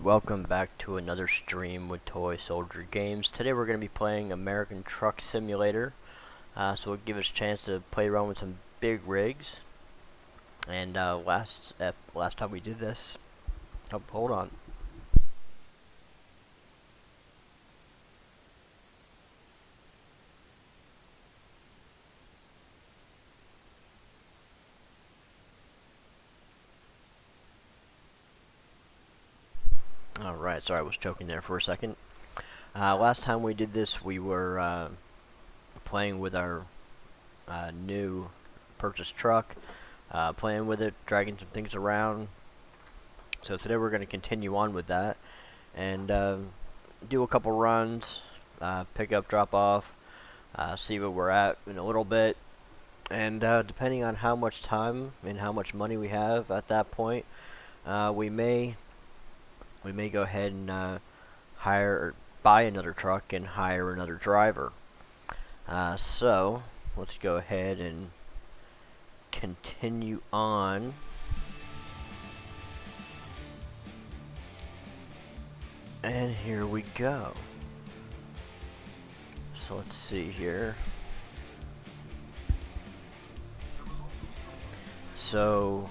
and welcome back to another stream with Toy Soldier Games. Today we're going to be playing American Truck Simulator, so it'll give us a chance to play around with some big rigs. And last time we did this, oh, hold on. Alright, sorry I was choking there for a second. Last time we did this, we were playing with our new purchased truck, playing with it, dragging some things around. So today we're going to continue on with that and do a couple runs, pick up, drop off, see where we're at in a little bit. And depending on how much time and how much money we have at that point, we may go ahead and hire or buy another truck and hire another driver. So let's go ahead and continue on. And here we go. So let's see here. So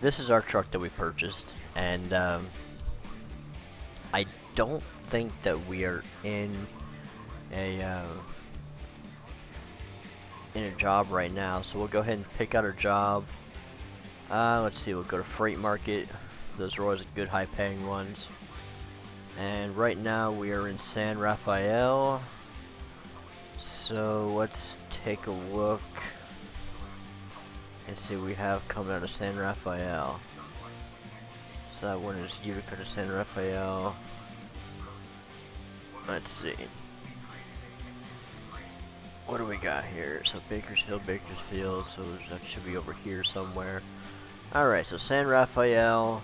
this is our truck that we purchased, and I don't think that we are in a job right now, so we'll go ahead and pick out our job. Let's see, we'll go to Freight Market. Those are always good high-paying ones. And right now we are in San Rafael. So let's take a look and see what we have coming out of San Rafael. So that one is Utica to San Rafael. Let's see. What do we got here? So Bakersfield, so that should be over here somewhere. Alright, so San Rafael.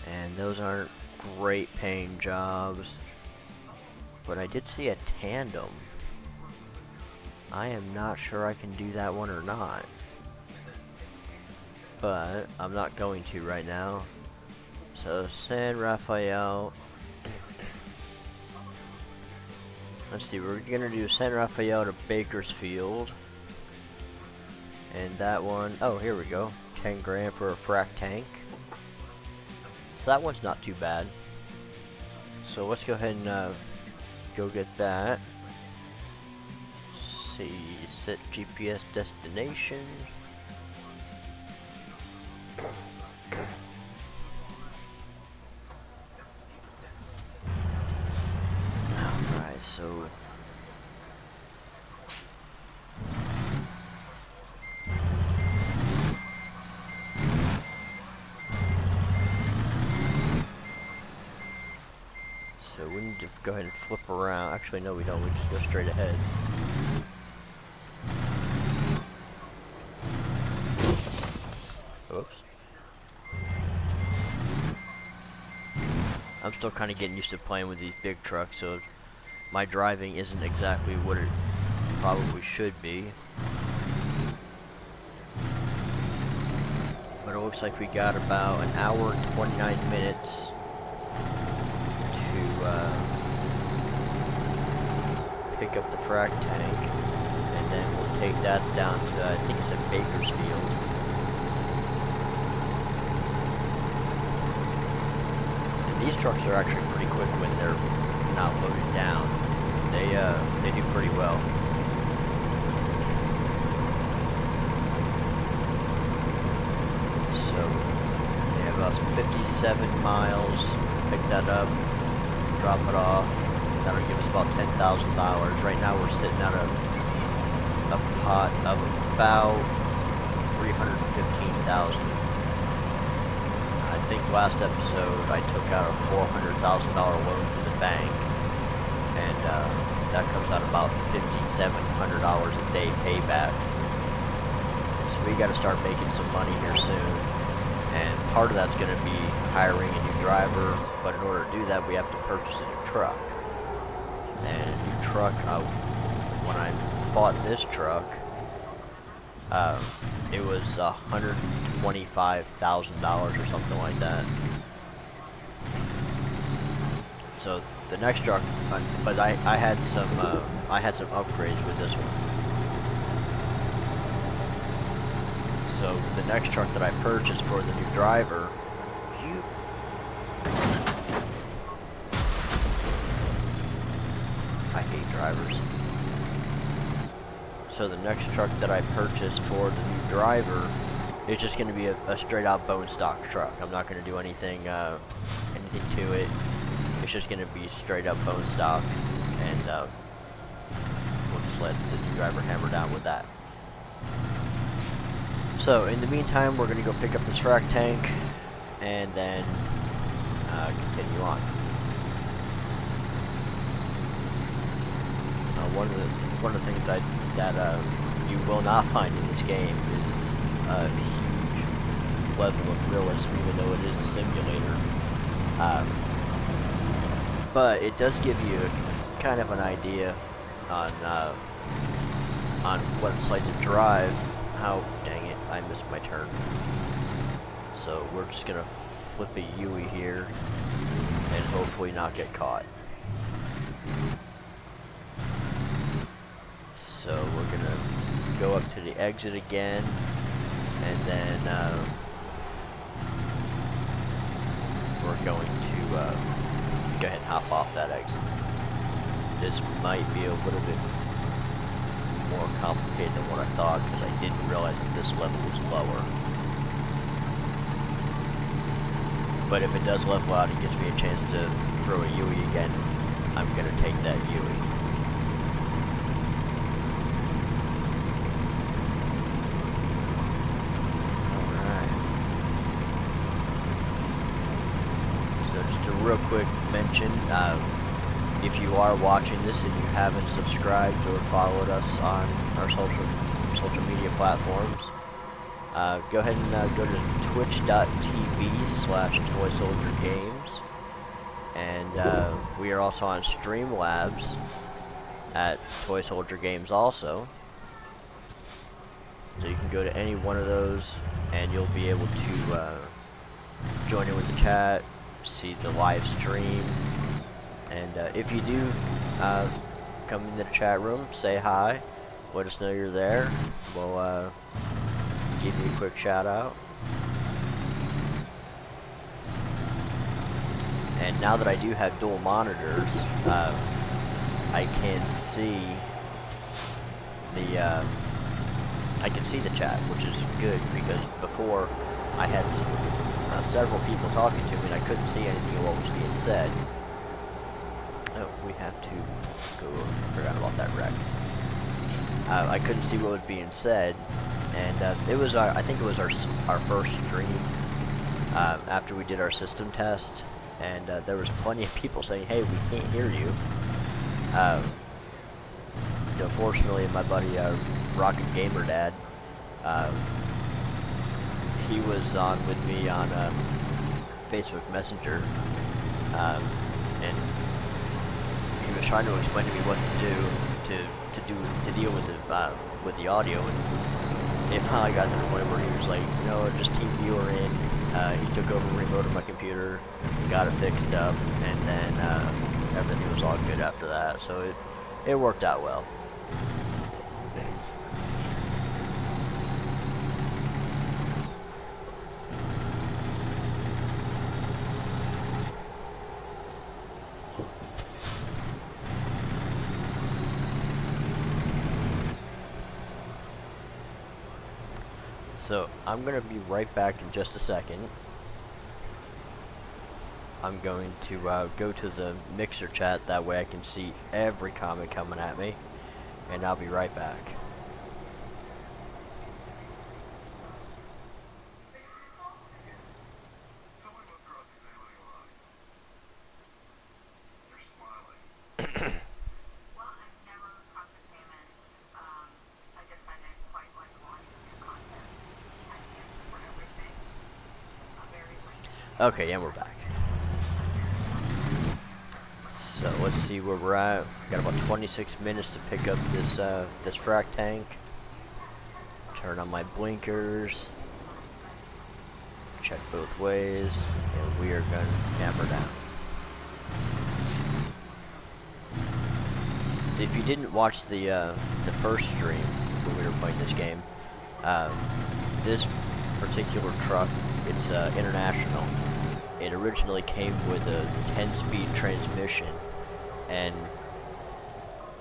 And those aren't great paying jobs. But I did see a tandem. I am not sure I can do that one or not. But I'm not going to right now. So San Rafael. Let's see, we're gonna do San Rafael to Bakersfield. And that one, oh, here we go. 10 grand for a frac tank. So that one's not too bad. So let's go ahead and go get that. See, set GPS destination. Alright, so we need to go ahead and flip around. Actually, no, we don't. We just go straight ahead. Oops. I'm still kind of getting used to playing with these big trucks, so my driving isn't exactly what it probably should be. But it looks like we got about an hour and 29 minutes to pick up the frac tank, and then we'll take that down to, I think it's at Bakersfield. These trucks are actually pretty quick when they're not loaded down. They do pretty well. So yeah, about 57 miles. Pick that up, drop it off. That'll give us about $10,000. Right now we're sitting at a pot of about 315,000. I think last episode I took out a $400,000 loan to the bank, and that comes out about $5,700 a day payback. So we got to start making some money here soon, and part of that's going to be hiring a new driver. But in order to do that, we have to purchase a new truck. And a new truck, when I bought this truck, It was $125,000 or something like that. So the next truck, but I had some upgrades with this one. So the next truck that I purchased for the new driver, I hate drivers. So the next truck that I purchased for the new driver is just going to be a straight out bone stock truck. I'm not going to do anything to it. It's just going to be straight up bone stock, and we'll just let the new driver hammer down with that. So in the meantime, we're going to go pick up this frac tank and then continue on. One of the things that you will not find in this game is a huge level of realism, even though it is a simulator. But it does give you kind of an idea on what it's like to drive. How, dang it, I missed my turn. So we're just gonna flip a Yui here and hopefully not get caught. So we're gonna go up to the exit again, and then we're going to go ahead and hop off that exit. This might be a little bit more complicated than what I thought, because I didn't realize that this level was lower. But if it does level out and gives me a chance to throw a Yui again, I'm gonna take that Yui. Real quick mention, if you are watching this and you haven't subscribed or followed us on our social media platforms, go ahead and go to twitch.tv/ToySoldierGames, and we are also on Streamlabs at Toy Soldier Games also. So you can go to any one of those and you'll be able to join in with the chat, see the live stream, and if you do come into the chat room, say hi, let us know you're there. We'll give you a quick shout out. And now that I do have dual monitors, I can see the chat, which is good, because before I had several people talking to me and I couldn't see anything of what was being said. Oh, we have to go. I forgot about that wreck. I couldn't see what was being said, and it was I think it was our first stream after we did our system test, and there was plenty of people saying, "Hey, we can't hear you." Unfortunately, my buddy Rocket Gamer Dad, he was on with me on Facebook Messenger, and he was trying to explain to me what to do to deal with the audio, and it finally got to the point where he was like, "No, just keep viewer in." He took over, remoted my computer, got it fixed up, and then everything was all good after that. So it worked out well. So I'm going to be right back in just a second. I'm going to go to the Mixer chat, that way I can see every comment coming at me, and I'll be right back. Okay, and we're back. So let's see where we're at. Got about 26 minutes to pick up this frac tank. Turn on my blinkers. Check both ways, and we are going to hammer down. If you didn't watch the first stream when we were playing this game, this particular truck, it's international. It originally came with a 10-speed transmission, and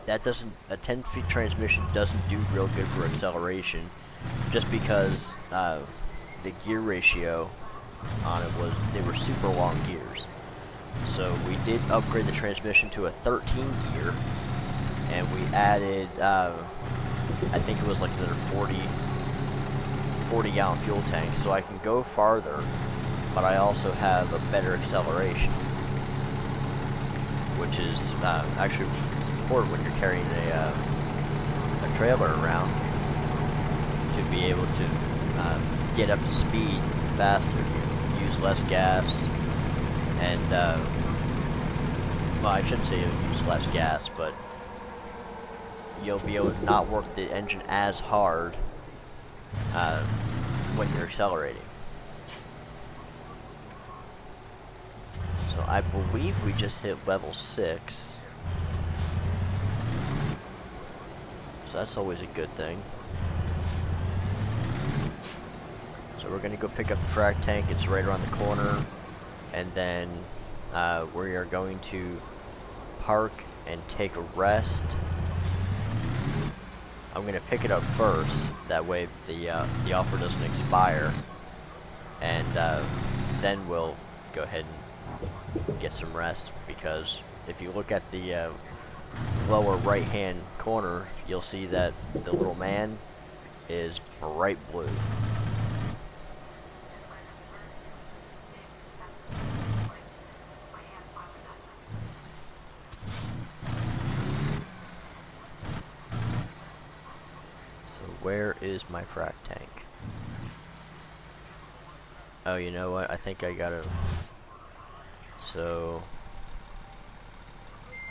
that doesn't, a 10-speed transmission doesn't do real good for acceleration, just because the gear ratio on it was, they were super long gears. So we did upgrade the transmission to a 13 gear, and we added, I think it was like another 40 gallon fuel tank, so I can go farther, but I also have a better acceleration, which is actually it's important when you're carrying a trailer around, to be able to get up to speed faster, use less gas, and well, I shouldn't say use less gas, but you'll be able to not work the engine as hard when you're accelerating. So I believe we just hit level 6. So that's always a good thing. So we're going to go pick up the frag tank. It's right around the corner. And then we are going to park and take a rest. I'm going to pick it up first. That way the offer doesn't expire. And then we'll go ahead and get some rest. Because if you look at the lower right hand corner, you'll see that the little man is bright blue. Where is my frac tank? Oh, you know what? I think I gotta... So...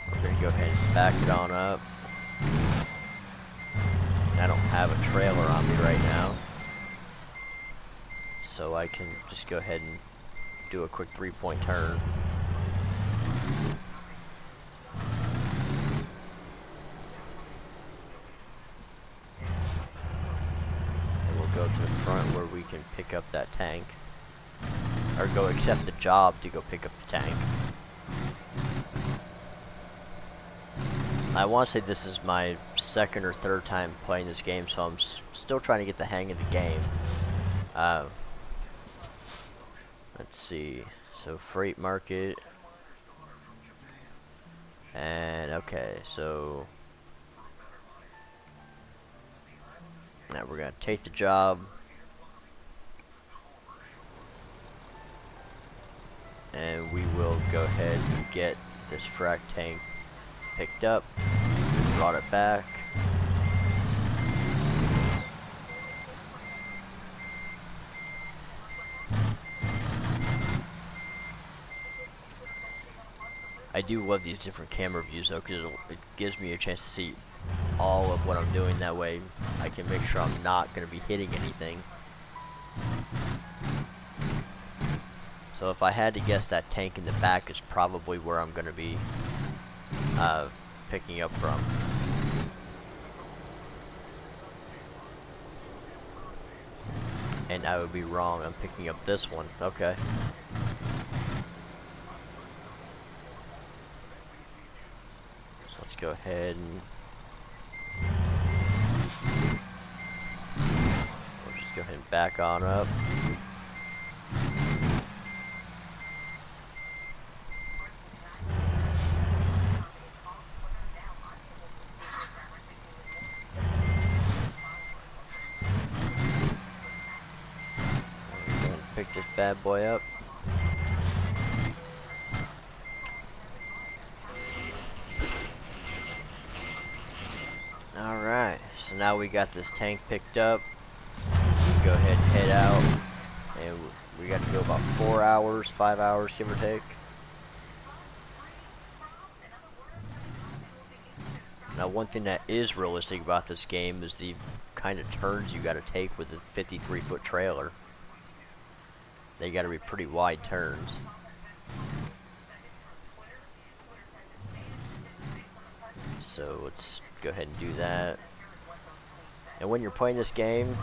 we're gonna go ahead and back it on up. I don't have a trailer on me right now, so I can just go ahead and do a quick 3-point turn. Go to the front where we can pick up that tank, or go accept the job to go pick up the tank. I want to say this is my second or third time playing this game, so I'm still trying to get the hang of the game. Let's see, so freight market, and okay, so now we're going to take the job, and we will go ahead and get this frac tank picked up, brought it back. I do love these different camera views though, because it gives me a chance to see all of what I'm doing. That way I can make sure I'm not going to be hitting anything. So if I had to guess, that tank in the back is probably where I'm going to be picking up from. And I would be wrong, I'm picking up this one. Okay. So let's go ahead and we'll just go ahead and back on up. Pick this bad boy up. Alright, so now we got this tank picked up. We can go ahead and head out. And we got to go about 4 hours, 5 hours, give or take. Now, one thing that is realistic about this game is the kind of turns you got to take with a 53-foot trailer. They got to be pretty wide turns. So let's go ahead and do that. And when you're playing this game,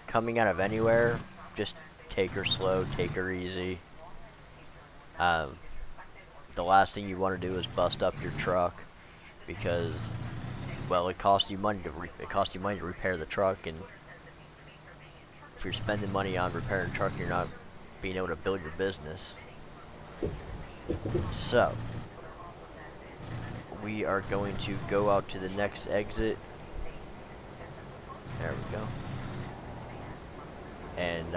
coming out of anywhere, just take her slow, take her easy. The last thing you want to do is bust up your truck, because, well, it costs you money to repair the truck, and if you're spending money on repairing a truck, you're not being able to build your business. So we are going to go out to the next exit. There we go. And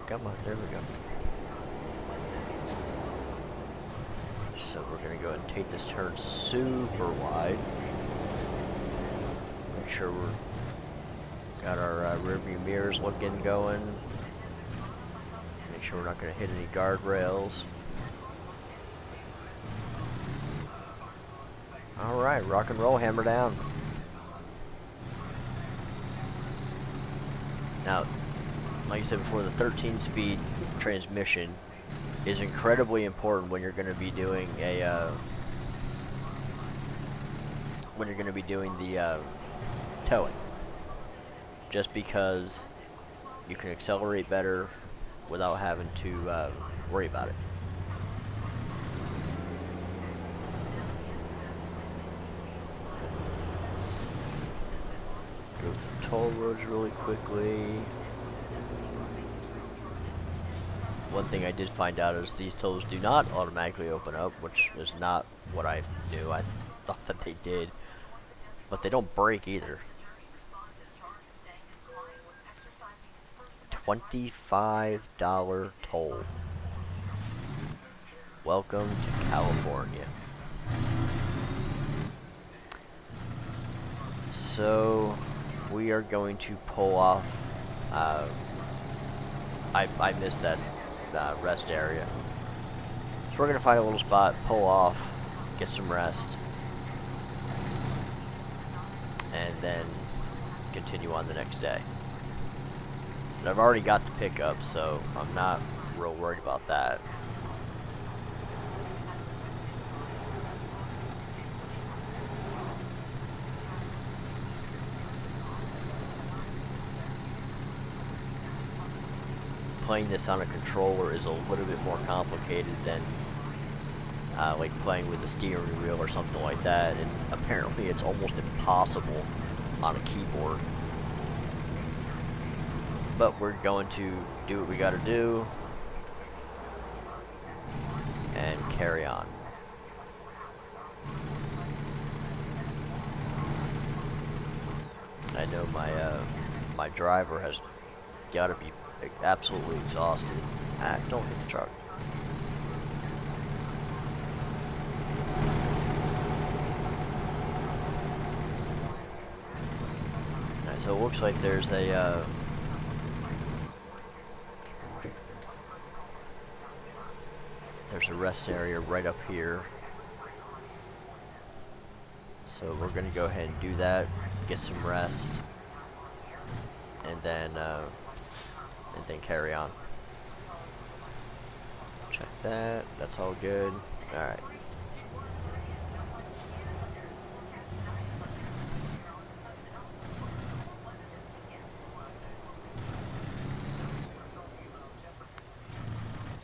come on, there we go. So we're gonna go ahead and take this turn super wide. Make sure we're got our rear view mirrors looking going. Make sure we're not gonna hit any guardrails. All right, rock and roll, hammer down. Now, like I said before, the 13-speed transmission is incredibly important when you're going to be doing a towing. Just because you can accelerate better without having to worry about it. Go through toll roads really quickly. One thing I did find out is these tolls do not automatically open up, which is not what I knew. I thought that they did. But they don't break either. $25 toll. Welcome to California. So we are going to pull off. I missed that rest area. So we're gonna find a little spot, pull off, get some rest, and then continue on the next day. And I've already got the pickup, so I'm not real worried about that. Playing this on a controller is a little bit more complicated than like playing with a steering wheel or something like that, and apparently it's almost impossible on a keyboard. But we're going to do what we gotta do and carry on. I know my driver has gotta be absolutely exhausted. Don't hit the truck. Alright, so it looks like there's a rest area right up here. So we're gonna go ahead and do that, get some rest, and then carry on. Check that. That's all good. Alright.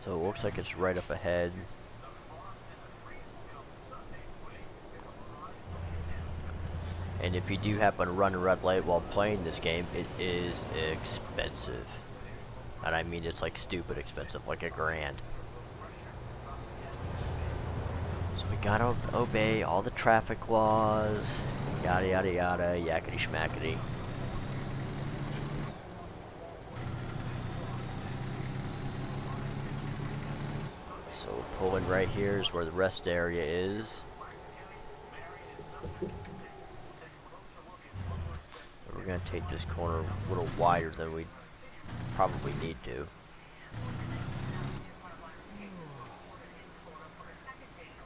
So it looks like it's right up ahead. And if you do happen to run a red light while playing this game, it is expensive. And I mean, it's like stupid expensive, like $1,000. So we gotta obey all the traffic laws, yada yada yada, yakety schmackety. So pulling right here is where the rest area is. We're gonna take this corner a little wider than we probably need to.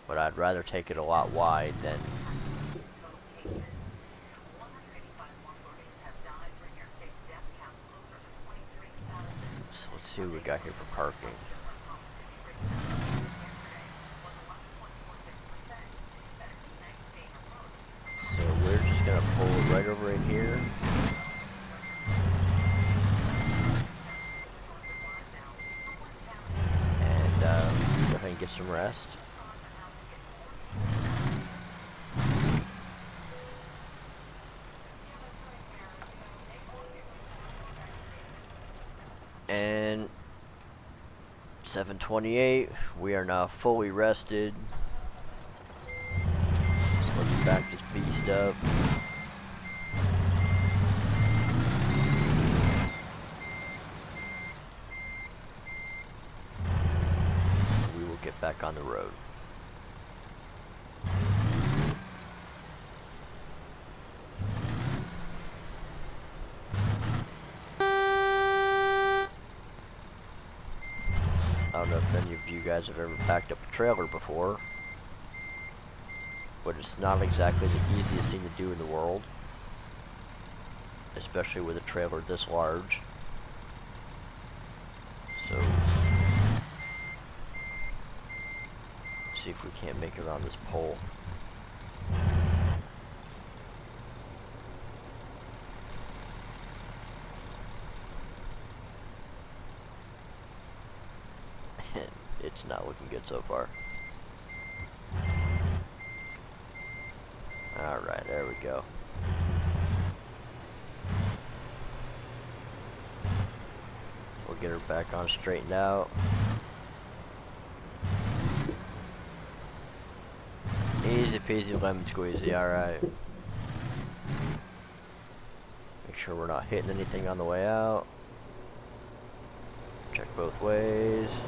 but I'd rather take it a lot wide than. So let's see what we got here for parking. So we're just gonna pull right over in here. And go ahead and get some rest. And 7:28, we are now fully rested. So let's back this beast up. We will get back on the road. I don't know if any of you guys have ever backed up a trailer before, but it's not exactly the easiest thing to do in the world, especially with a trailer this large. So, see if we can't make it around this pole. It's not looking good so far. Alright, there we go. We'll get her back on straightened out. Easy peasy lemon squeezy, alright. Make sure we're not hitting anything on the way out. Check both ways.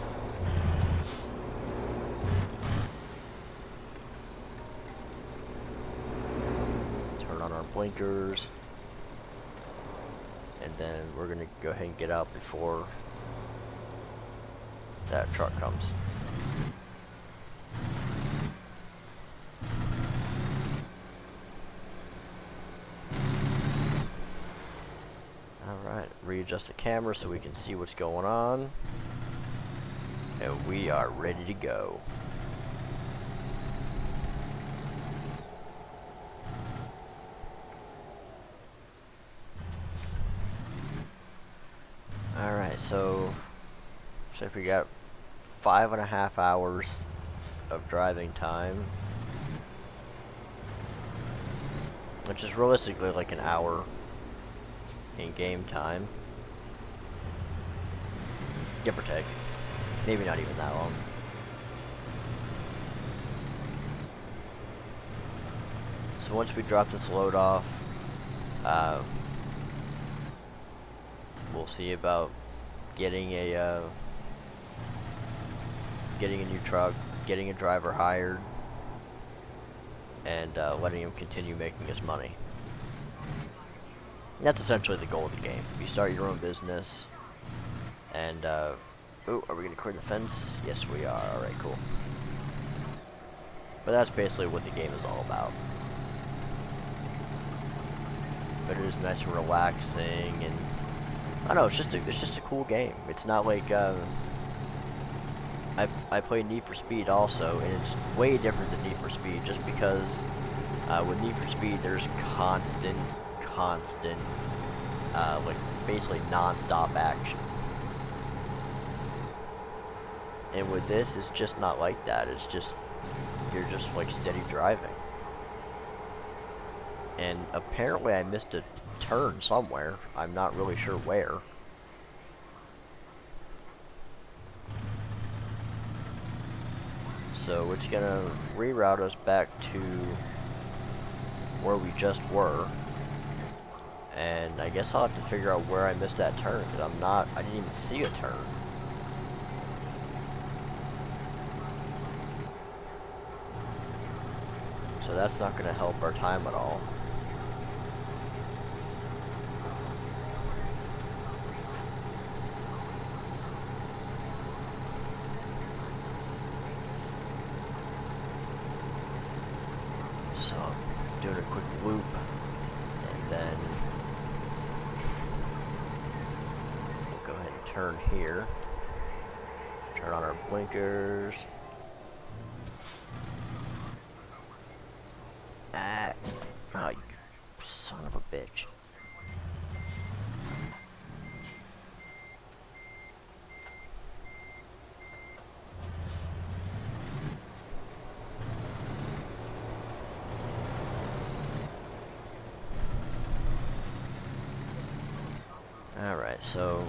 Blinkers, and then we're gonna go ahead and get out before that truck comes. Alright, readjust the camera so we can see what's going on, and we are ready to go. So if we got 5.5 hours of driving time, which is realistically like an hour in game time, give or take, maybe not even that long. So once we drop this load off, we'll see about getting a new truck, getting a driver hired, and letting him continue making his money. And that's essentially the goal of the game. You start your own business, and oh, are we gonna clear the fence? Yes, we are. All right, cool. But that's basically what the game is all about. But it is nice and relaxing, and I don't know, it's just a cool game. It's not like I play Need for Speed also, and it's way different than Need for Speed, just because with Need for Speed there's constant like basically non-stop action. And with this, it's just not like that. It's just, you're just like steady driving. And apparently I missed a turn somewhere. I'm not really sure where. So it's gonna reroute us back to where we just were. And I guess I'll have to figure out where I missed that turn, because I didn't even see a turn. So that's not gonna help our time at all. turn here. Turn on our blinkers. Ah, oh, you son of a bitch. Alright, so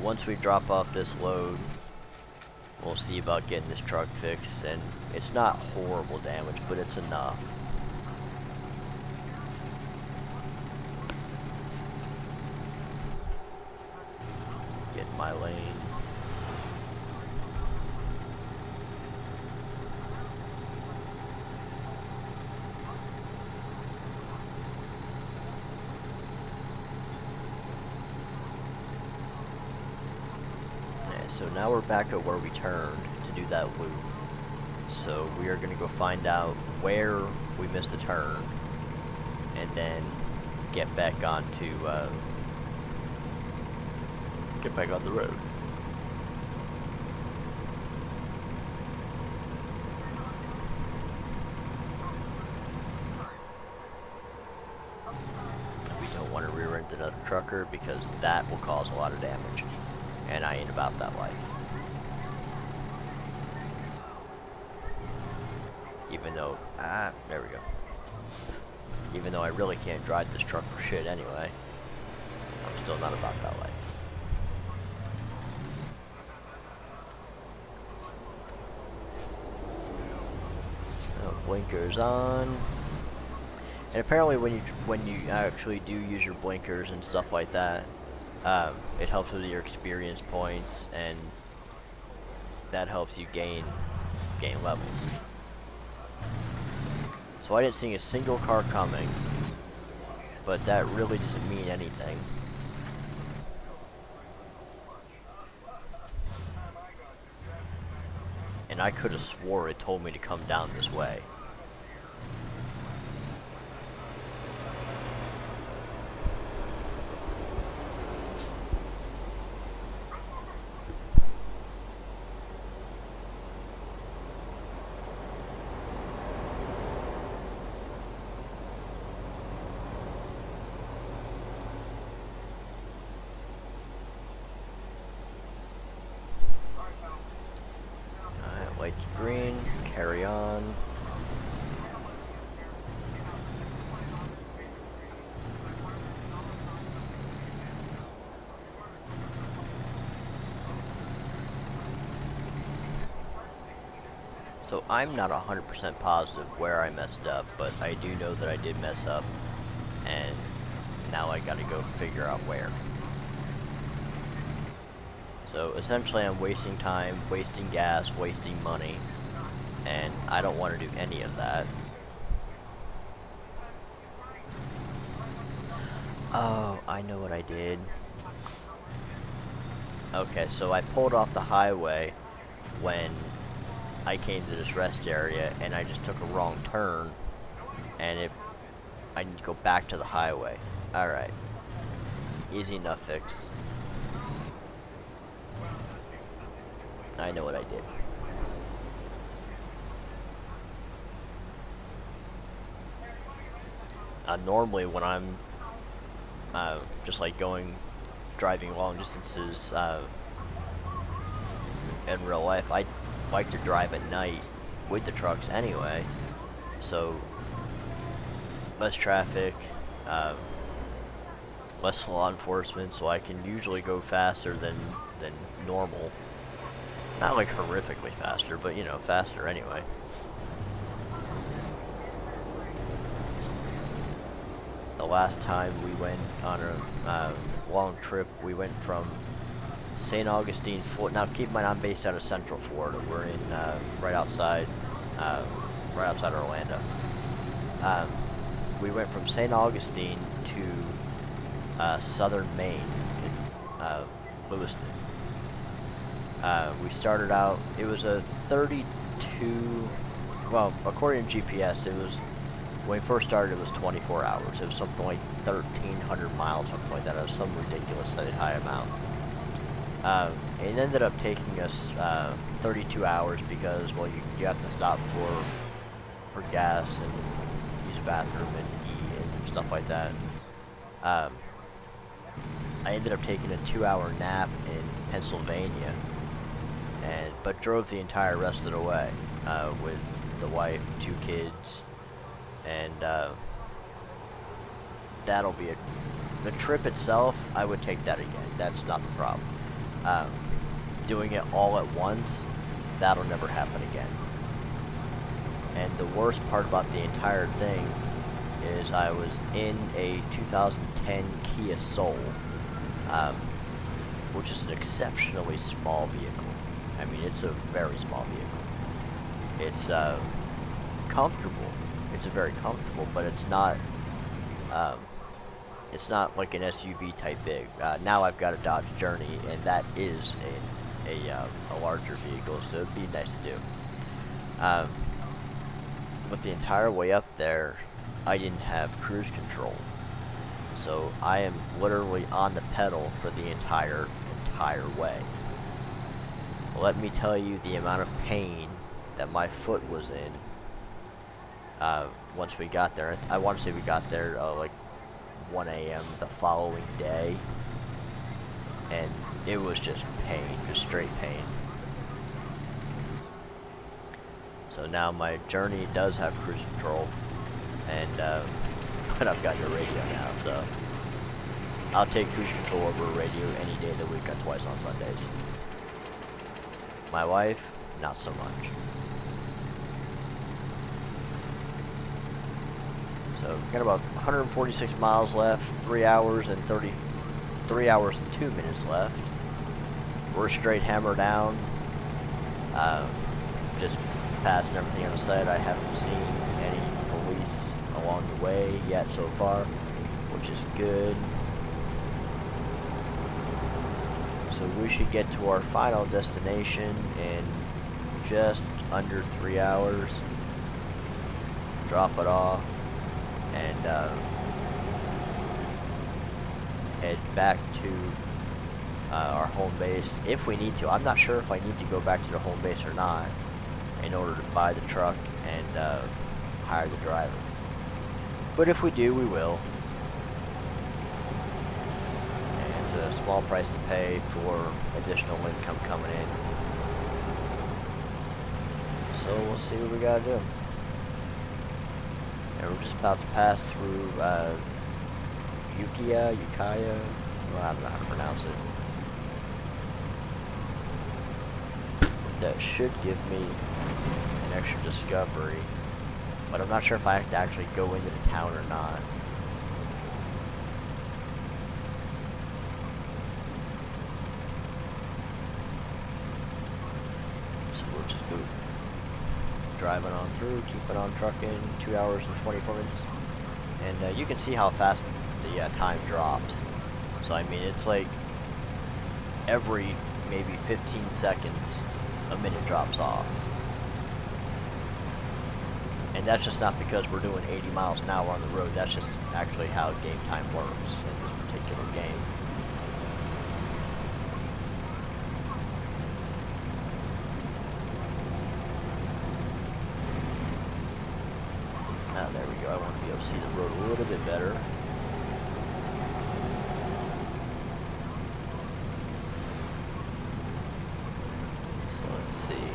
once we drop off this load, we'll see about getting this truck fixed, and it's not horrible damage, but it's enough. Get in my lane. So now we're back at where we turned to do that loop. So we are going to go find out where we missed the turn, and then get back on the road. We don't want to rear-end another trucker because that will cause a lot of damage. And I ain't about that life. Even though, there we go. Even though I really can't drive this truck for shit anyway, I'm still not about that life. Oh, blinkers on. And apparently when you actually do use your blinkers and stuff like that, it helps with your experience points, and that helps you gain levels. So I didn't see a single car coming, but that really doesn't mean anything. And I could have swore it told me to come down this way. Light's green, carry on. So I'm not 100% positive where I messed up, but I do know that I did mess up, and now I gotta go figure out where. So essentially I'm wasting time, wasting gas, wasting money, and I don't want to do any of that. Oh, I know what I did. Okay, so I pulled off the highway when I came to this rest area, and I just took a wrong turn, and I need to go back to the highway. Alright. Easy enough fix. I know what I did. Normally when I'm just like driving long distances in real life, I like to drive at night with the trucks anyway, so less traffic, less law enforcement, so I can usually go faster than normal. Not like horrifically faster, but you know, faster anyway. The last time we went on a long trip, we went from St. Augustine, Florida. Now keep in mind I'm based out of Central Florida. We're in right outside Orlando. We went from St. Augustine to southern Maine, Lewiston. We started out, it was a 32, well, according to GPS, it was, when we first started, it was 24 hours. It was something like 1,300 miles, something like that. It was some ridiculously high amount. It ended up taking us 32 hours because, well, you have to stop for gas and use a bathroom and eat and stuff like that. Um, I ended up taking a 2-hour nap in Pennsylvania, but drove the entire rest of the way with the wife, 2 kids, and that'll be the trip itself. I would take that again. That's not the problem. Doing it all at once, that'll never happen again. And the worst part about the entire thing is I was in a 2010 Kia Soul, which is an exceptionally small vehicle. I mean, it's a very small vehicle. It's comfortable. It's a very comfortable, but it's not like an SUV type big. Now I've got a Dodge Journey, and that is a larger vehicle, so it'd be nice to do. But the entire way up there, I didn't have cruise control, so I am literally on the pedal for the entire way. Let me tell you the amount of pain that my foot was in once we got there. I want to say we got there like 1 a.m. the following day, and it was just pain, just straight pain. So now my Journey does have cruise control, and but I've got no radio now, so I'll take cruise control over radio any day of the week, twice on Sundays. My wife, not so much. So we've got about 146 miles left, 3 hours and 2 minutes left. We're straight hammer down. Just passing everything on the side. I haven't seen any police along the way yet so far, which is good. So we should get to our final destination in just under 3 hours. Drop it off and head back to our home base if we need to. I'm not sure if I need to go back to the home base or not in order to buy the truck and hire the driver. But if we do, we will. And it's a small price to pay for additional income coming in. So we'll see what we gotta do. And we're just about to pass through Ukiah, well, I don't know how to pronounce it. That should give me an extra discovery, but I'm not sure if I have to actually go into the town or not. So we'll just go driving on through, keeping on trucking, 2 hours and 24 minutes. And you can see how fast the time drops. So I mean, it's like every maybe 15 seconds a minute drops off. And that's just not because we're doing 80 miles an hour on the road. That's just actually how game time works in this particular game. There we go. I want to be able to see the road a little bit better. So let's see.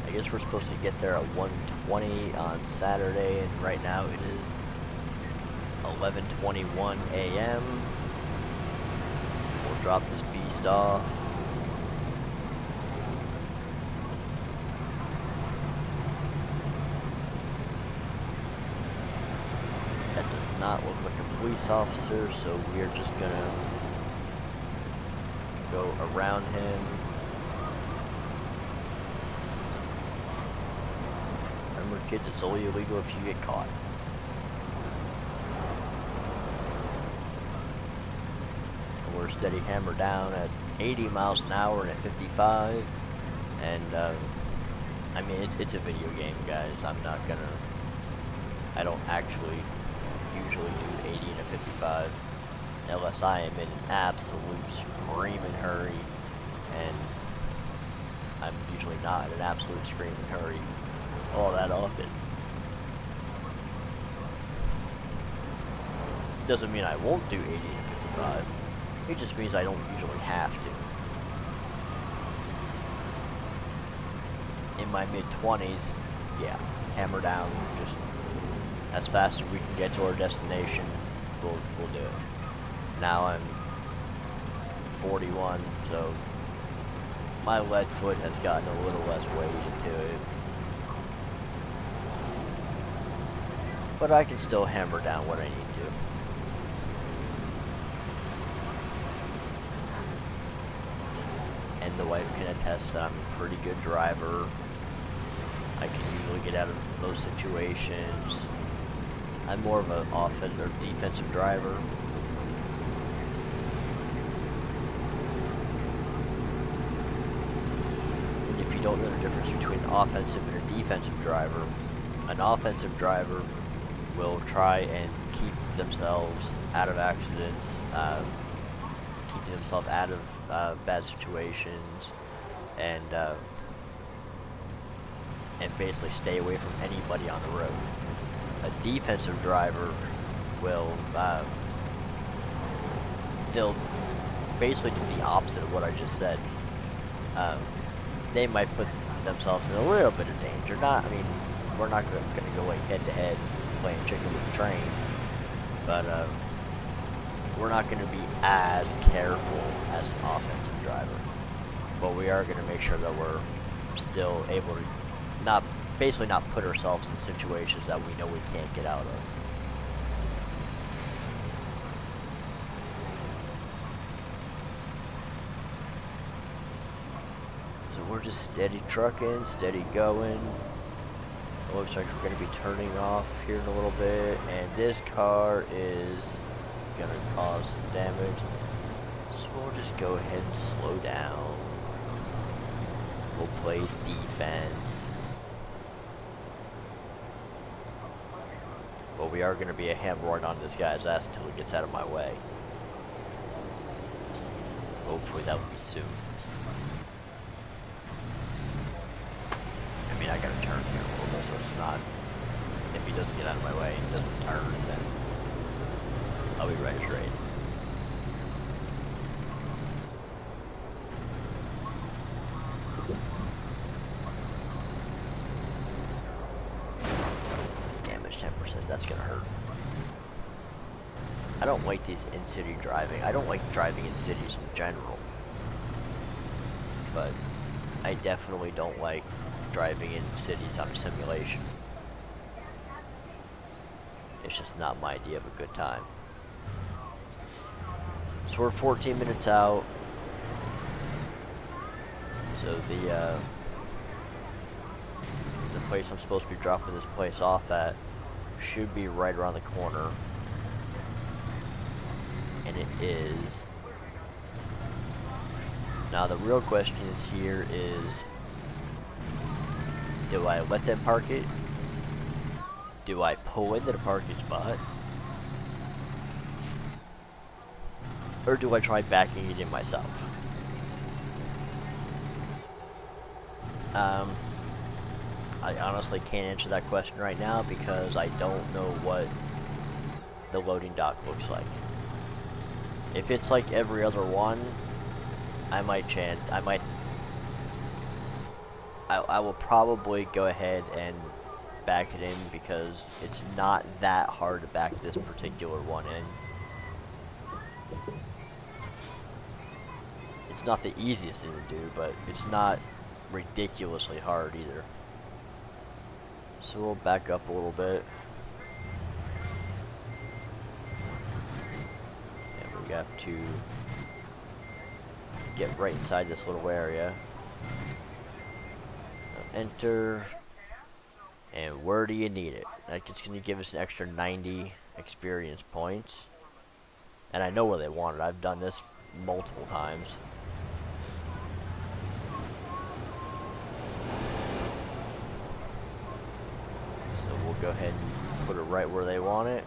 I guess we're supposed to get there at 1:20 on Saturday, and right now it is 11:21 a.m. We'll drop this beast off. Not look like a police officer, so we're just gonna go around him. Remember, kids, it's only illegal if you get caught. And we're steady hammer down at 80 miles an hour and at 55, and I mean, it's a video game, guys. I don't actually usually do 80 and a 55. unless I am in an absolute screaming hurry, and I'm usually not in an absolute screaming hurry all that often. Doesn't mean I won't do 80 to 55. It just means I don't usually have to. In my mid-20s, yeah, hammer down, just as fast as we can get to our destination, we'll do it. Now I'm 41, so my lead foot has gotten a little less weighted to it. But I can still hammer down what I need to. And the wife can attest that I'm a pretty good driver. I can usually get out of most situations. I'm more of an offensive or defensive driver. And if you don't know the difference between an offensive and a defensive driver, an offensive driver will try and keep themselves out of accidents, keep themselves out of bad situations, and basically stay away from anybody on the road. A defensive driver will they'll basically do the opposite of what I just said. They might put themselves in a little bit of danger. I mean, we're not going to go like head to head playing chicken with the train, but we're not going to be as careful as an offensive driver. But we are going to make sure that we're still able to not put ourselves in situations that we know we can't get out of. So we're just steady trucking, steady going. It looks like we're going to be turning off here in a little bit, and this car is going to cause some damage. So we'll just go ahead and slow down. We'll play defense. But we are going to be a hammering on this guy's ass until he gets out of my way. Hopefully that will be soon. I mean, I gotta turn here a little bit, so it's not... If he doesn't get out of my way and he doesn't turn, then I'll be right straight. Damage 10%, that's gonna hurt. I don't like these in-city driving. I don't like driving in cities in general. But I definitely don't like driving in cities on a simulation. It's just not my idea of a good time. So we're 14 minutes out. So the place I'm supposed to be dropping this place off at should be right around the corner. And it is. Now the real question is here is, do I let them park it? Do I pull into the parking spot? Or do I try backing it in myself? I honestly can't answer that question right now because I don't know what the loading dock looks like. If it's like every other one, I will probably go ahead and back it in because it's not that hard to back this particular one in. It's not the easiest thing to do, but it's not ridiculously hard either. So we'll back up a little bit. And we have to get right inside this little area. Enter. And where do you need it? It's going to give us an extra 90 experience points. And I know where they want it. I've done this multiple times. So we'll go ahead and put it right where they want it.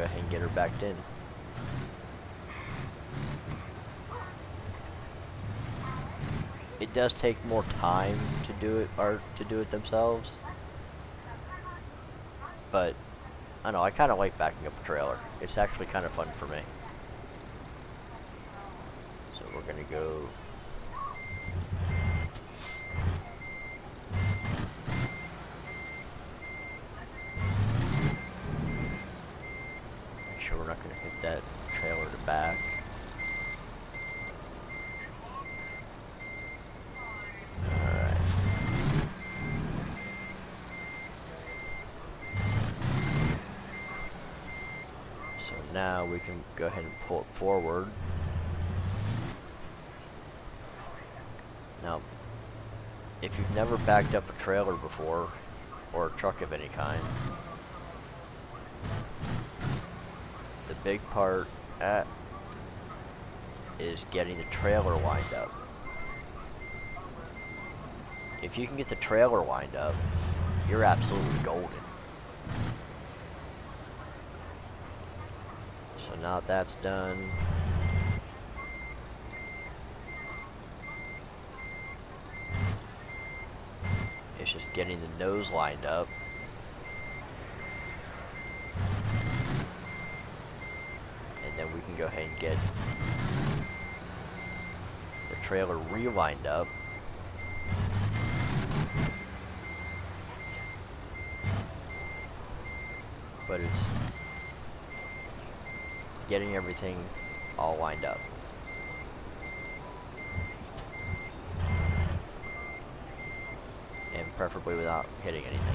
go ahead and get her backed in. It does take more time to do it, or to do it themselves, but I don't know, I kind of like backing up a trailer. It's actually kind of fun for me. So we're gonna go. Make sure we're not gonna hit that trailer to back. Alright. So now we can go ahead and pull it forward. Now, if you've never backed up a trailer before, or a truck of any kind, the big part is getting the trailer lined up. If you can get the trailer lined up, you're absolutely golden. So now that that's done, it's just getting the nose lined up. And then we can go ahead and get the trailer re-lined up. But it's getting everything all lined up. And preferably without hitting anything.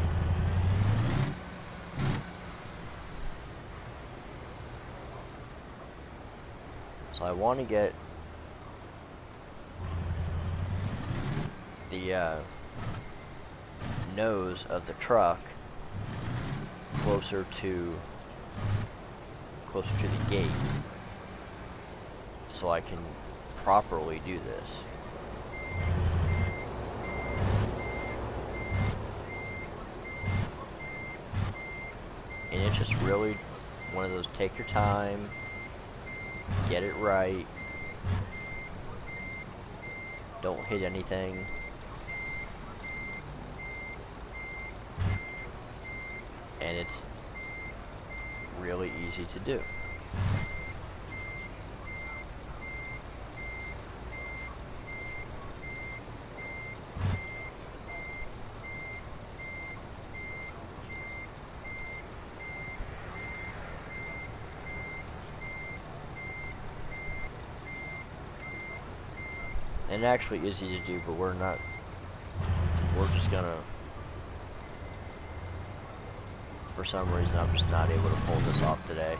So I want to get the nose of the truck closer to the gate, so I can properly do this. And it's just really one of those, take your time, get it right, don't hit anything. And it's really easy to do. And it actually is easy to do, but we're just gonna, for some reason, I'm just not able to pull this off today.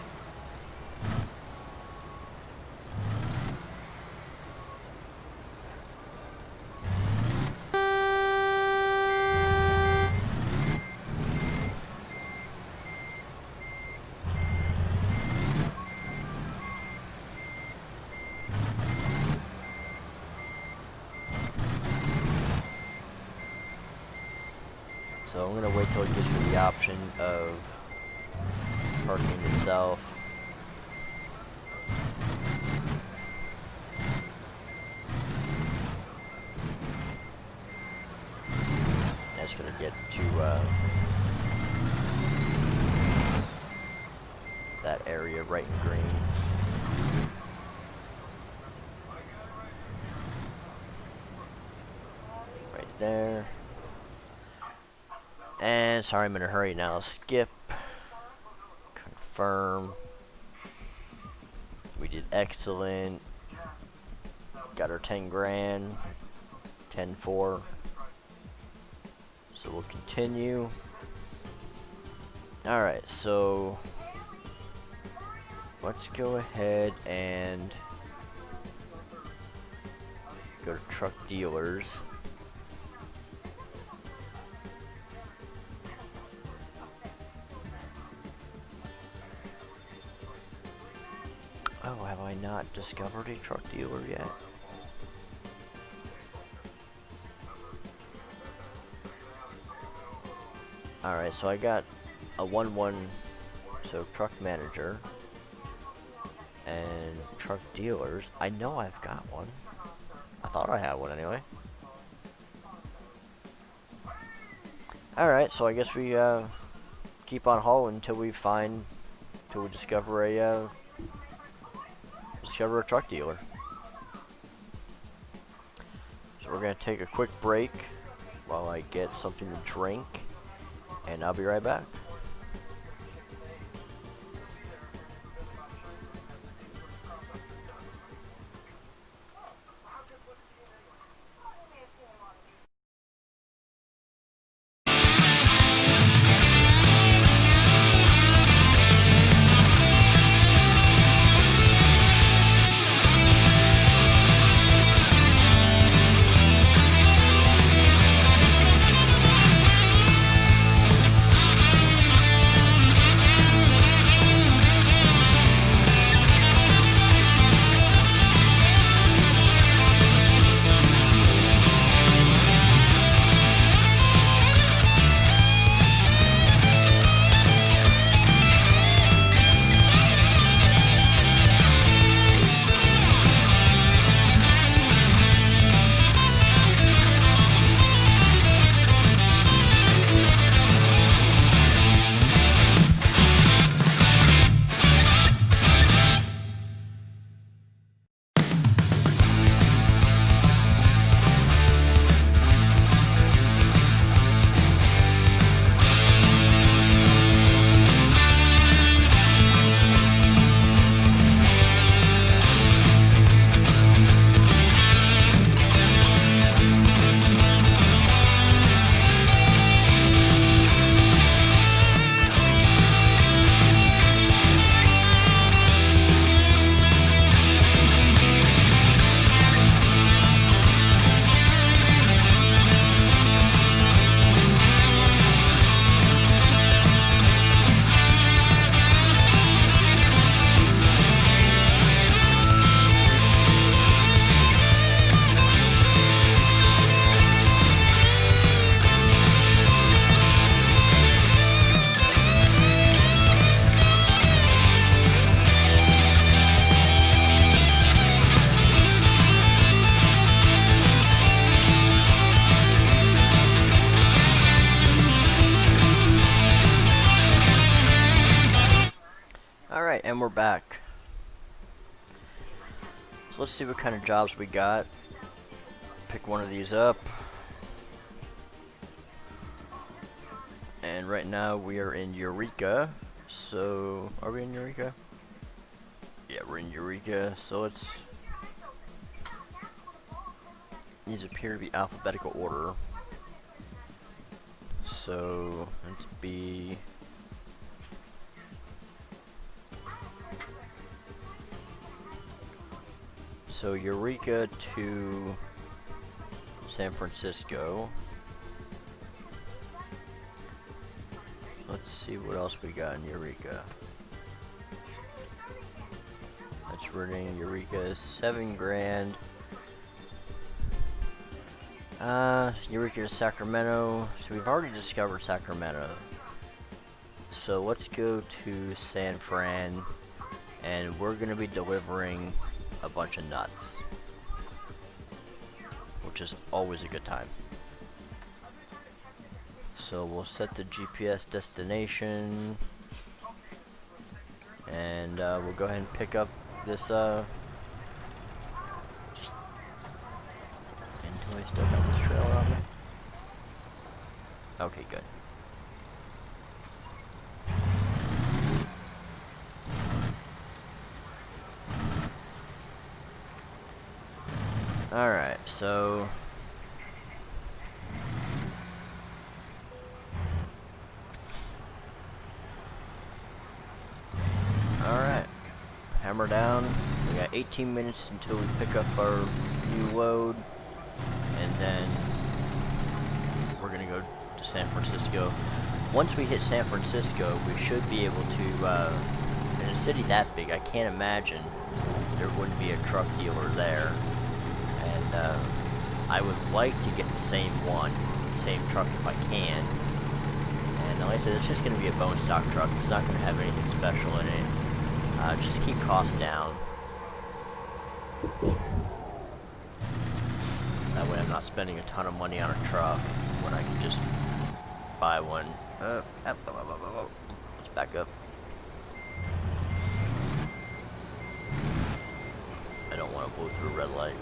So I'm gonna wait till it gives me the option of parking itself. That's gonna get to that area right in green. Right there. And sorry, I'm in a hurry now. Skip. Confirm. We did excellent. Got our 10 grand. 10-4. So we'll continue. Alright, so let's go ahead and go to truck dealers. Oh, have I not discovered a truck dealer yet? Alright, so I got a 1-1, so So truck manager and truck dealers. I know I've got one. I thought I had one anyway. Alright, so I guess we keep on hauling until we discover a truck dealer. So we're gonna take a quick break while I get something to drink, and I'll be right back. And we're back. So let's see what kind of jobs we got. Pick one of these up. And right now we are in Eureka. So, are we in Eureka? Yeah, we're in Eureka. So let's... These appear to be alphabetical order. So, let's be... So Eureka to San Francisco. Let's see what else we got in Eureka. That's running Eureka, $7,000. Eureka to Sacramento. So we've already discovered Sacramento. So let's go to San Fran, and we're gonna be delivering a bunch of nuts, which is always a good time. So we'll set the GPS destination, and we'll go ahead and pick up this until we still got this trailer on me. Okay, good. Alright, so... Alright. Hammer down. We got 18 minutes until we pick up our new load. And then... we're gonna go to San Francisco. Once we hit San Francisco, we should be able to... in a city that big, I can't imagine there wouldn't be a truck dealer there. And I would like to get the same truck if I can, and And like I said, it's just going to be a bone stock truck. It's not going to have anything special in it. Just to keep costs down. That way I'm not spending a ton of money on a truck when I can just buy one. Let's back up. I don't want to blow through a red light.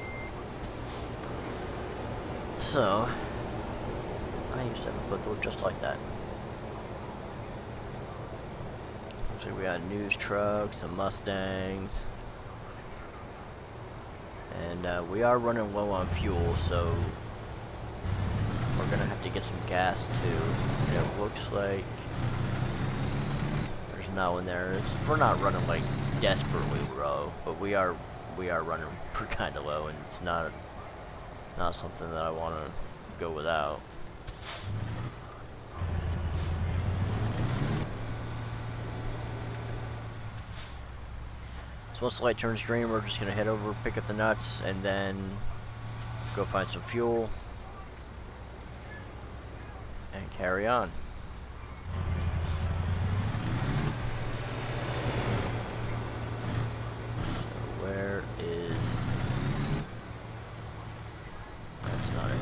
So, I used to have a football just like that. So we got news trucks, some Mustangs. And we are running low on fuel, so we're gonna have to get some gas too. And it looks like there's no one there. We're not running like desperately low, but we are running kind of low, and it's not something that I want to go without. So once the light turns green, we're just gonna head over, pick up the nuts, and then go find some fuel and carry on. So where is... That's not it.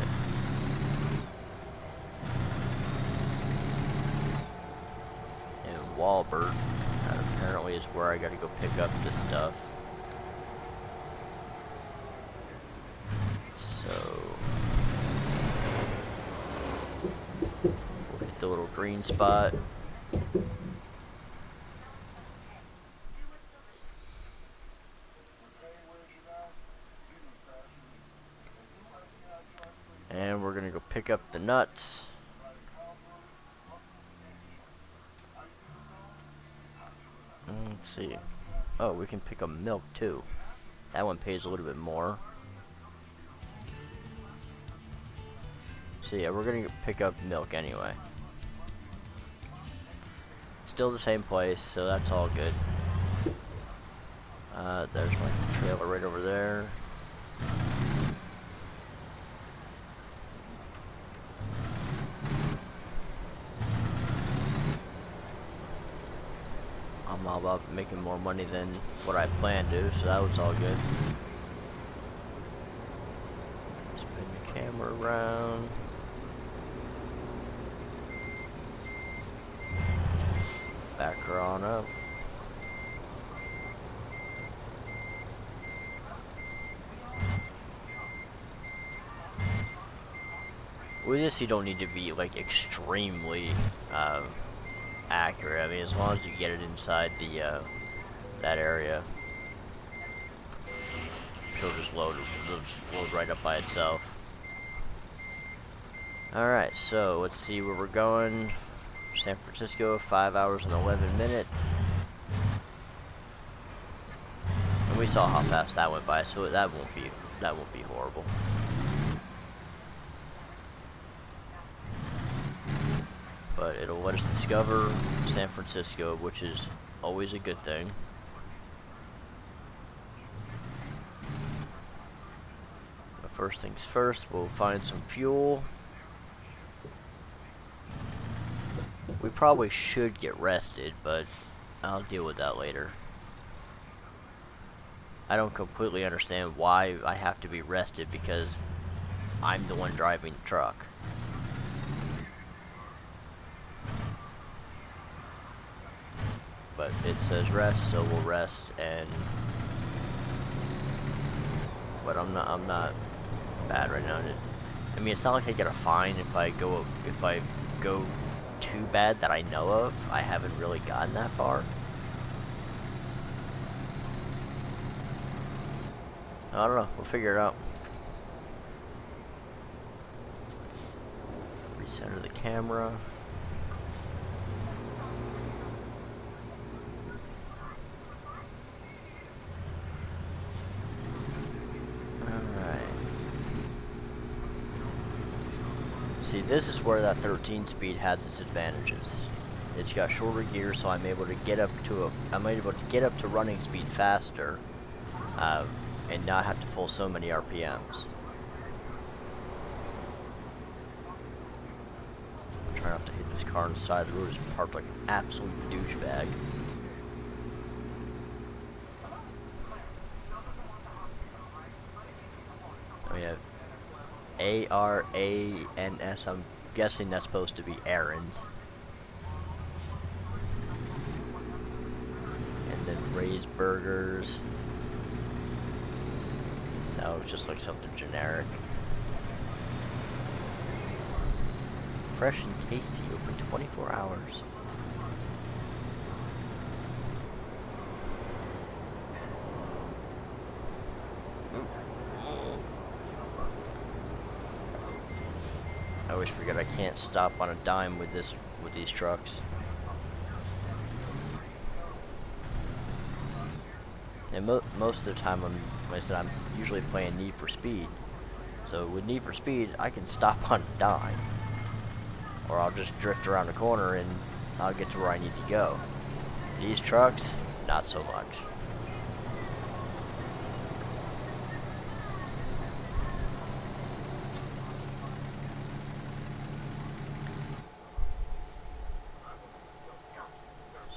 And Walbert, that apparently is where I gotta go pick up this stuff. So we'll hit the little green spot. And we're gonna go pick up the nuts. Let's see. Oh, we can pick up milk too. That one pays a little bit more. So yeah, we're gonna pick up milk anyway. Still the same place, so that's all good. There's my trailer right over there. I'm all about making more money than what I planned to, so that was all good. Spin the camera around. Back her on up. With this, you don't need to be like extremely accurate. I mean, as long as you get it inside the that area, she'll just load right up by itself. All right, so let's see where we're going. San Francisco, 5 hours and 11 minutes. And we saw how fast that went by, so that won't be horrible. But it'll let us discover San Francisco, which is always a good thing. But first things first, we'll find some fuel. We probably should get rested, but I'll deal with that later. I don't completely understand why I have to be rested because I'm the one driving the truck. But it says rest, so we'll rest. But I'm not bad right now. I mean, it's not like I get a fine if I go too bad that I know of. I haven't really gotten that far. I don't know. We'll figure it out. Recenter the camera. See, this is where that 13 speed has its advantages. It's got shorter gears, so I'm able to get up to running speed faster, and not have to pull so many RPMs. Try gonna have to hit this car on the side of the road. It's parked like an absolute douchebag. We have ARANS. I'm guessing that's supposed to be errands. And then Ray's Burgers. No, it's just like something generic. Fresh and tasty, open 24 hours. I always forget I can't stop on a dime with these trucks. And most of the time, like I said, I'm usually playing Need for Speed. So with Need for Speed, I can stop on a dime, or I'll just drift around the corner and I'll get to where I need to go. These trucks, not so much.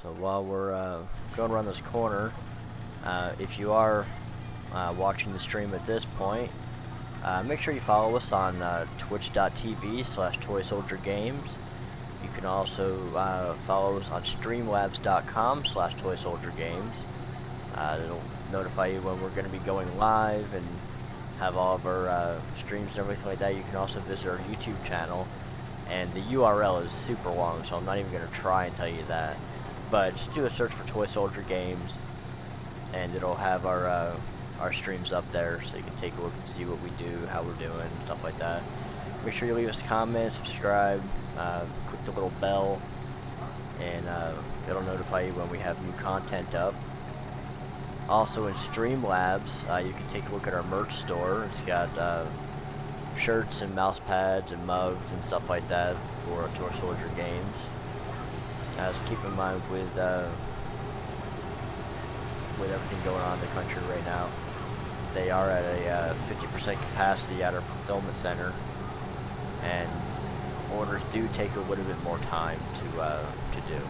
So while we're going around this corner, if you are watching the stream at this point, make sure you follow us on twitch.tv/ToySoldierGames. You can also follow us on streamlabs.com/ToySoldierGames. It'll notify you when we're going to be going live and have all of our streams and everything like that. You can also visit our YouTube channel, and the URL is super long, so I'm not even going to try and tell you that. But just do a search for Toy Soldier Games, and it'll have our streams up there, so you can take a look and see what we do, how we're doing, stuff like that. Make sure you leave us a comment, subscribe, click the little bell, and it'll notify you when we have new content up. Also in Streamlabs, you can take a look at our merch store. It's got shirts and mouse pads and mugs and stuff like that for Toy Soldier Games. So keep in mind with everything going on in the country right now, they are at a 50% capacity at our fulfillment center, and orders do take a little bit more time to do.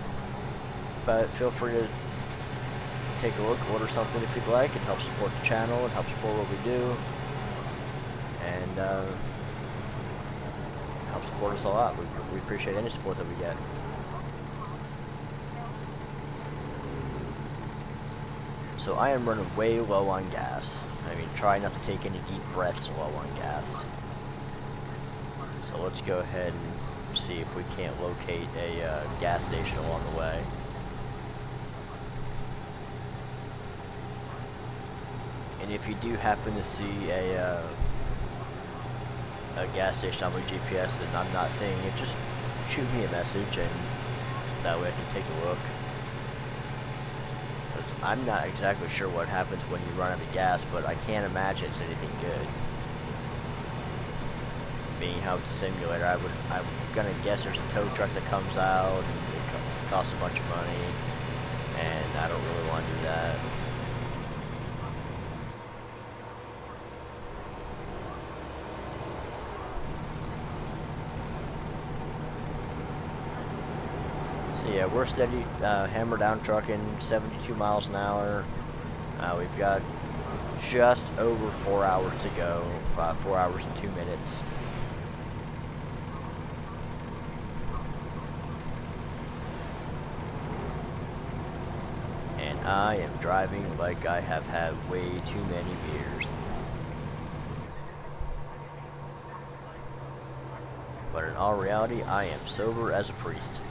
But feel free to take a look, order something if you'd like. It helps support the channel, it helps support what we do, and helps support us a lot. We appreciate any support that we get. So I am running way low on gas. I mean, try not to take any deep breaths low on gas. So let's go ahead and see if we can't locate a gas station along the way. And if you do happen to see a gas station on my GPS and I'm not seeing it, just shoot me a message, and that way I can take a look. I'm not exactly sure what happens when you run out of gas, but I can't imagine it's anything good. Being how it's a simulator, I'm gonna guess there's a tow truck that comes out and it costs a bunch of money, and I don't really want to do that. Yeah, we're steady, hammer down trucking, 72 miles an hour. We've got just over 4 hours to go, 4 hours and 2 minutes. And I am driving like I have had way too many beers. But in all reality, I am sober as a priest.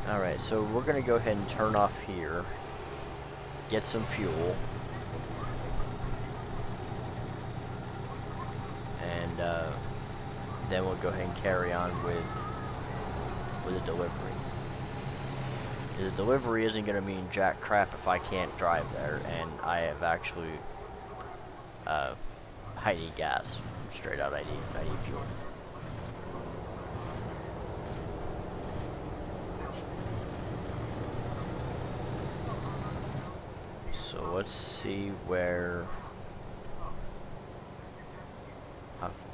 Alright, so we're going to go ahead and turn off here, get some fuel, and then we'll go ahead and carry on with the delivery. The delivery isn't going to mean jack crap if I can't drive there, and I have actually, I need gas, straight out I need fuel. So let's see where...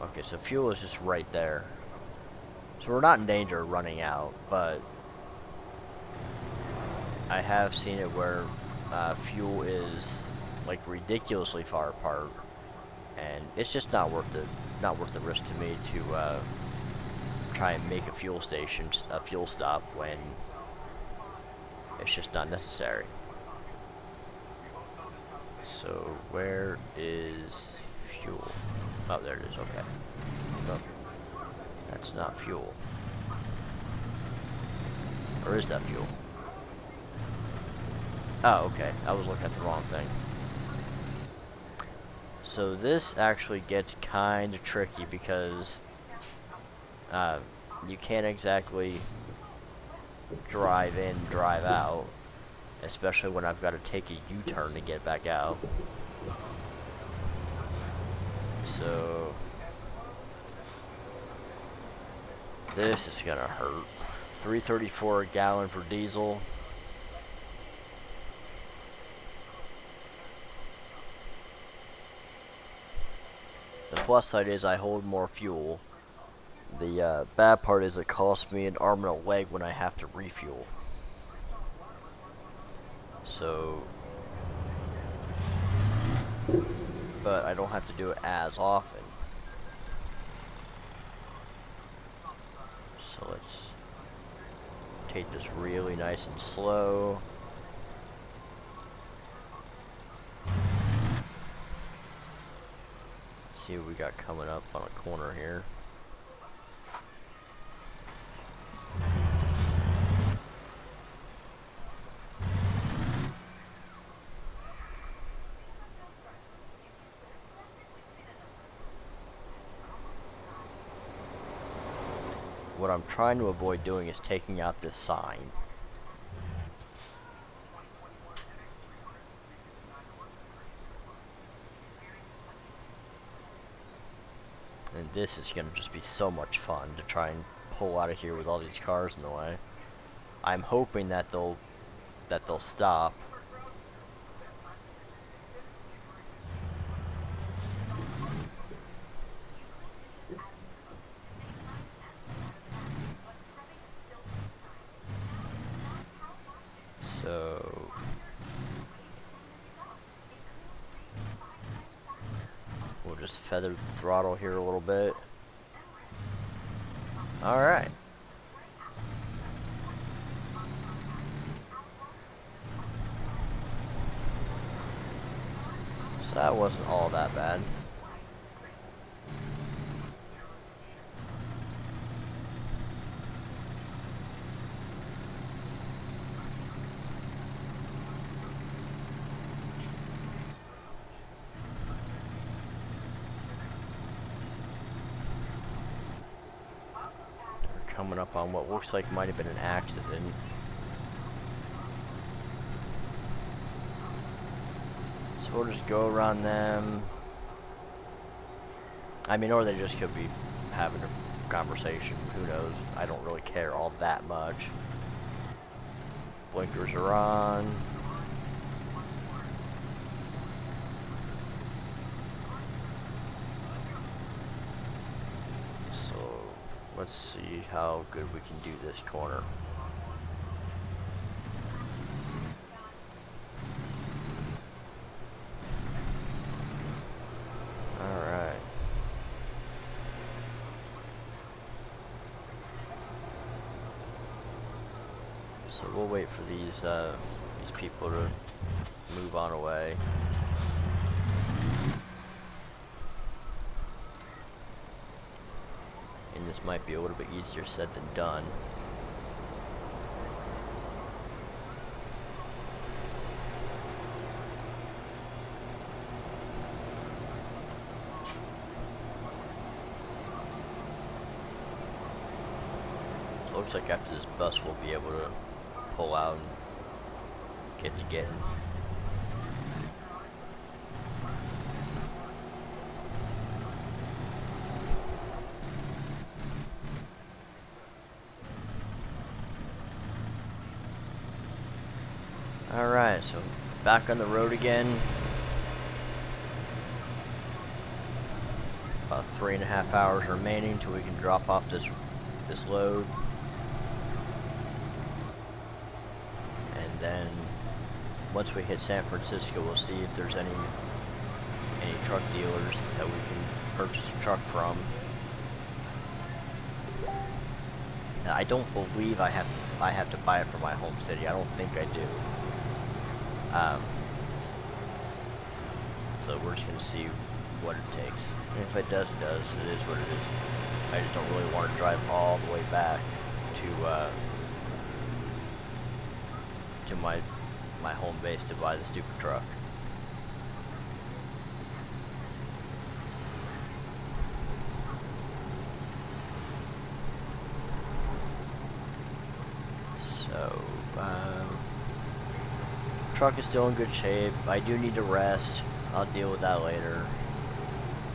Okay, so fuel is just right there. So we're not in danger of running out, but I have seen it where fuel is like ridiculously far apart, and it's just not worth the risk to me to try and make a fuel stop when it's just not necessary. So where is fuel? Oh, there it is. Okay. No, that's not fuel. Or is that fuel? Oh, okay. I was looking at the wrong thing. So this actually gets kind of tricky because you can't exactly drive in, drive out, especially when I've got to take a U-turn to get back out. So this is gonna hurt. $3.34 a gallon for diesel. The plus side is I hold more fuel. The bad part is it costs me an arm and a leg when I have to refuel. So, but I don't have to do it as often. So let's take this really nice and slow. Let's see what we got coming up on a corner here. What I'm trying to avoid doing is taking out this sign. And this is going to just be so much fun to try and pull out of here with all these cars in the way. I'm hoping that they'll stop. So we'll just feather the throttle here a little bit. Alright. So that wasn't all that bad. Coming up on what looks like might have been an accident. So we'll just go around them. I mean, or they just could be having a conversation. Who knows? I don't really care all that much. Blinkers are on. So let's see how good we can do this corner. Alright. So we'll wait for these people to move on away. And this might be a little bit easier said than done. So it looks like after this bus we'll be able to pull out and get to getting. Alright, so back on the road again. About 3.5 hours remaining till we can drop off this load. And then once we hit San Francisco, we'll see if there's any truck dealers that we can purchase a truck from. And I don't believe I have to buy it from my home city. I don't think I do. So we're just gonna see what it takes. And if it does, it is what it is. I just don't really want to drive all the way back to my home base to buy the stupid truck. So, truck is still in good shape. I do need to rest. I'll deal with that later.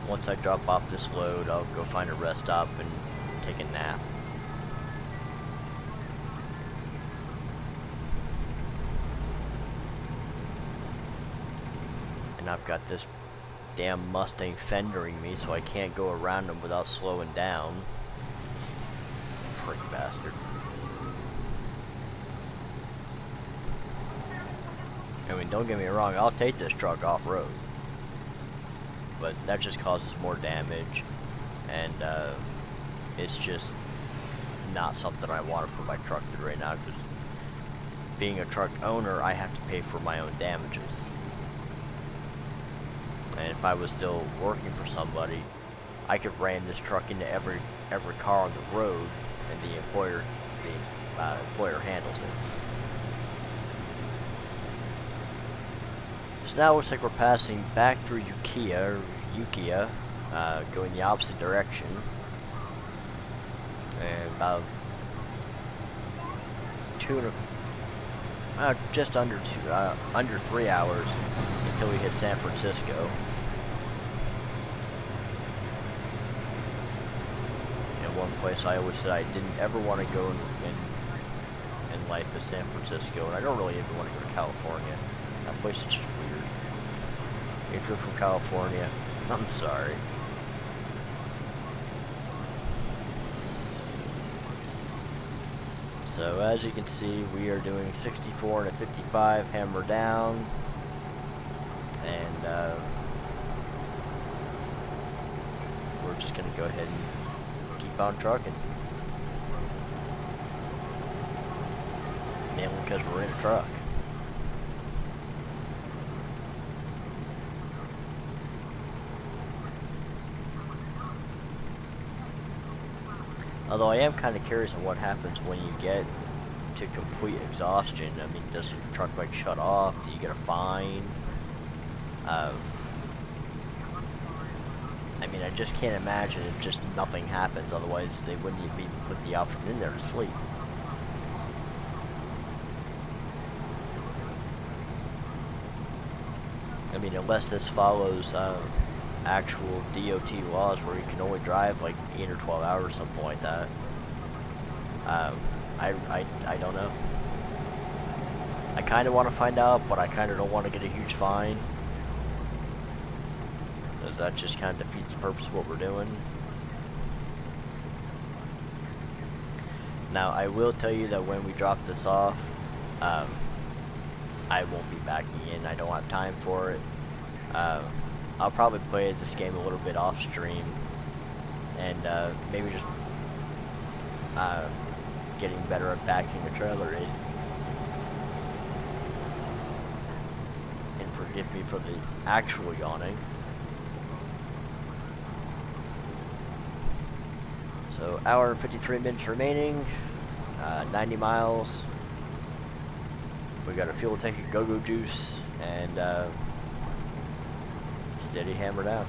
Once I drop off this load, I'll go find a rest stop and take a nap. And I've got this damn Mustang fendering me, so I can't go around him without slowing down. Prick bastard. I mean, don't get me wrong, I'll take this truck off-road. But that just causes more damage, and it's just not something I want to put my truck through right now, because being a truck owner, I have to pay for my own damages. And if I was still working for somebody, I could ram this truck into every car on the road, and the employer handles it. So now it looks like we're passing back through Ukiah, going the opposite direction. And about just under 3 hours until we hit San Francisco. And one place I always said I didn't ever want to go in life is San Francisco, and I don't really even want to go to California. That place is just weird. If you're from California, I'm sorry. So as you can see, we are doing 64 and a 55 hammer down, and we're just gonna go ahead and keep on trucking, mainly because we're in a truck. Although I am kind of curious on what happens when you get to complete exhaustion. I mean, does your truck like shut off? Do you get a fine? I mean, I just can't imagine if just nothing happens. Otherwise, they wouldn't even put the option in there to sleep. I mean, unless this follows actual DOT laws where you can only drive like 8 or 12 hours, something like that. I don't know. I kind of want to find out, but I kind of don't want to get a huge fine, because that just kind of defeats the purpose of what we're doing. Now, I will tell you that when we drop this off, I won't be backing in. I don't have time for it. I'll probably play this game a little bit off stream, and maybe just getting better at backing the trailer in. And forgive me for the actual yawning. So, hour and 53 minutes remaining, 90 miles. We got a fuel tank of go-go juice, and steady hammer down.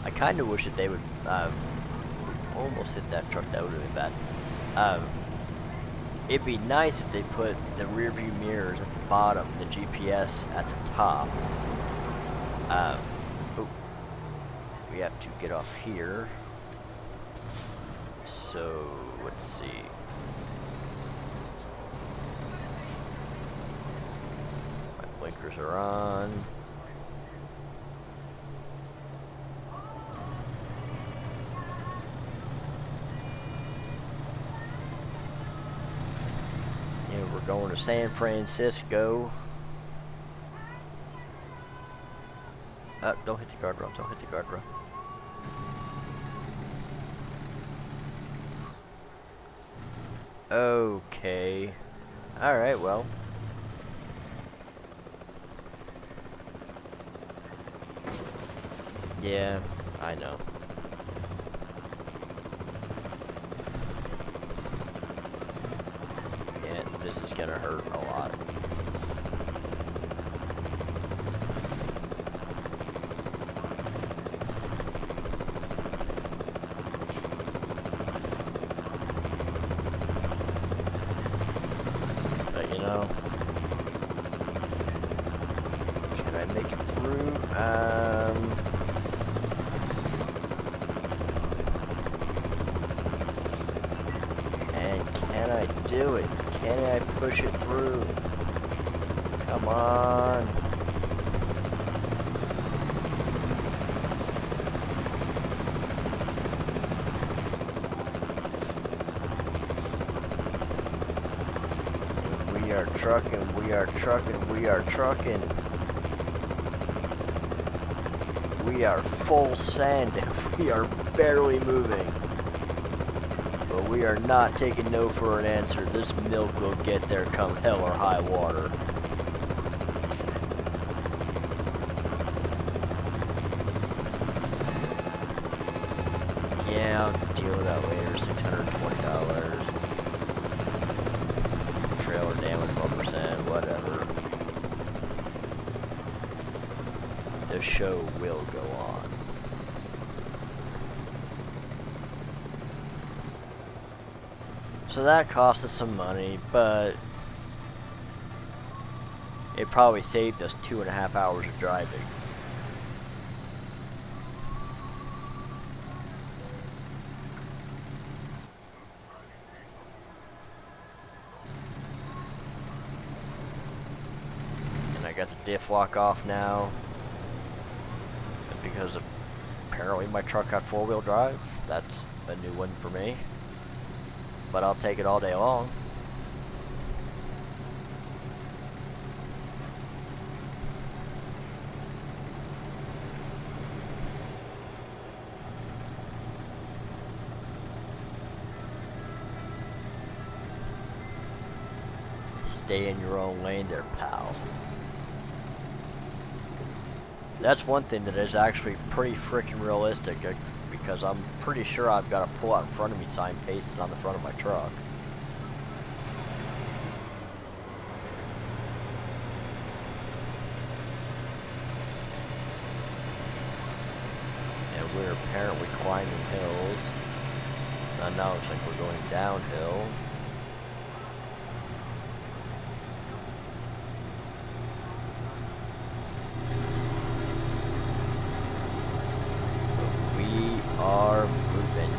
I kind of wish that they would almost hit that truck. That would have been bad. It'd be nice if they put the rear view mirrors at the bottom, the GPS at the top. have to get off here. So, let's see. My blinkers are on. And we're going to San Francisco. Don't hit the guardrail, don't hit the guardrail. Okay. Alright, well. Yeah, I know. Yeah, this is gonna hurt a lot. Can I make it through? And can I do it? Can I push it through? Come on. We are trucking, we are trucking, we are trucking. We are full send. We are barely moving. But we are not taking no for an answer. This milk will get there come hell or high water. Yeah, I'll deal with that later. $620. Trailer damage 1%, whatever. The show will go on. So that cost us some money, but it probably saved us 2.5 hours of driving. And I got the diff lock off now. Because apparently my truck got 4-wheel drive. That's a new one for me. But I'll take it all day long. Stay in your own lane there, pal. That's one thing that is actually pretty freaking realistic, because I'm pretty sure I've got a pull out in front of me sign pasted on the front of my truck. And we're apparently climbing hills. Now it looks like we're going downhill. Are moving.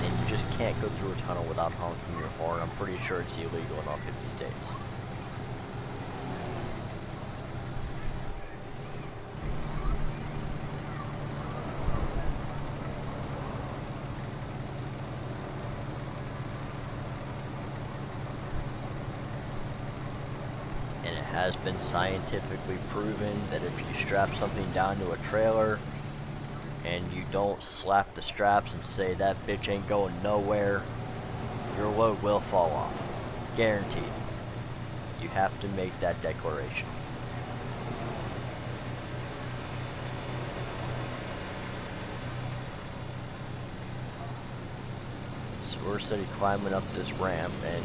And you just can't go through a tunnel without honking your horn. I'm pretty sure it's illegal in all 50 states. Has been scientifically proven that if you strap something down to a trailer and you don't slap the straps and say that bitch ain't going nowhere, your load will fall off. Guaranteed. You have to make that declaration. So we're steady climbing up this ramp, and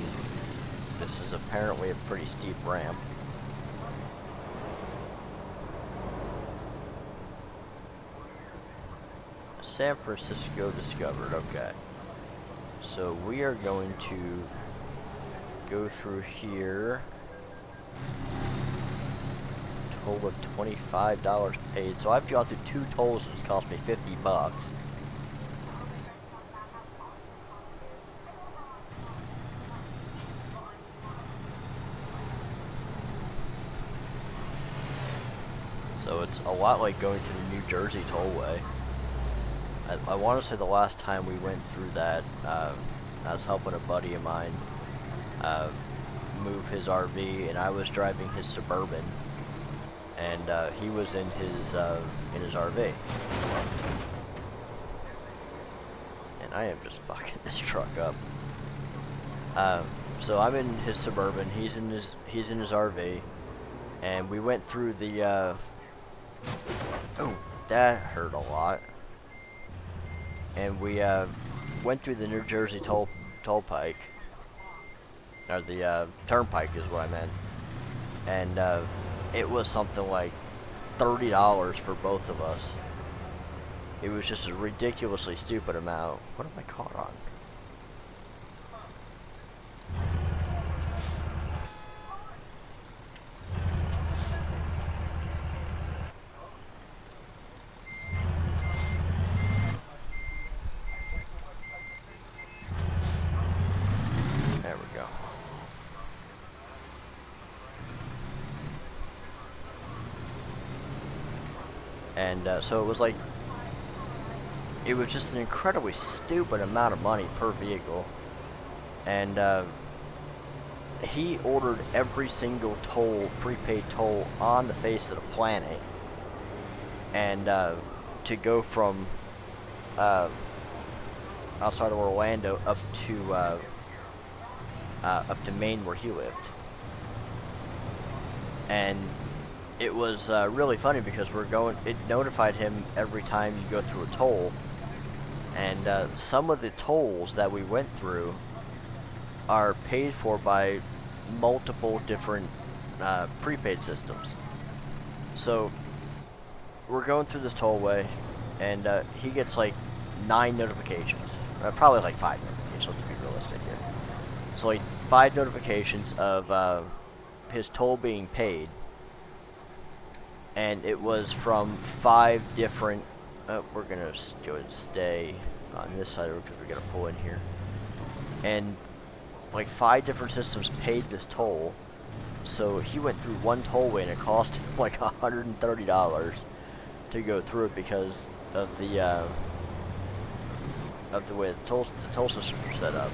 this is apparently a pretty steep ramp. San Francisco discovered. Okay. So we are going to go through here. Total of $25 paid. So I've gone through 2 tolls and it's cost me $50. So it's a lot like going through the New Jersey tollway. I want to say the last time we went through that, I was helping a buddy of mine move his RV, and I was driving his Suburban, and he was in his RV. And I am just fucking this truck up. So I'm in his Suburban. He's in his RV, and we went through the. Oh, that hurt a lot. And we went through the New Jersey toll pike, or the turnpike is what I meant, and it was something like $30 for both of us. It was just a ridiculously stupid amount. What am I caught on? There we go. And so it was like, it was just an incredibly stupid amount of money per vehicle. And he ordered every single toll, prepaid toll, on the face of the planet. And to go from outside of Orlando up to Maine where he lived. And it was really funny because it notified him every time you go through a toll. And some of the tolls that we went through are paid for by multiple different prepaid systems. So we're going through this tollway, and he gets like 9 notifications. Probably like 5 notifications, to be realistic here. So like 5 notifications of his toll being paid. And it was from 5 different... we're going to go and stay on this side because we got to pull in here. And like 5 different systems paid this toll. So he went through one tollway and it cost him like $130 to go through it because of the way the toll systems were set up.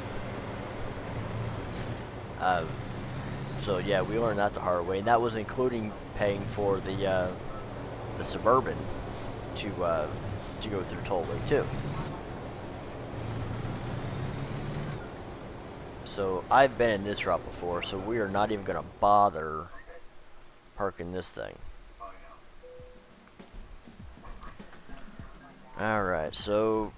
So yeah, we learned that the hard way, and that was including paying for the Suburban to go through the tollway too. So I've been in this route before, so we are not even going to bother parking this thing. Alright, so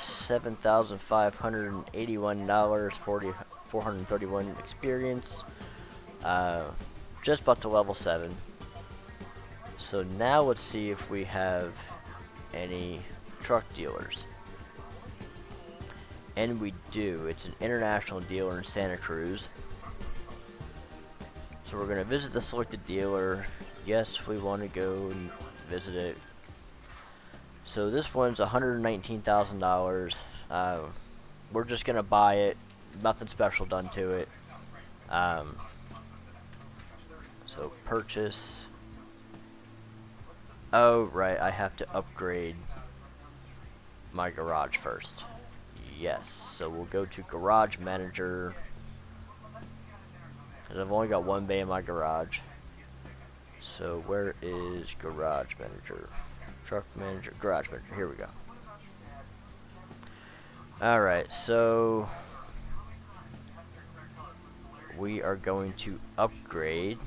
$7,581, 431 experience. Just about to level 7. So now let's see if we have any truck dealers. And we do. It's an international dealer in Santa Cruz. So we're going to visit the selected dealer. Yes, we want to go and visit it. So this one's $119,000. We're just going to buy it. Nothing special done to it. So purchase. Oh, right. I have to upgrade my garage first. Yes. So we'll go to Garage Manager. And I've only got 1 bay in my garage. So where is Garage Manager? Truck Manager. Garage Manager. Here we go. Alright. So we are going to upgrade,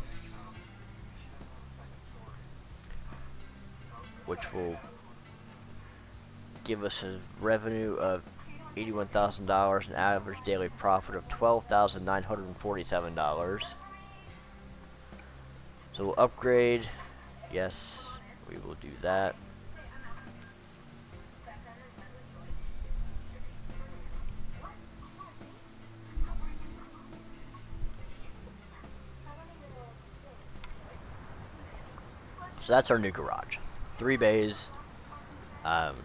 which will give us a revenue of $81,000, an average daily profit of $12,947. So we'll upgrade. Yes, we will do that. So that's our new garage. 3 bays. Um,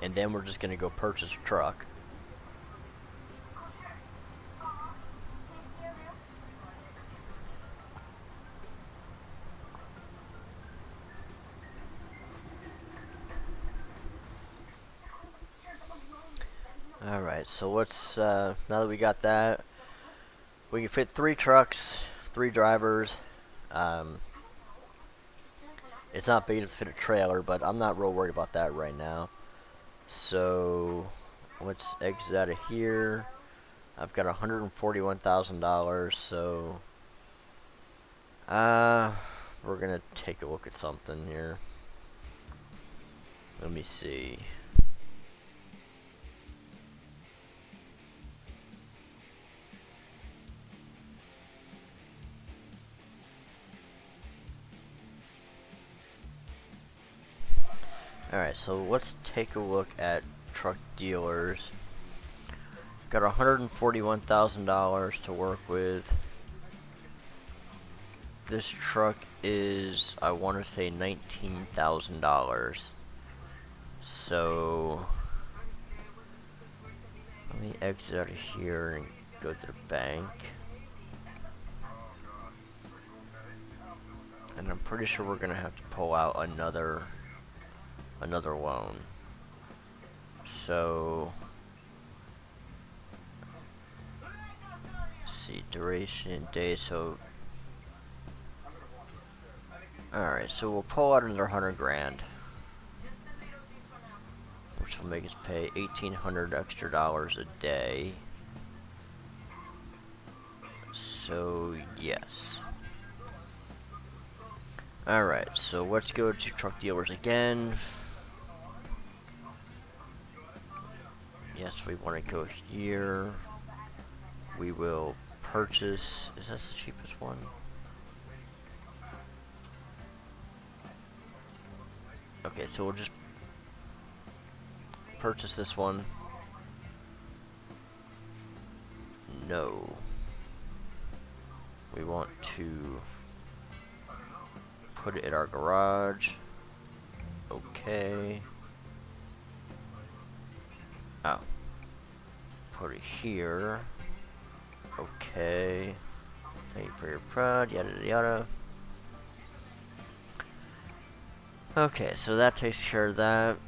and then we're just going to go purchase a truck. Alright, so let's, now that we got that, we can fit 3 trucks, 3 drivers. It's not big enough to fit a trailer, but I'm not real worried about that right now. So, let's exit out of here. I've got $141,000, so we're gonna take a look at something here. Let me see. Alright, so let's take a look at truck dealers. Got $141,000 to work with. This truck is, I want to say, $19,000. So, let me exit out of here and go to the bank. And I'm pretty sure we're going to have to pull out another loan. So, let's see, duration, day, so, alright, so we'll pull out another 100 grand. Which will make us pay $1,800 extra a day. So, yes. Alright, so let's go to truck dealers again. Yes, we want to go here. We will purchase. Is that the cheapest one? Okay, so we'll just purchase this one. No. We want to put it in our garage. Okay. Oh. Put it here. Okay. Thank you for your prod, yada yada yada. Okay, so that takes care of that.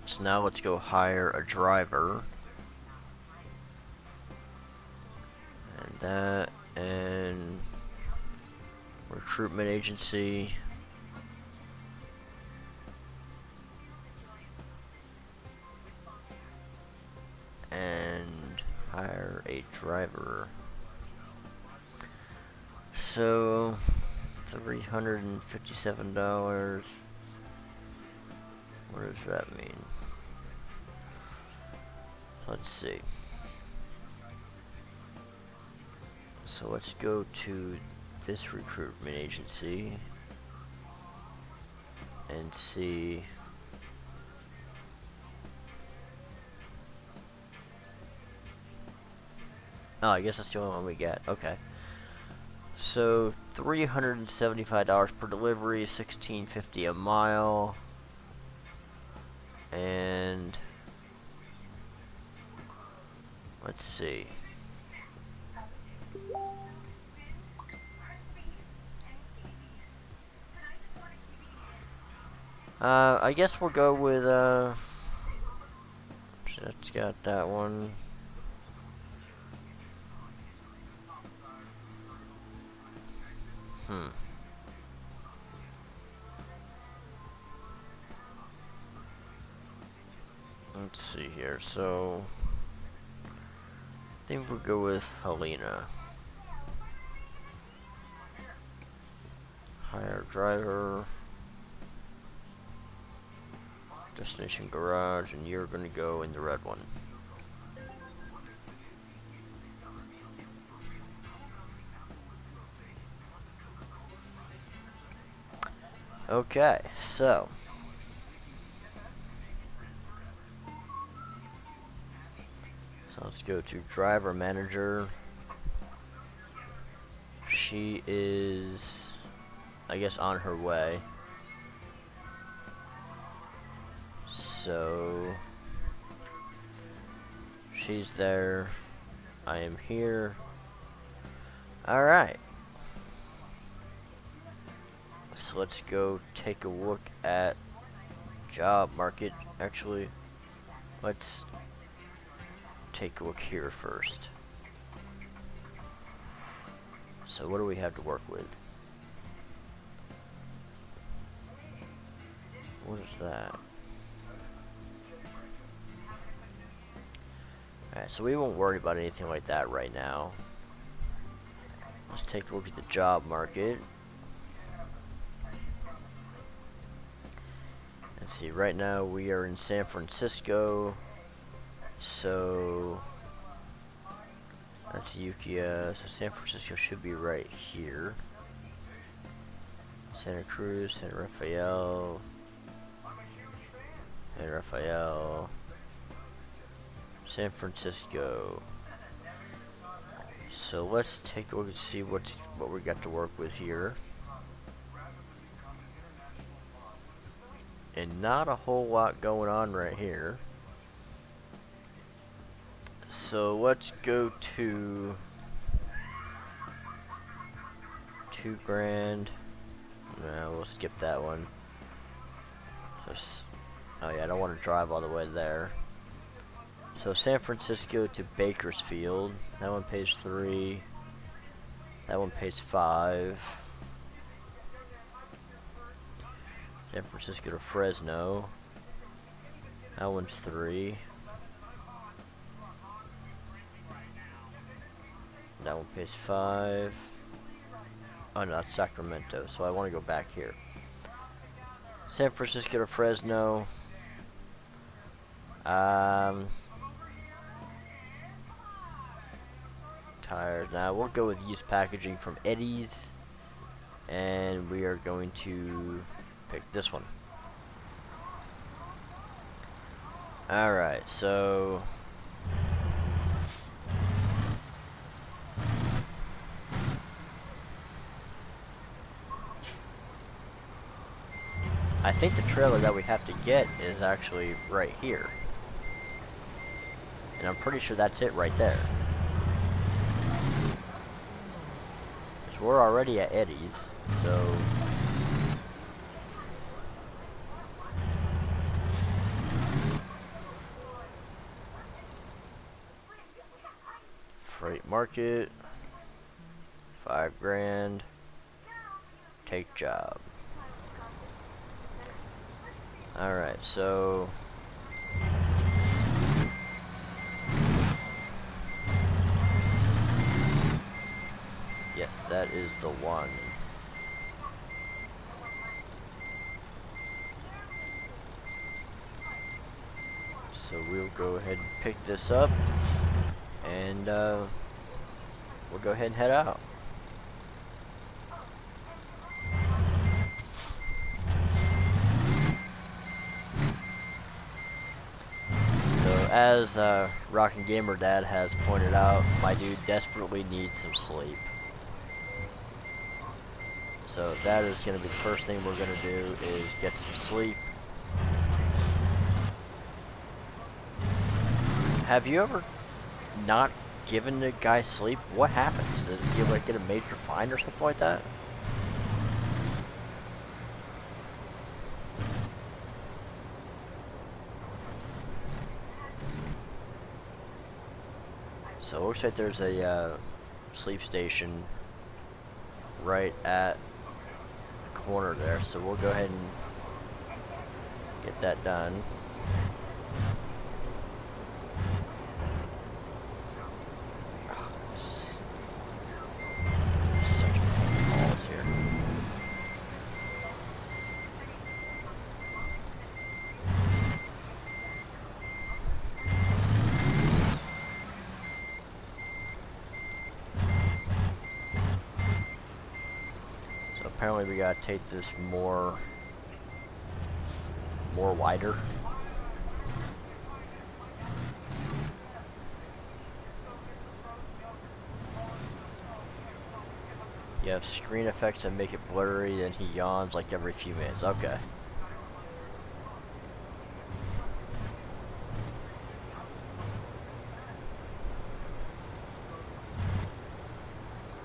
So now let's go hire a driver. And that, and recruitment agency. And hire a driver. So, $357. What does that mean? Let's see. So let's go to this recruitment agency and see. Oh, I guess that's the only one we get. Okay. So $375 per delivery, $16.50 a mile, and let's see. I guess we'll go with that's got that one. Let's see here. So I think we'll go with Helena. Hire driver. Destination garage, and you're gonna go in the red one. Okay, so let's go to driver manager. she is, I guess, on her way. So she's there. I am here. Alright. So let's go take a look at job market. Actually, let's take a look here first. So what do we have to work with? What is that? Alright, so we won't worry about anything like that right now. Let's take a look at the job market. Let's see, right now we are in San Francisco. So that's Ukiah. So San Francisco should be right here. Santa Cruz, San Rafael. San Rafael. San Francisco. So let's take a look and see what we got to work with here. And not a whole lot going on right here. So let's go to $2,000. No, we'll skip that one. Oh yeah, I don't want to drive all the way there. So San Francisco to Bakersfield. That one pays 3. That one pays 5. San Francisco to Fresno. That one's 3. That one pays 5. Oh no, that's Sacramento, so I want to go back here. San Francisco to Fresno. Tires. Now we'll go with used packaging from Eddie's, and we are going to pick this one. Alright, so I think the trailer that we have to get is actually right here. And I'm pretty sure that's it right there. Because we're already at Eddie's, so freight market, $5,000, take job. Alright, so yes, that is the one. So we'll go ahead and pick this up, and we'll go ahead and head out. As Rockin' Gamer Dad has pointed out, my dude desperately needs some sleep. So that is going to be the first thing we're going to do, is get some sleep. Have you ever not given the guy sleep? What happens? Did you like get a major fine or something like that? So it looks like there's a sleep station right at the corner there. So we'll go ahead and get that done. Oh, this is such a pain in the balls here. Apparently we gotta take this more wider. You have screen effects that make it blurry, then he yawns like every few minutes. Okay.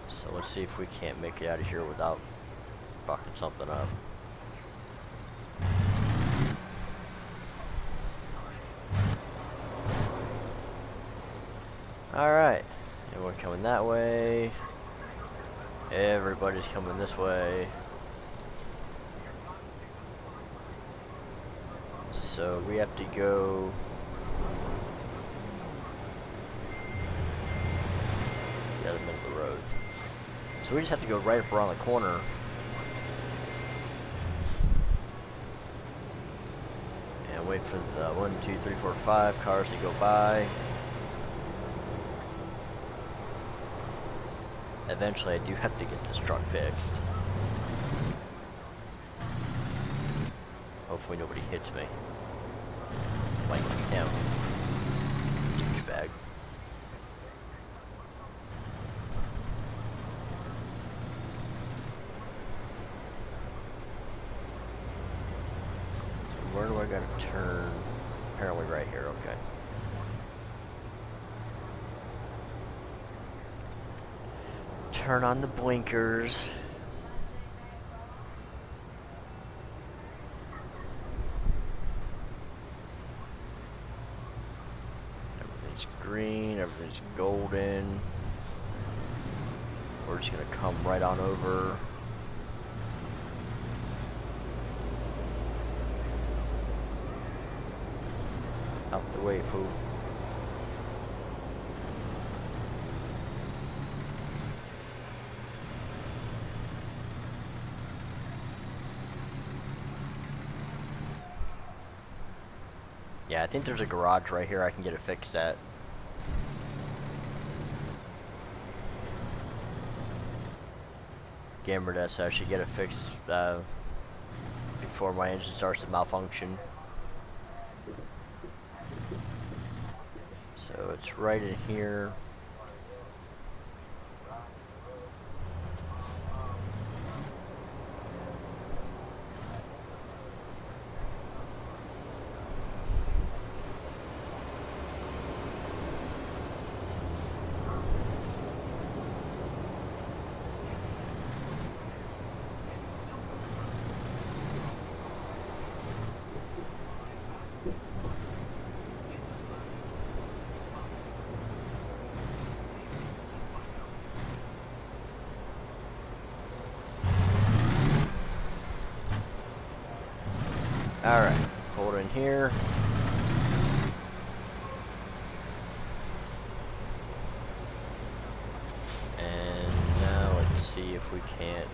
So let's see if we can't make it out of here without fucking something up. Alright. Everyone coming that way. Everybody's coming this way. So we have to go the other end of the road. So we just have to go right up around the corner. And wait for the 1, 2, 3, 4, 5 cars to go by. Eventually I do have to get this truck fixed. Hopefully nobody hits me. Like him. Douchebag. So where do I gotta turn? Apparently right here, okay. Turn on the blinkers. Everything's green, everything's golden. We're just gonna come right on over. Out the way, fool. Yeah, I think there's a garage right here I can get it fixed at. Gamer that, so I should get it fixed before my engine starts to malfunction. So it's right in here. Alright, hold in here. And now let's see if we can't.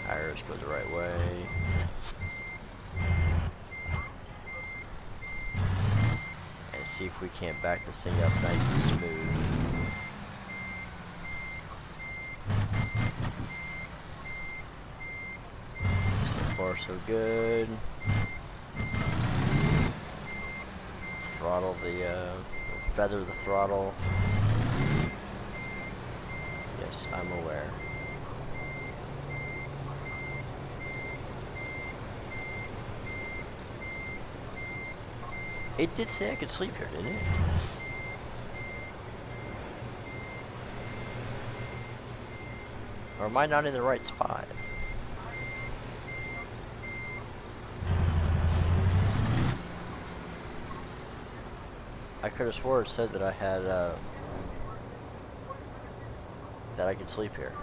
Tires go the right way. And see if we can't back this thing up nice and smooth. So good. Throttle the, feather the throttle. Yes, I'm aware. It did say I could sleep here, didn't it? Or am I not in the right spot? I could have swore it said that I had, that I could sleep here.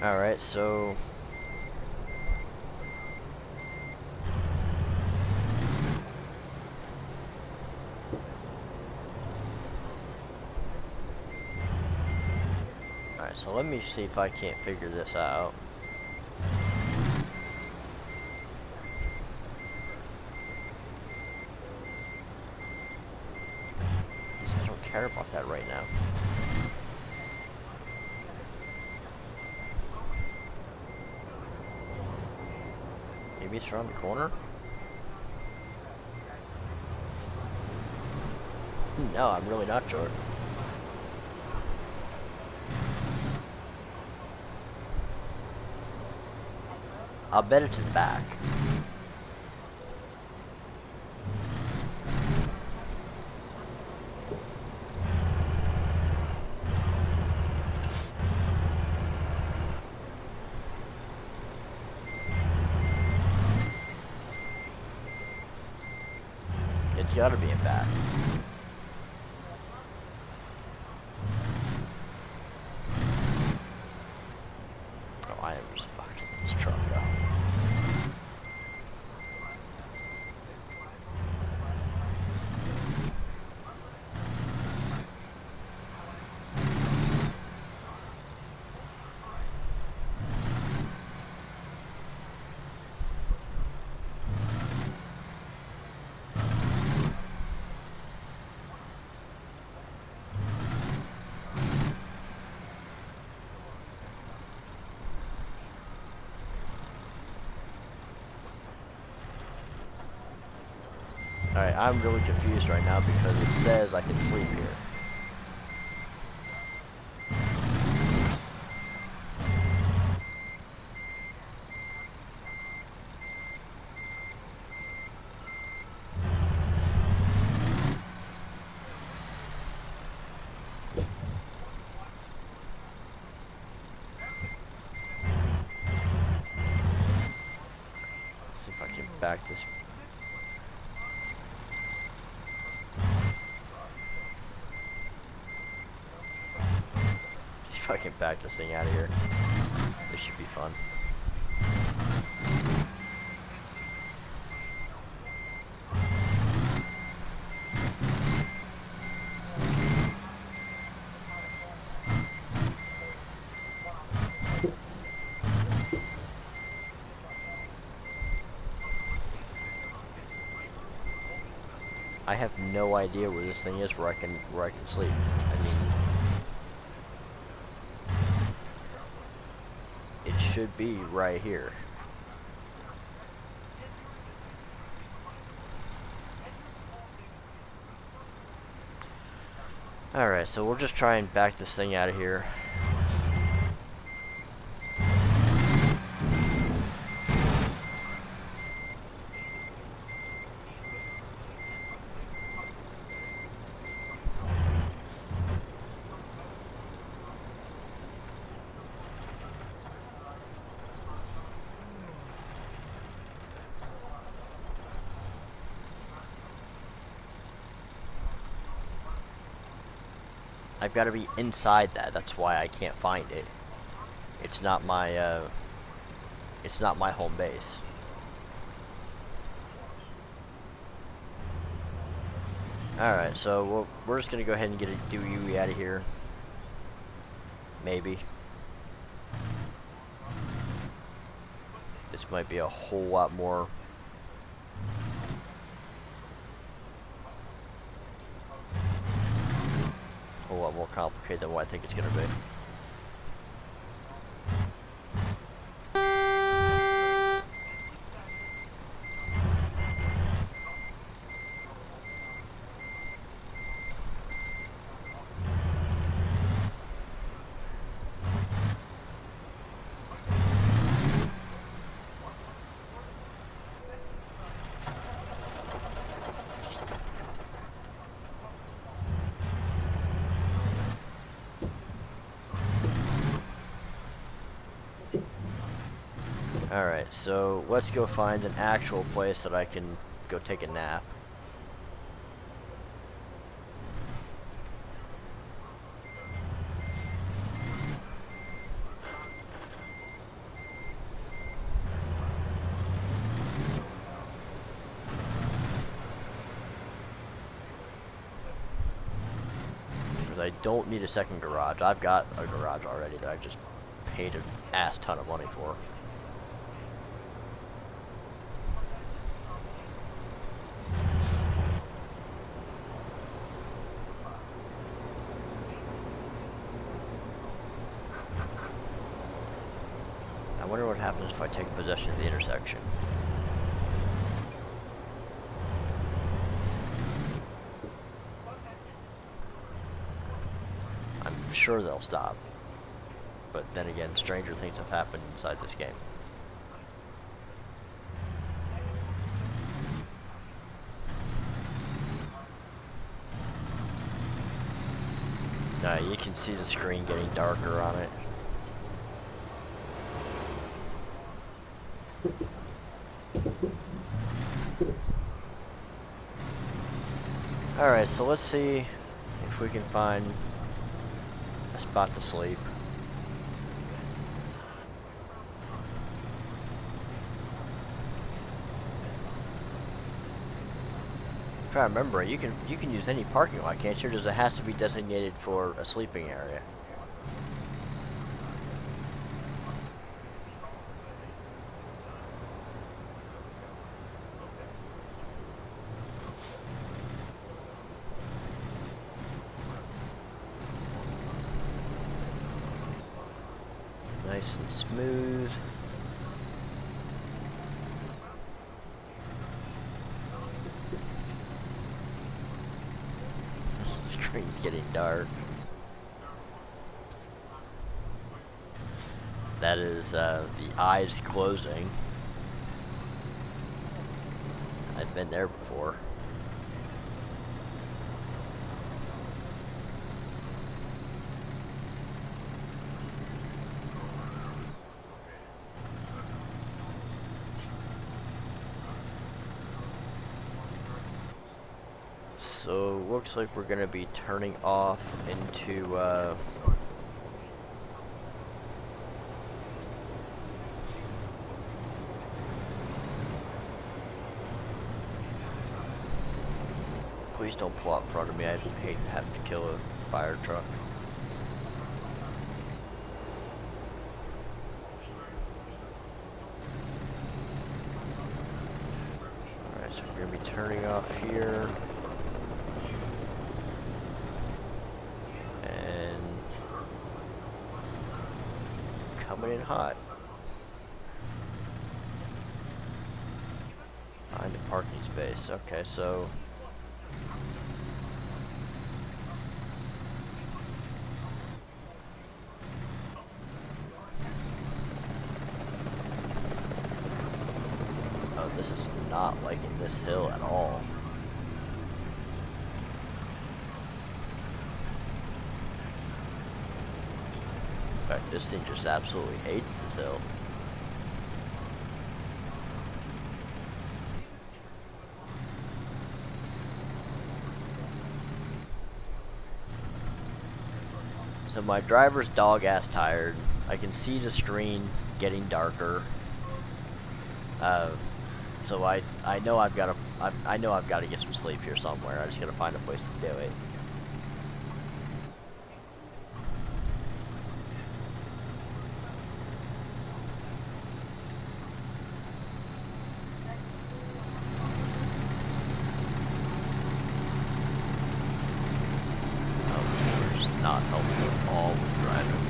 Alright, so... So let me see if I can't figure this out. I don't care about that right now. Maybe it's around the corner? No, I'm really not sure. I'll bet it's in the back. It's gotta be in back. Oh, I am just fucking this truck up. Alright, I'm really confused right now because it says I can sleep here. Let's see if I can back this. If I can back this thing out of here, this should be fun. I have no idea where this thing is where I can sleep. I mean, it should be right here. Alright, so we'll just try and back this thing out of here. I've got to be inside that. That's why I can't find it. It's not my home base. Alright, so we're just gonna go ahead and get a Dewey out of here. Maybe. This might be a whole lot more. A lot more complicated than what I think it's gonna be. Alright, so let's go find an actual place that I can go take a nap. Because I don't need a second garage. I've got a garage already that I just paid an ass ton of money for. I wonder what happens if I take possession of the intersection. sure they'll stop. But then again, stranger things have happened inside this game. You can see the screen getting darker on it. Alright, so let's see if we can find a spot to sleep. If I remember, you can use any parking lot, can't you? Just it has to be designated for a sleeping area. Nice and smooth. Screen's getting dark. That is the eyes closing. I've been there before. So looks like we're gonna be turning off into please don't pull out in front of me. I'd hate to have to kill a fire truck. Alright, so we're gonna be turning off here. And coming in hot. Find a parking space. Okay, so this is not liking this hill at all. In fact, this thing just absolutely hates this hill. So my driver's dog-ass tired. I can see the screen getting darker. So I know I've got to get some sleep here somewhere. I just gotta find a place to do it. Oh, it's not helpful at all with driving.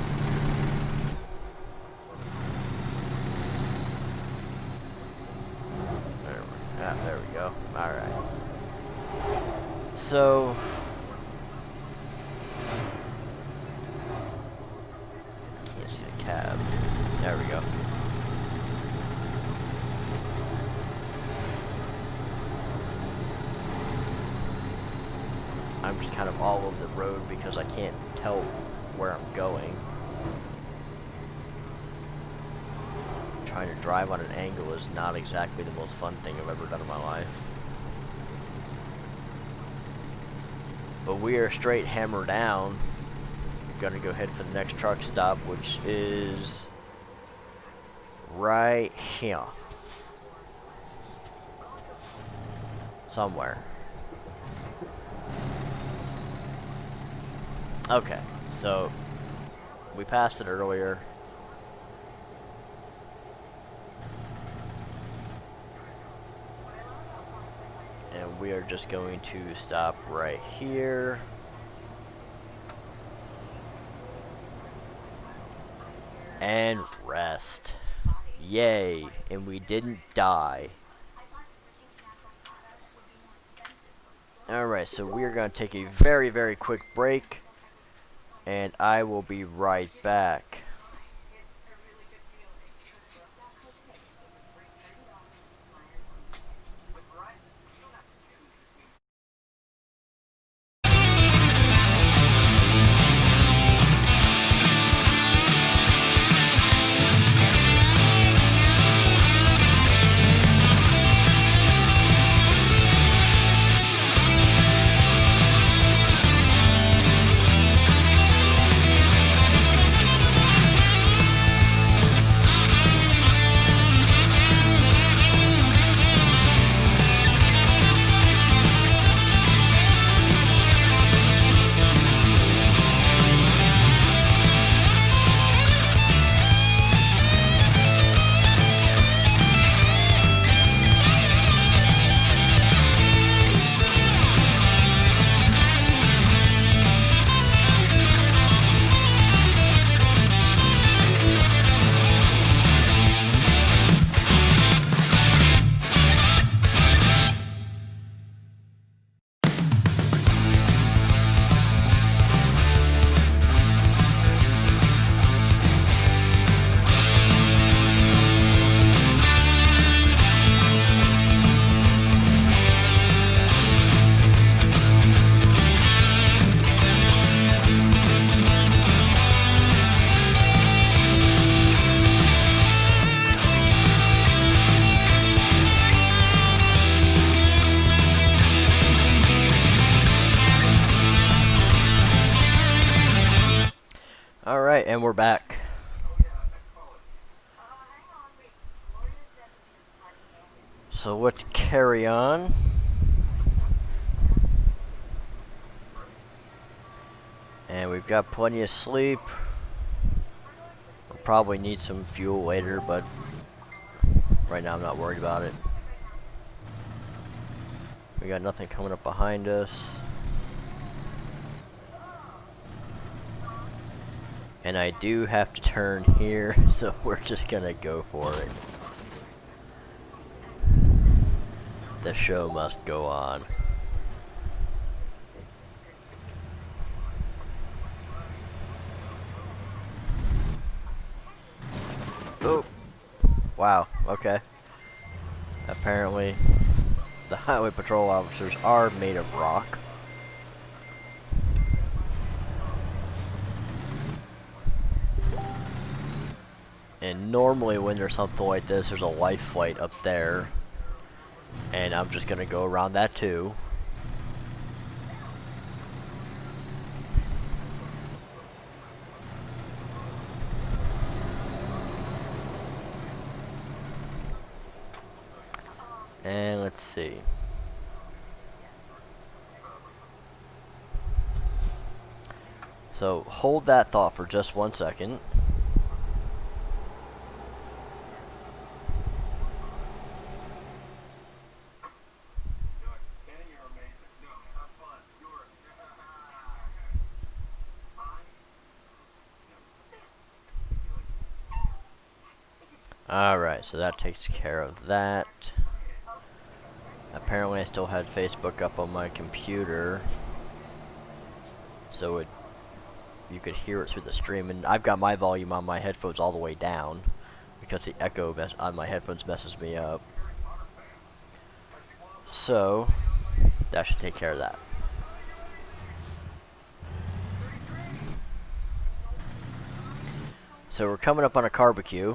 There we go. Alright. So can't see the cab. There we go. I'm just kind of all over the road because I can't tell where I'm going. Trying to drive on an angle is not exactly the most fun thing I've ever done in my life. But we are straight hammer down. Gonna go head for the next truck stop, which is right here. Somewhere. Okay, so we passed it earlier. And we are just going to stop right here. And rest. Yay, and we didn't die. Alright, so we are going to take a very, very quick break. and I will be right back. Alright, and we're back. So let's carry on. And we've got plenty of sleep. We'll probably need some fuel later, but right now I'm not worried about it. We got nothing coming up behind us. And I do have to turn here, so we're just gonna go for it. The show must go on. Oh! Wow, okay. Apparently, the highway patrol officers are made of rock. And normally when there's something like this, there's a life flight up there. And I'm just gonna go around that too. And let's see. So hold that thought for just 1 second. Alright, so that takes care of that. Apparently I still had Facebook up on my computer, so you could hear it through the stream, and I've got my volume on my headphones all the way down because the echo on my headphones messes me up. So that should take care of that. So we're coming up on a barbecue.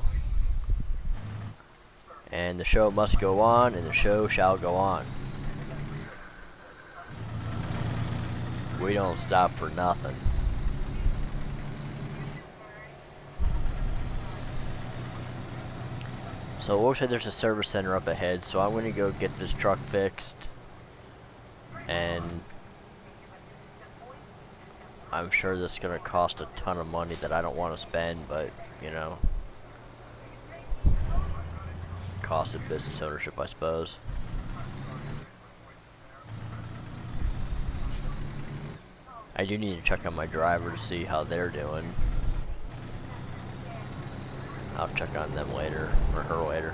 And the show must go on, and the show shall go on. We don't stop for nothing. So it looks like there's a service center up ahead, so I'm going to go get this truck fixed. And I'm sure this is going to cost a ton of money that I don't want to spend, but, you know. Cost of business ownership, I suppose. I do need to check on my driver to see how they're doing. I'll check on them later, or her later.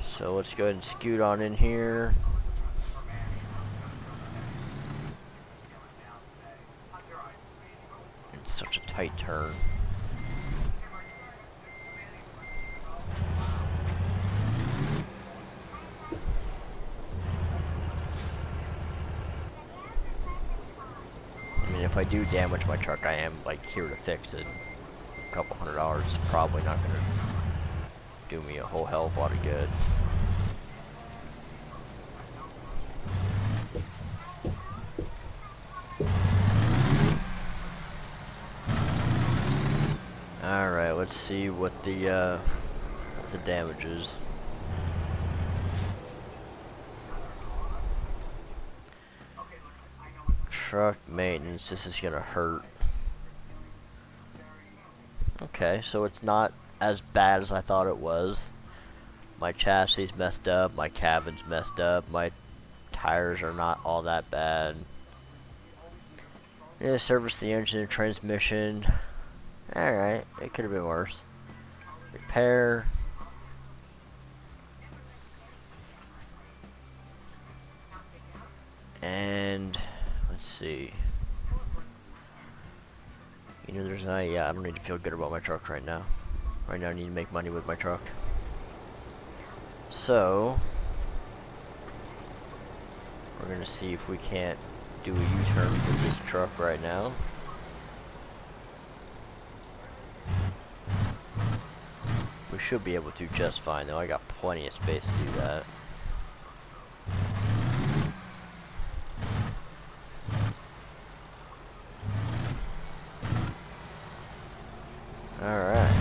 So let's go ahead and scoot on in here. It's such a tight turn. I mean, if I do damage my truck, I am like here to fix it. A couple $100 is probably not gonna do me a whole hell of a lot of good. Alright, let's see what the damage is. Truck maintenance, this is gonna hurt. Okay, so it's not as bad as I thought it was. My chassis's messed up, my cabin's messed up, my tires are not all that bad. Yeah, service the engine and transmission. Alright, it could have been worse. Repair. And let's see. You know, I don't need to feel good about my truck right now. Right now I need to make money with my truck. So we're gonna see if we can't do a U-turn with this truck right now. We should be able to just fine though. I got plenty of space to do that. Alright.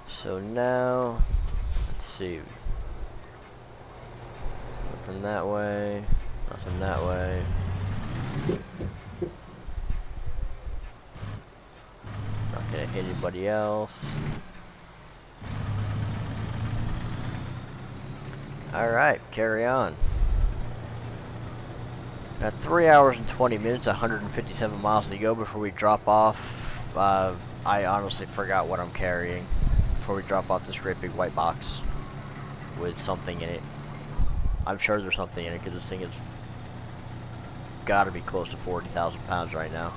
So now, let's see. Nothing that way. Nothing that way. Not gonna hit anybody else. Alright, carry on. Got 3 hours and 20 minutes, 157 miles to go before we drop off. I honestly forgot what I'm carrying before we drop off this great big white box with something in it. I'm sure there's something in it because this thing is gotta be close to 40,000 pounds right now.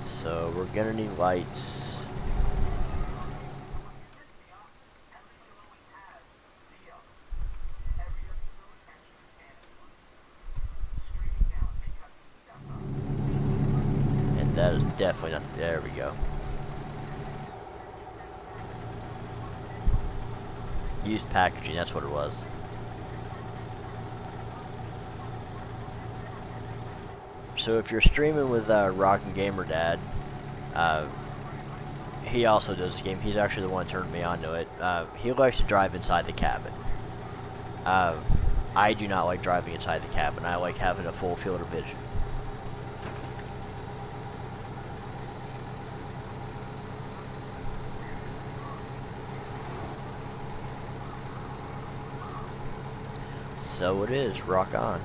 So we're gonna need lights. That is definitely not. There we go. Used packaging, that's what it was. So if you're streaming with Rockin' Gamer Dad, he also does this game. He's actually the one who turned me on to it. He likes to drive inside the cabin. I do not like driving inside the cabin. I like having a full field of vision. So it is, rock on.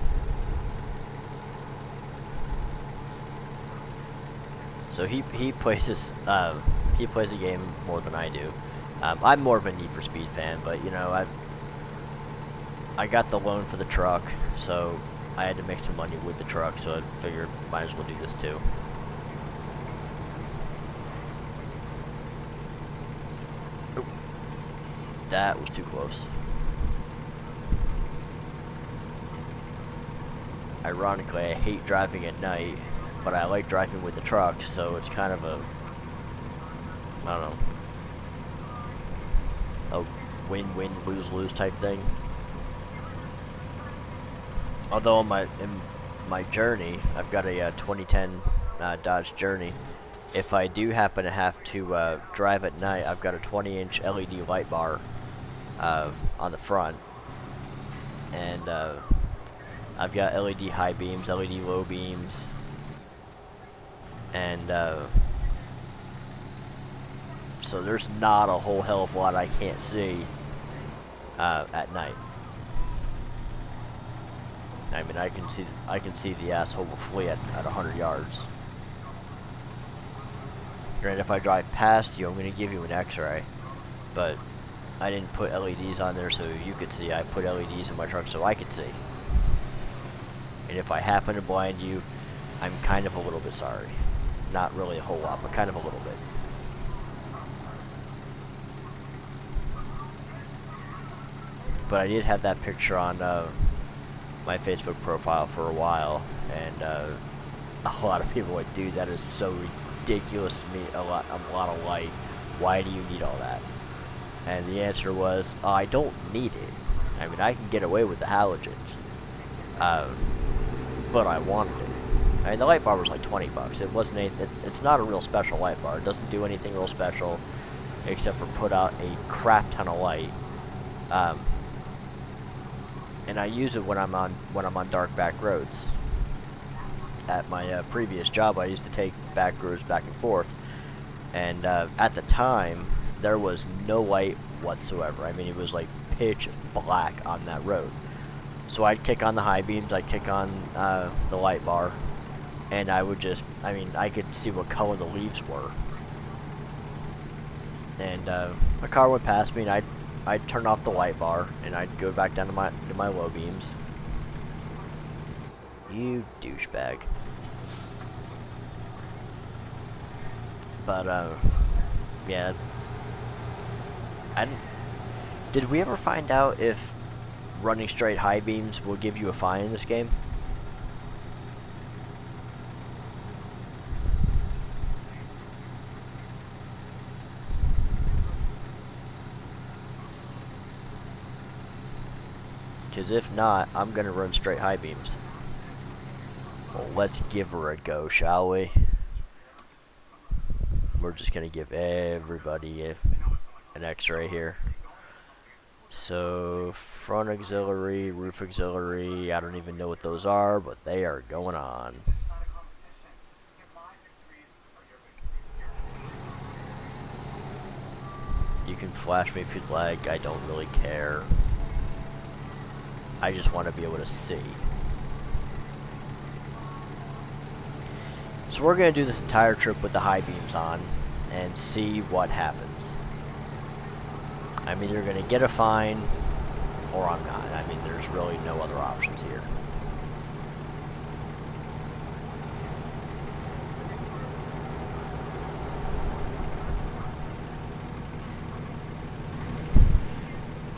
So he plays this he plays the game more than I do. I'm more of a Need for Speed fan, but you know I got the loan for the truck, so I had to make some money with the truck, so I figured might as well do this too. Oop. That was too close. Ironically, I hate driving at night, but I like driving with the truck, so it's kind of a, I don't know, a win-win, lose-lose type thing. Although in my Journey, I've got a 2010 Dodge Journey. If I do happen to have to drive at night, I've got a 20-inch LED light bar on the front, and I've got LED high beams, LED low beams, and so there's not a whole hell of a lot I can't see at night. I mean, I can see the asshole fully at 100 yards. Granted, if I drive past you, I'm gonna give you an X-ray, but I didn't put LEDs on there so you could see. I put LEDs in my truck so I could see. And if I happen to blind you, I'm kind of a little bit sorry. Not really a whole lot, but kind of a little bit. But I did have that picture on my Facebook profile for a while, and a lot of people went, dude, that is so ridiculous to me, a lot of light. Why do you need all that? And the answer was, I don't need it. I mean, I can get away with the halogens, but I wanted it. I mean, the light bar was like 20 bucks. It wasn't it's not a real special light bar. It doesn't do anything real special, except for put out a crap ton of light. And I use it when I'm on dark back roads. At my previous job, I used to take back roads back and forth, and at the time there was no light whatsoever. I mean, it was like pitch black on that road. So I'd kick on the high beams, I'd kick on the light bar, and I would just, I mean, I could see what color the leaves were. And a car went past me, and I'd turn off the light bar, and I'd go back down to my low beams. You douchebag. But, yeah. Did we ever find out if running straight high beams will give you a fine in this game? Because if not, I'm going to run straight high beams. Well, let's give her a go, shall we? We're just going to give everybody an X-ray here. So, front auxiliary, roof auxiliary, I don't even know what those are, but they are going on. You can flash me if you'd like, I don't really care. I just want to be able to see. So we're going to do this entire trip with the high beams on and see what happens. I'm either going to get a fine or I'm not. I mean, there's really no other options here.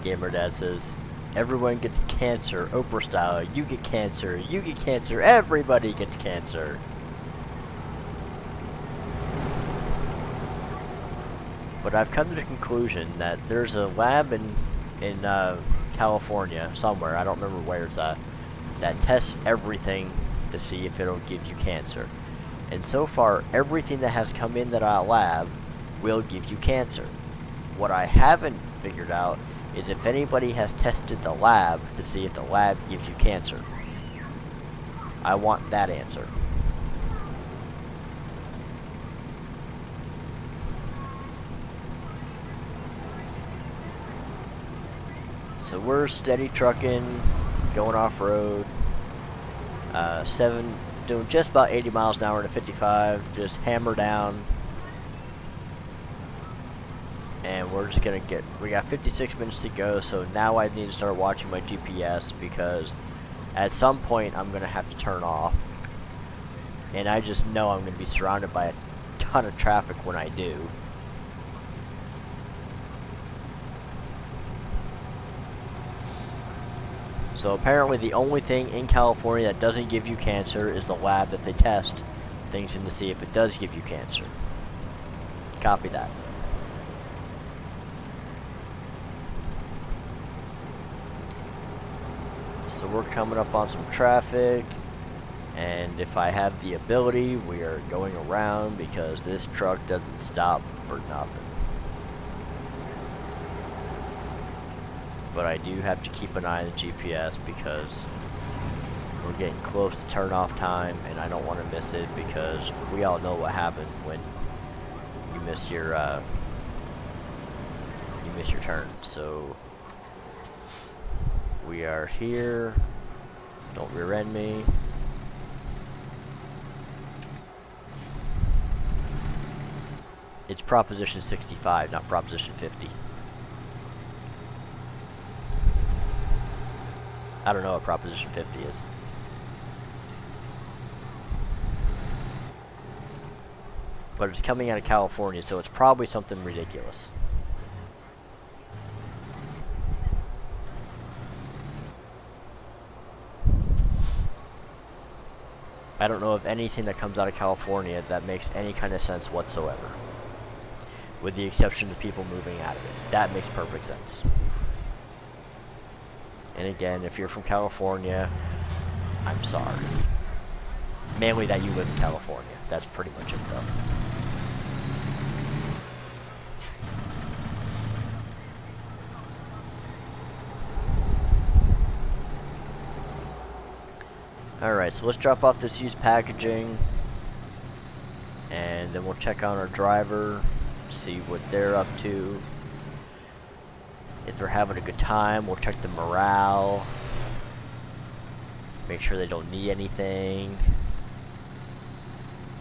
Gamer Dad says, everyone gets cancer, Oprah style. You get cancer, everybody gets cancer. But I've come to the conclusion that there's a lab in California, somewhere, I don't remember where it's at, that tests everything to see if it'll give you cancer. And so far, everything that has come in that lab will give you cancer. What I haven't figured out is if anybody has tested the lab to see if the lab gives you cancer. I want that answer. So we're steady trucking, going off-road, doing just about 80 miles an hour to 55, just hammer down. And we're just gonna we got 56 minutes to go, so now I need to start watching my GPS because at some point I'm gonna have to turn off. And I just know I'm gonna be surrounded by a ton of traffic when I do. So apparently the only thing in California that doesn't give you cancer is the lab that they test things in to see if it does give you cancer. Copy that. So we're coming up on some traffic, and if I have the ability, we are going around because this truck doesn't stop for nothing. But I do have to keep an eye on the GPS because we're getting close to turn off time, and I don't want to miss it because we all know what happened when you miss your turn. So we are here. Don't rear end me. It's Proposition 65, not Proposition 50. I don't know what Proposition 50 is. But it's coming out of California, so it's probably something ridiculous. I don't know of anything that comes out of California that makes any kind of sense whatsoever. With the exception of people moving out of it. That makes perfect sense. And again, if you're from California, I'm sorry. Mainly that you live in California. That's pretty much it, though. Alright, so let's drop off this used packaging. And then we'll check on our driver, see what they're up to. If they're having a good time, we'll check the morale. Make sure they don't need anything.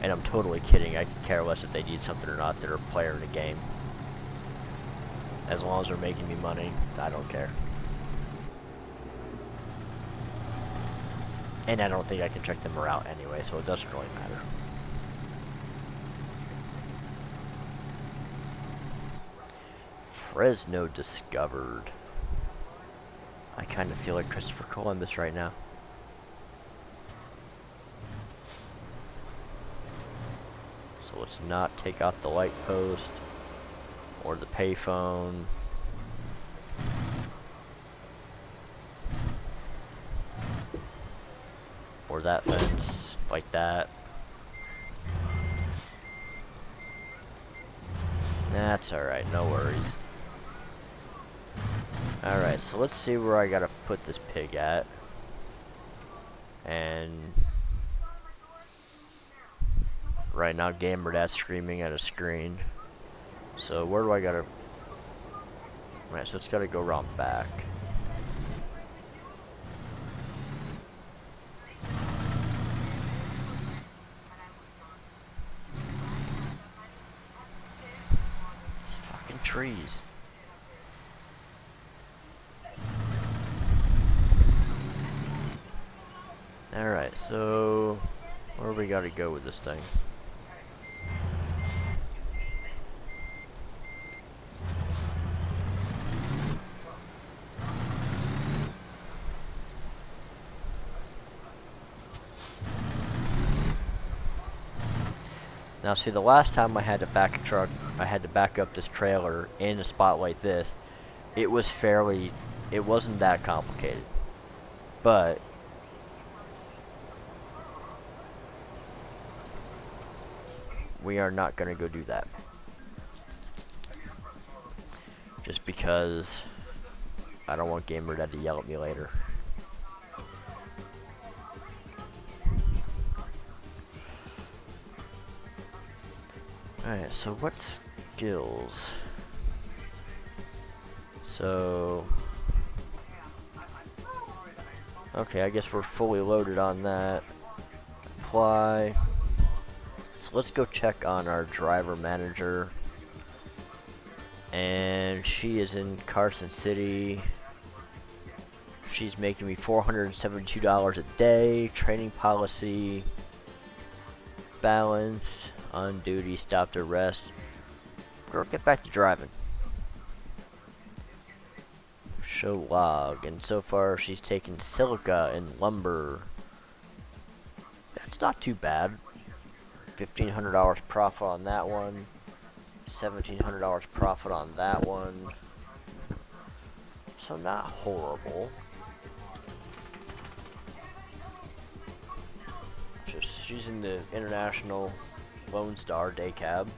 And I'm totally kidding. I could care less if they need something or not. They're a player in the game. As long as they're making me money, I don't care. And I don't think I can check the morale anyway, so it doesn't really matter. Fresno discovered. I kind of feel like Christopher Columbus right now. So let's not take out the light post or the payphone. Or that fence, like that. That's alright, no worries. Alright, so let's see where I gotta put this pig at. And right now, GamerDad's screaming at a screen. So where do I gotta... Right, so it's gotta go around back. These fucking trees. Alright, so where do we gotta go with this thing? Now see, the last time I had to back a truck, I had to back up this trailer in a spot like this, it wasn't that complicated. But we are not going to go do that. Just because I don't want GamerDad to yell at me later. Alright, so what skills? So... Okay, I guess we're fully loaded on that. Apply. So let's go check on our driver manager. And she is in Carson City. She's making me $472 a day. Training policy. Balance. On duty. Stop to rest. Girl, get back to driving. Show log. And so far she's taken silica and lumber. That's not too bad. $1,500 profit on that one. $1,700 profit on that one. So not horrible. She's in the International Lone Star Day Cab.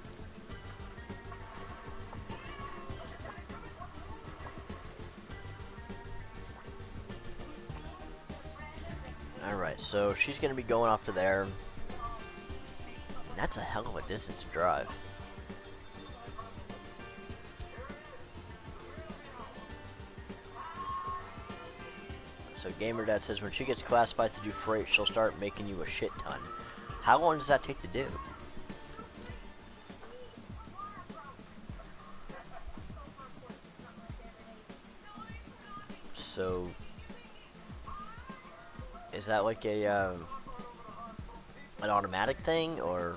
Alright, so she's going to be going off to there. And that's a hell of a distance to drive. So GamerDad says when she gets classified to do freight, she'll start making you a shit ton. How long does that take to do? So Is that like a an automatic thing, or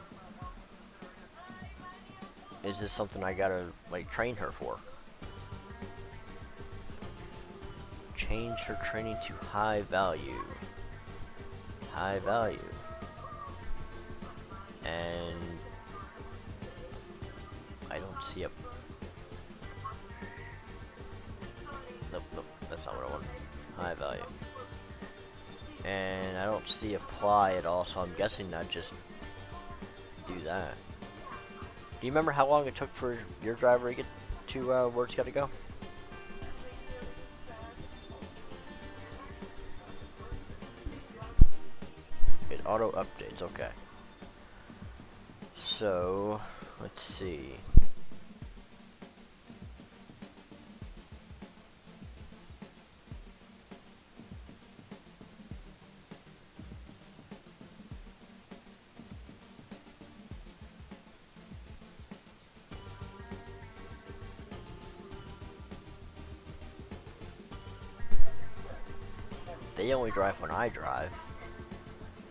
is this something I gotta like train her for? Change her training to high value. High value. And I don't see a... Nope, nope, that's not what I want. High value. And I don't see apply at all, so I'm guessing that just do that. Do you remember how long it took for your driver to get to where it's got to go? It auto updates, okay. So, let's see. They only drive when I drive.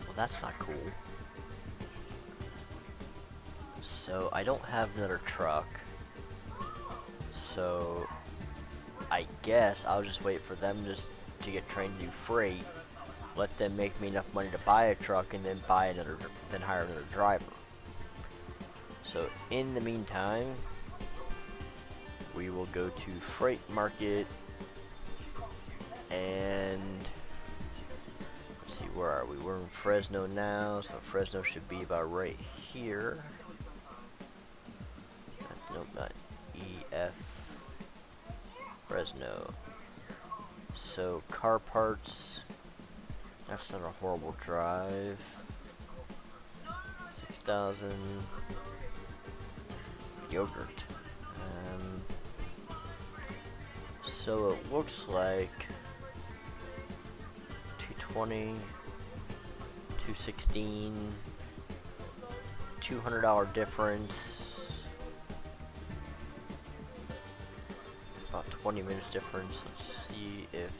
Well, that's not cool. So, I don't have another truck. So, I guess I'll just wait for them just to get trained to do freight. Let them make me enough money to buy a truck and then buy another, then hire another driver. So, in the meantime, we will go to Freight Market and let's see, where are we? We're in Fresno now, so Fresno should be about right here. Nope, not EF. Fresno. So car parts. That's not a horrible drive. 6,000. Yogurt. So it looks like 220, 216, $200 difference. About 20 minutes difference. Let's see if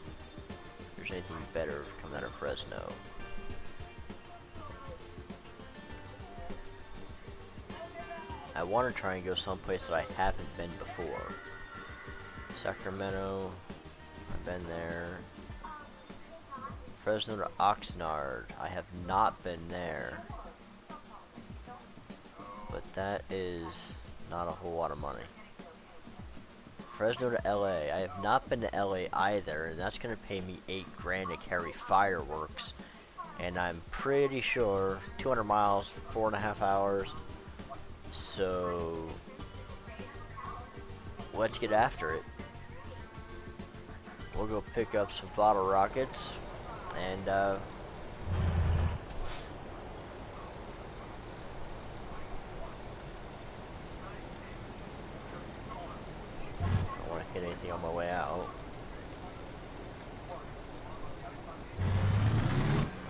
there's anything better coming out of Fresno. I want to try and go someplace that I haven't been before. Sacramento, I've been there. Fresno to Oxnard, I have not been there. But that is not a whole lot of money. Fresno to LA, I have not been to LA either, and that's gonna pay me $8 grand to carry fireworks. And I'm pretty sure 200 miles, 4.5 hours. So let's get after it. We'll go pick up some bottle rockets and I don't want to hit anything on my way out.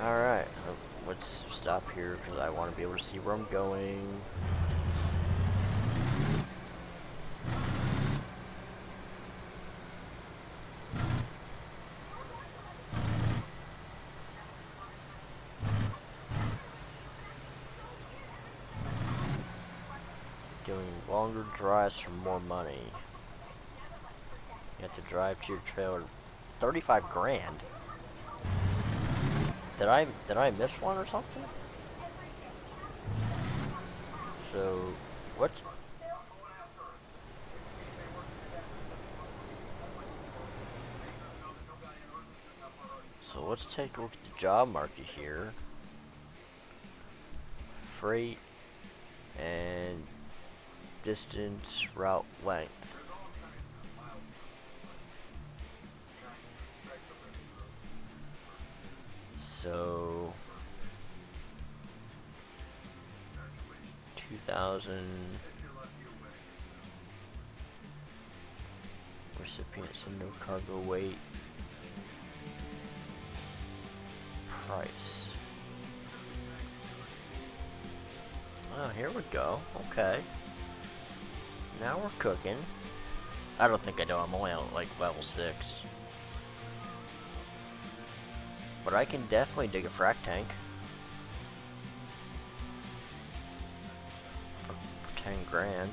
Alright, let's stop here because I want to be able to see where I'm going. Doing longer drives for more money. You have to drive to your trailer. 35 grand. Did I miss one or something? So what? So let's take a look at the job market here. Freight and distance, route length. So 2,000 recipients and no cargo weight. Price. Oh, here we go. Okay. Now we're cooking. I don't think I do. I'm only on like level 6. But I can definitely dig a frac tank. For 10 grand.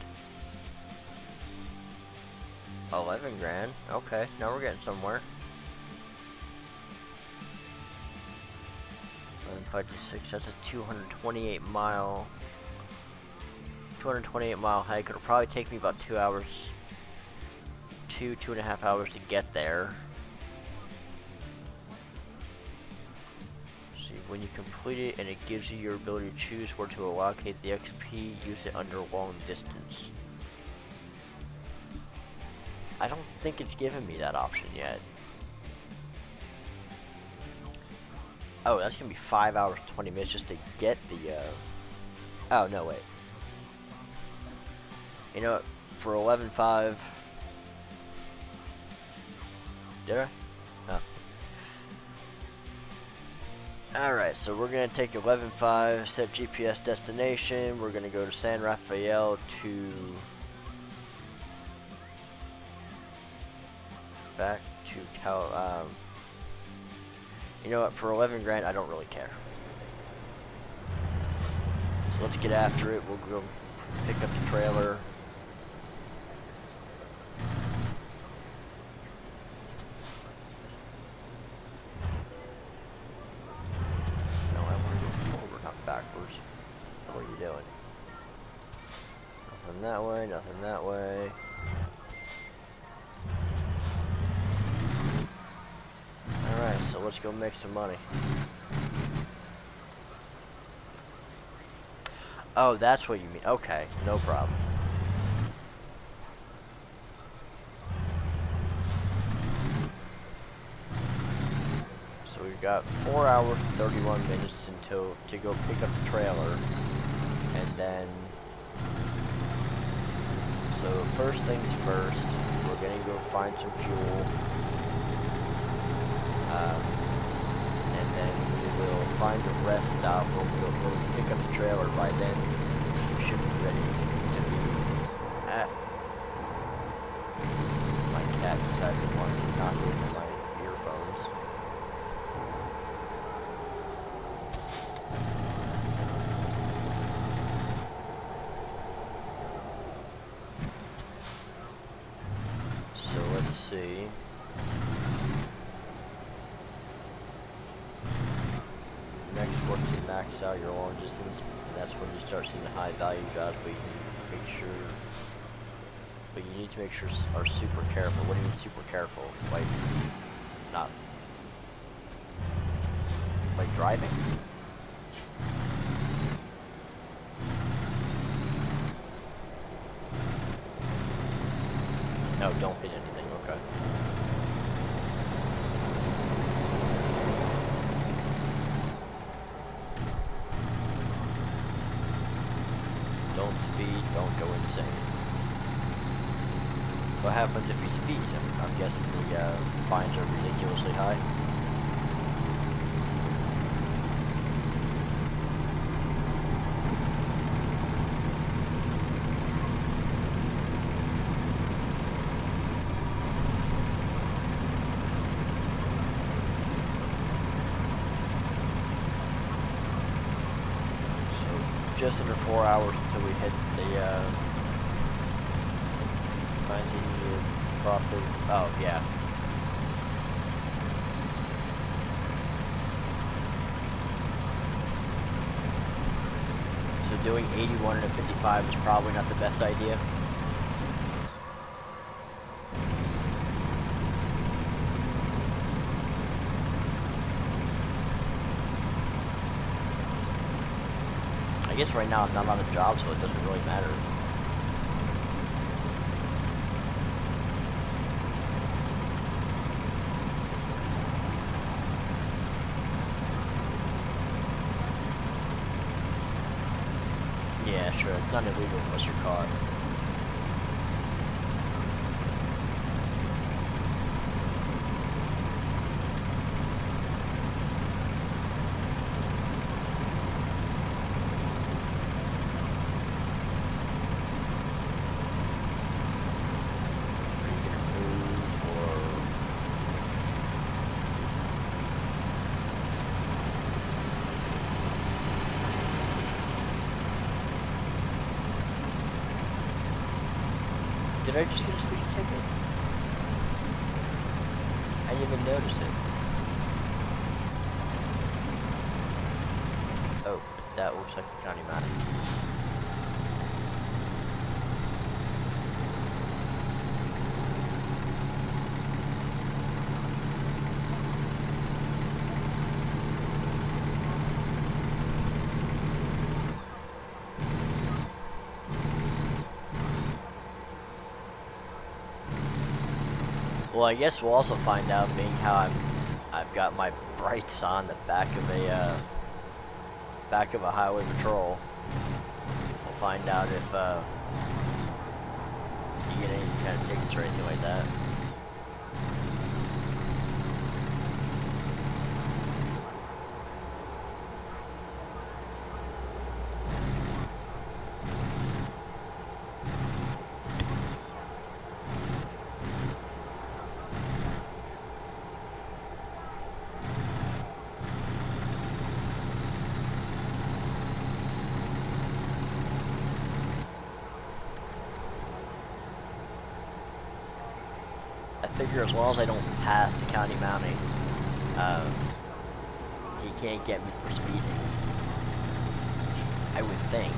11 grand. Okay, now we're getting somewhere. 5 to 6, that's a 228 mile hike. It'll probably take me about 2 hours, 2.5 hours to get there. See, when you complete it and it gives you your ability to choose where to allocate the XP, use it under long distance. I don't think it's given me that option yet. Oh, that's gonna be 5 hours and 20 minutes just to get the, oh, no, wait. You know what, for 11.5... Did I? Oh. Alright, so we're gonna take 11.5, set GPS destination, we're gonna go to San Rafael to... back to you know what, for 11 grand, I don't really care. So let's get after it. We'll go pick up the trailer. No, I want to go forward, not backwards. What are you doing? Nothing that way, nothing that way. Alright, so let's go make some money. Oh, that's what you mean. Okay, no problem. So we've got 4 hours and 31 minutes until to go pick up the trailer. And then... So first things first, we're gonna go find some fuel. And then we will find a rest stop where we'll pick up the trailer. By then, we should be ready to be at. My cat decided to want to knock over my earphones. So let's see. Next, work to max out your long distance, and that's when you start seeing the high value jobs, but you need to make sure are super careful. What do you mean super careful? Like, not, like driving? No, don't hit anything, okay. Don't speed, don't go insane. What happens if you speed? I'm guessing the fines are ridiculously high. Just under 4 hours until we hit the profit. Oh yeah. So doing 81 and a 55 is probably not the best idea. I guess right now I'm not on a job, so it doesn't really matter. Yeah, sure, it's not illegal unless you're caught. Did I just get a speeding ticket? I didn't even notice it. Oh, that looks like a county map. Well, I guess we'll also find out, being how I've got my brights on the back of a highway patrol. We'll find out if you get any kind of tickets or anything like that. I figure as long as I don't pass the county mounting, he can't get me for speeding. I would think.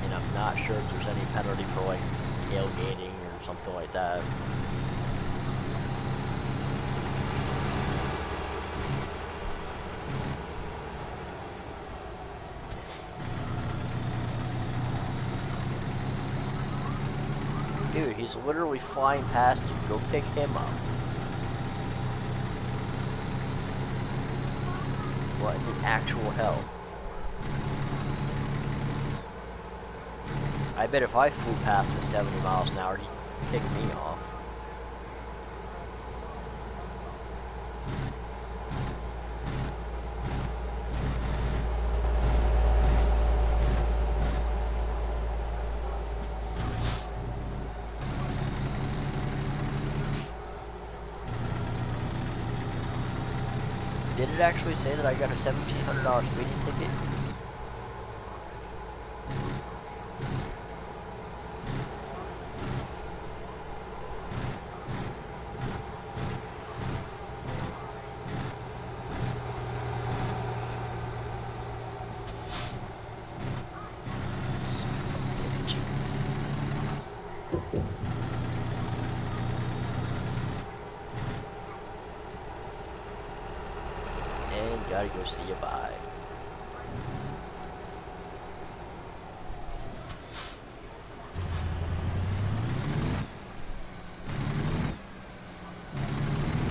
And I'm not sure if there's any penalty for like tailgating or something like that. Dude, he's literally flying past you. Go pick him up. What in the actual hell? I bet if I flew past him at 70 miles an hour, he'd pick me off. Did it actually say that I got a $1,700 speeding ticket? And gotta go see you bye.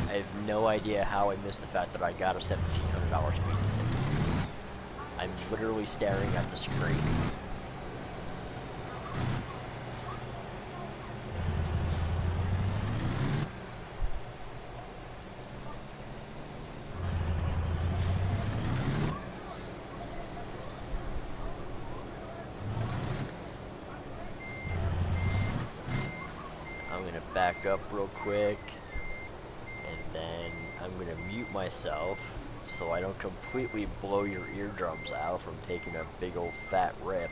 I have no idea how I missed the fact that I got a $1,700 speeding ticket. I'm literally staring at the screen. I'm gonna back up real quick, and then I'm gonna mute myself so I don't completely blow your eardrums out from taking a big old fat rip.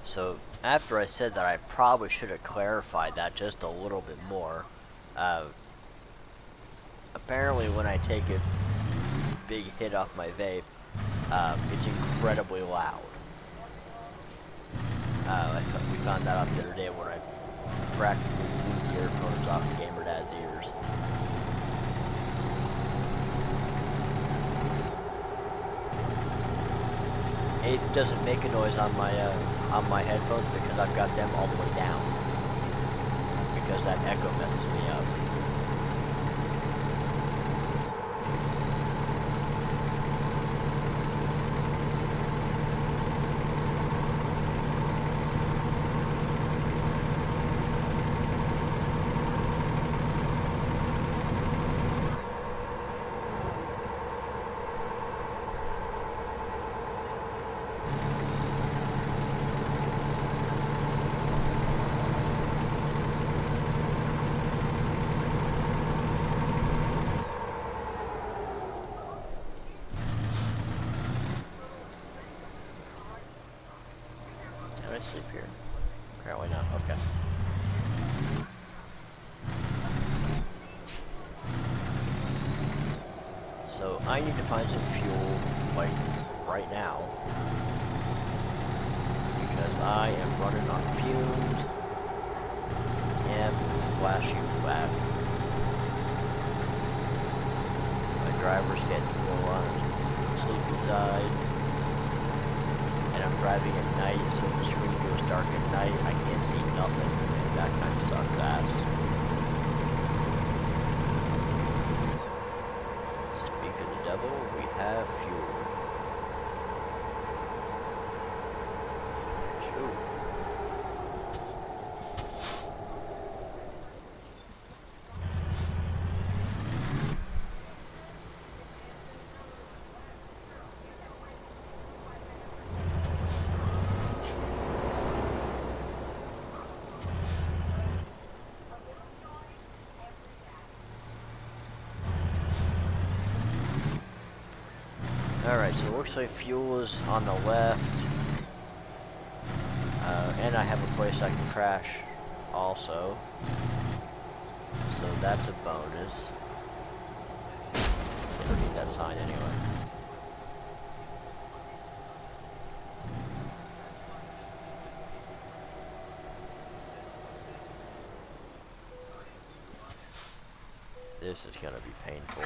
So after I said that, I probably should have clarified that just a little bit more. Apparently when I take a big hit off my vape, it's incredibly loud. We found that out the other day when I practically blew the earphones off of Gamer Dad's ears. It doesn't make a noise on my headphones because I've got them all the way down. Because that echo messes me up. I sleep here? Apparently not. Okay. So I need to find some fuel, like, right now. Because I am running on fumes. And flash you back. My driver's getting a little on the sleepy side. And I'm driving at night, so if the screen goes dark at night, I can't see nothing. And that kind of sucks ass. Speak of the devil, we have fuel. True. Alright, so it looks like fuel is on the left. And I have a place I can crash also. So that's a bonus. I don't need that sign anyway. This is gonna be painful.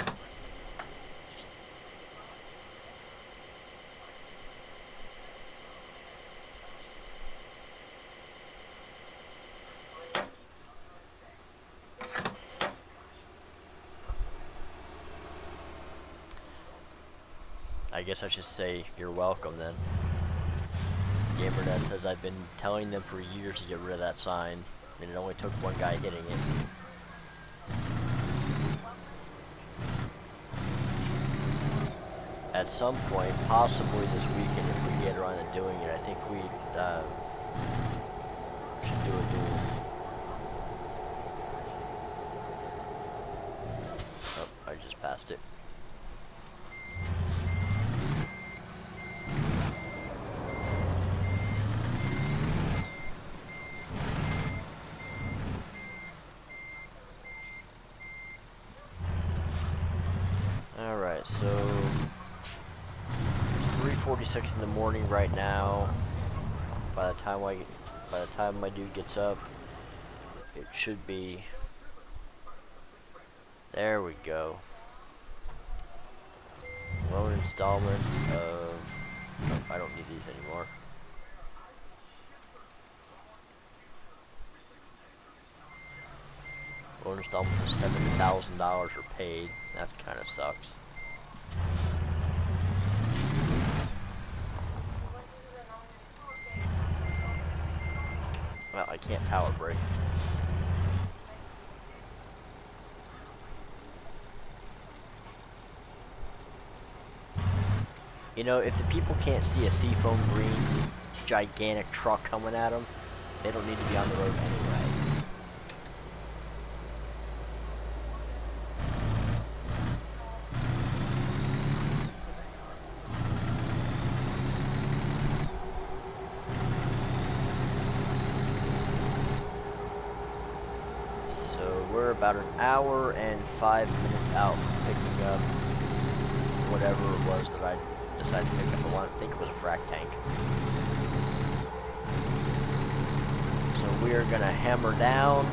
I guess I should say you're welcome then. GamerNet says I've been telling them for years to get rid of that sign, and it only took one guy hitting it. At some point, possibly this weekend, if we get around to doing it, I think we should do a duel. Oh, I just passed it. Alright, so it's 3:46 in the morning right now. By the time my dude gets up, it should be. There we go. Loan installment of. Oh, I don't need these anymore. Loan installments of $7,000 are paid. That kind of sucks. Well, I can't power brake. You know, if the people can't see a seafoam green, gigantic truck coming at them, they don't need to be on the road anyway. We're about an hour and 5 minutes out from picking up whatever it was that I decided to pick up. I think it was a frac tank. So we are gonna hammer down.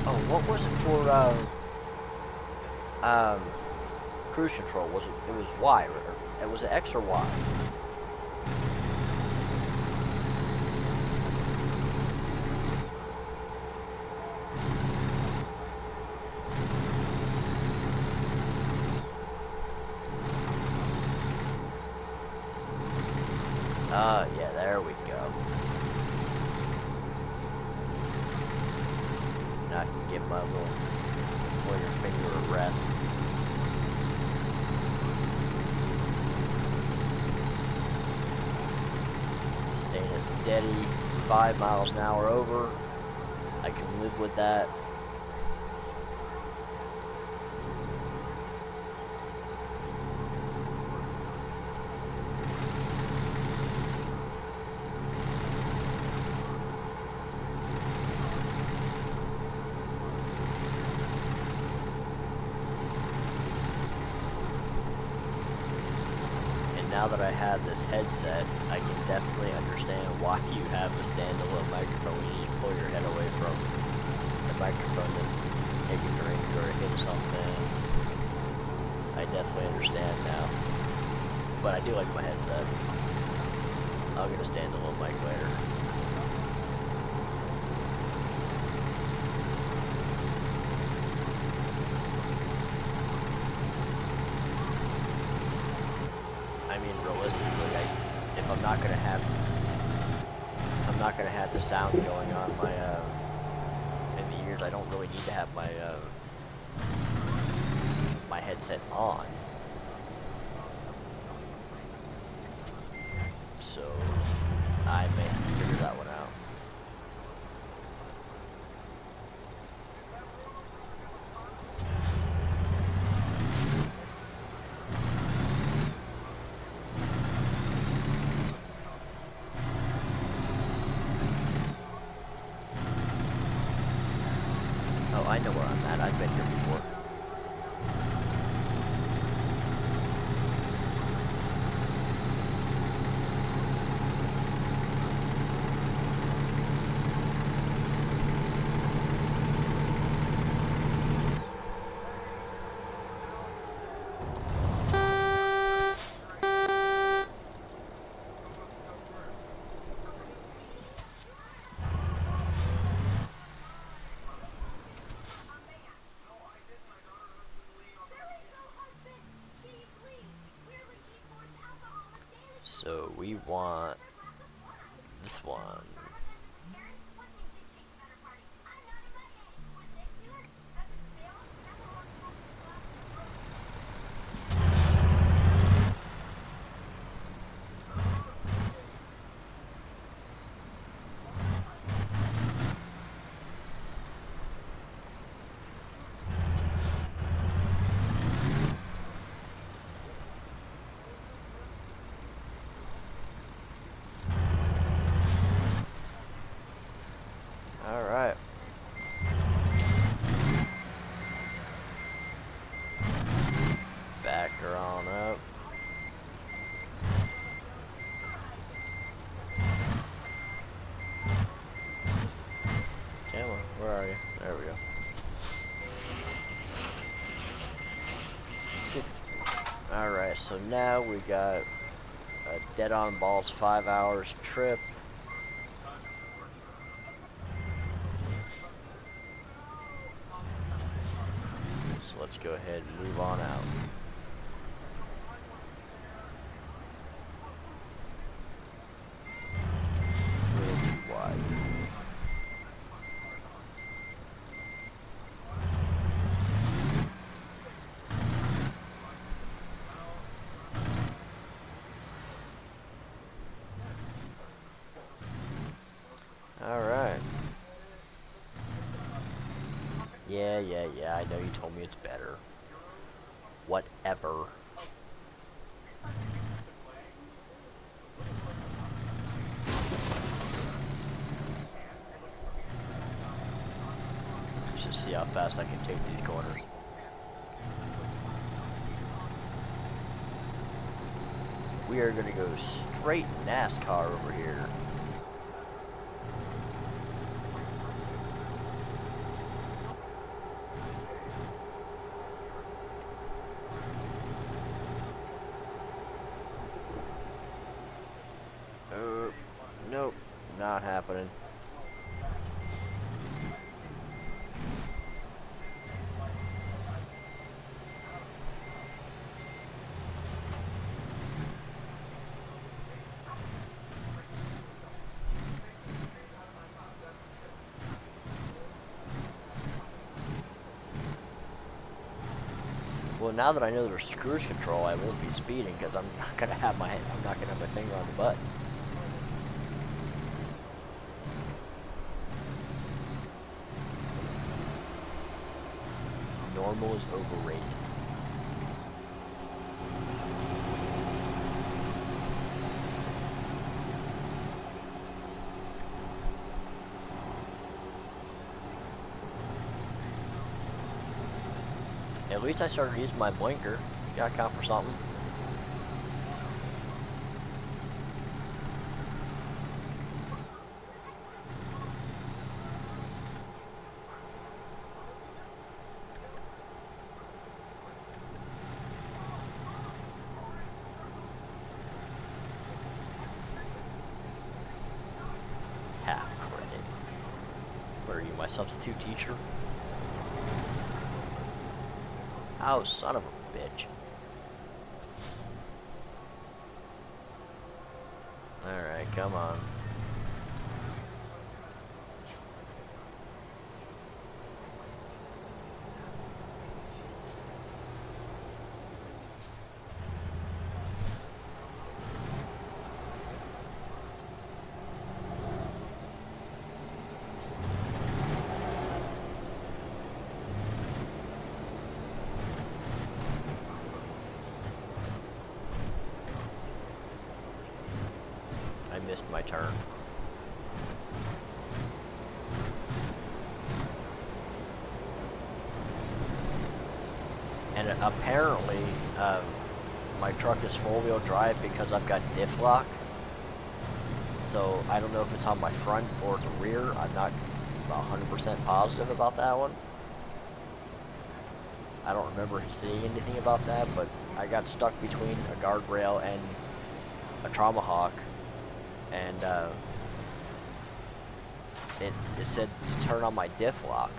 Oh, what was it for, cruise control? Was it? It was Y, or it was it X or Y? Yeah, there we go. Now I can give my little pointer finger a rest. Staying a steady 5 miles an hour over. I can live with that. Now that I have this headset, I can definitely understand why you have a standalone microphone when you pull your head away from the microphone to take a drink or hit something. I definitely understand now. But I do like my headset. I'll get a standalone mic later. I mean, realistically, if I'm not gonna have the sound going on my in the ears, I don't really need to have my my headset on. So I may have to figure that one out. Oh, I know where I'm at. I've been here before. So we want this one. Alright. Back her on up. Come on, where are you? There we go. Alright, so now we got a Dead on Balls 5 hours trip. So let's go ahead and move on out. A little too wide. Alright. Yeah, I know you told me it's better. Whatever. Let's just see how fast I can take these corners. We are gonna go straight NASCAR over here. Nope, not happening. Well, now that I know there's cruise control, I won't be speeding because I'm not gonna have my finger on the button. normal is overrated. At least I started using my blinker. Gotta count for something. Half credit. What are you, my substitute teacher? Oh, son of a bitch. Alright, come on. I missed my turn. And apparently, my truck is four-wheel drive because I've got diff lock. So I don't know if it's on my front or the rear. I'm not 100% positive about that one. I don't remember seeing anything about that, but I got stuck between a guardrail and a Traumahawk, and it said to turn on my diff lock.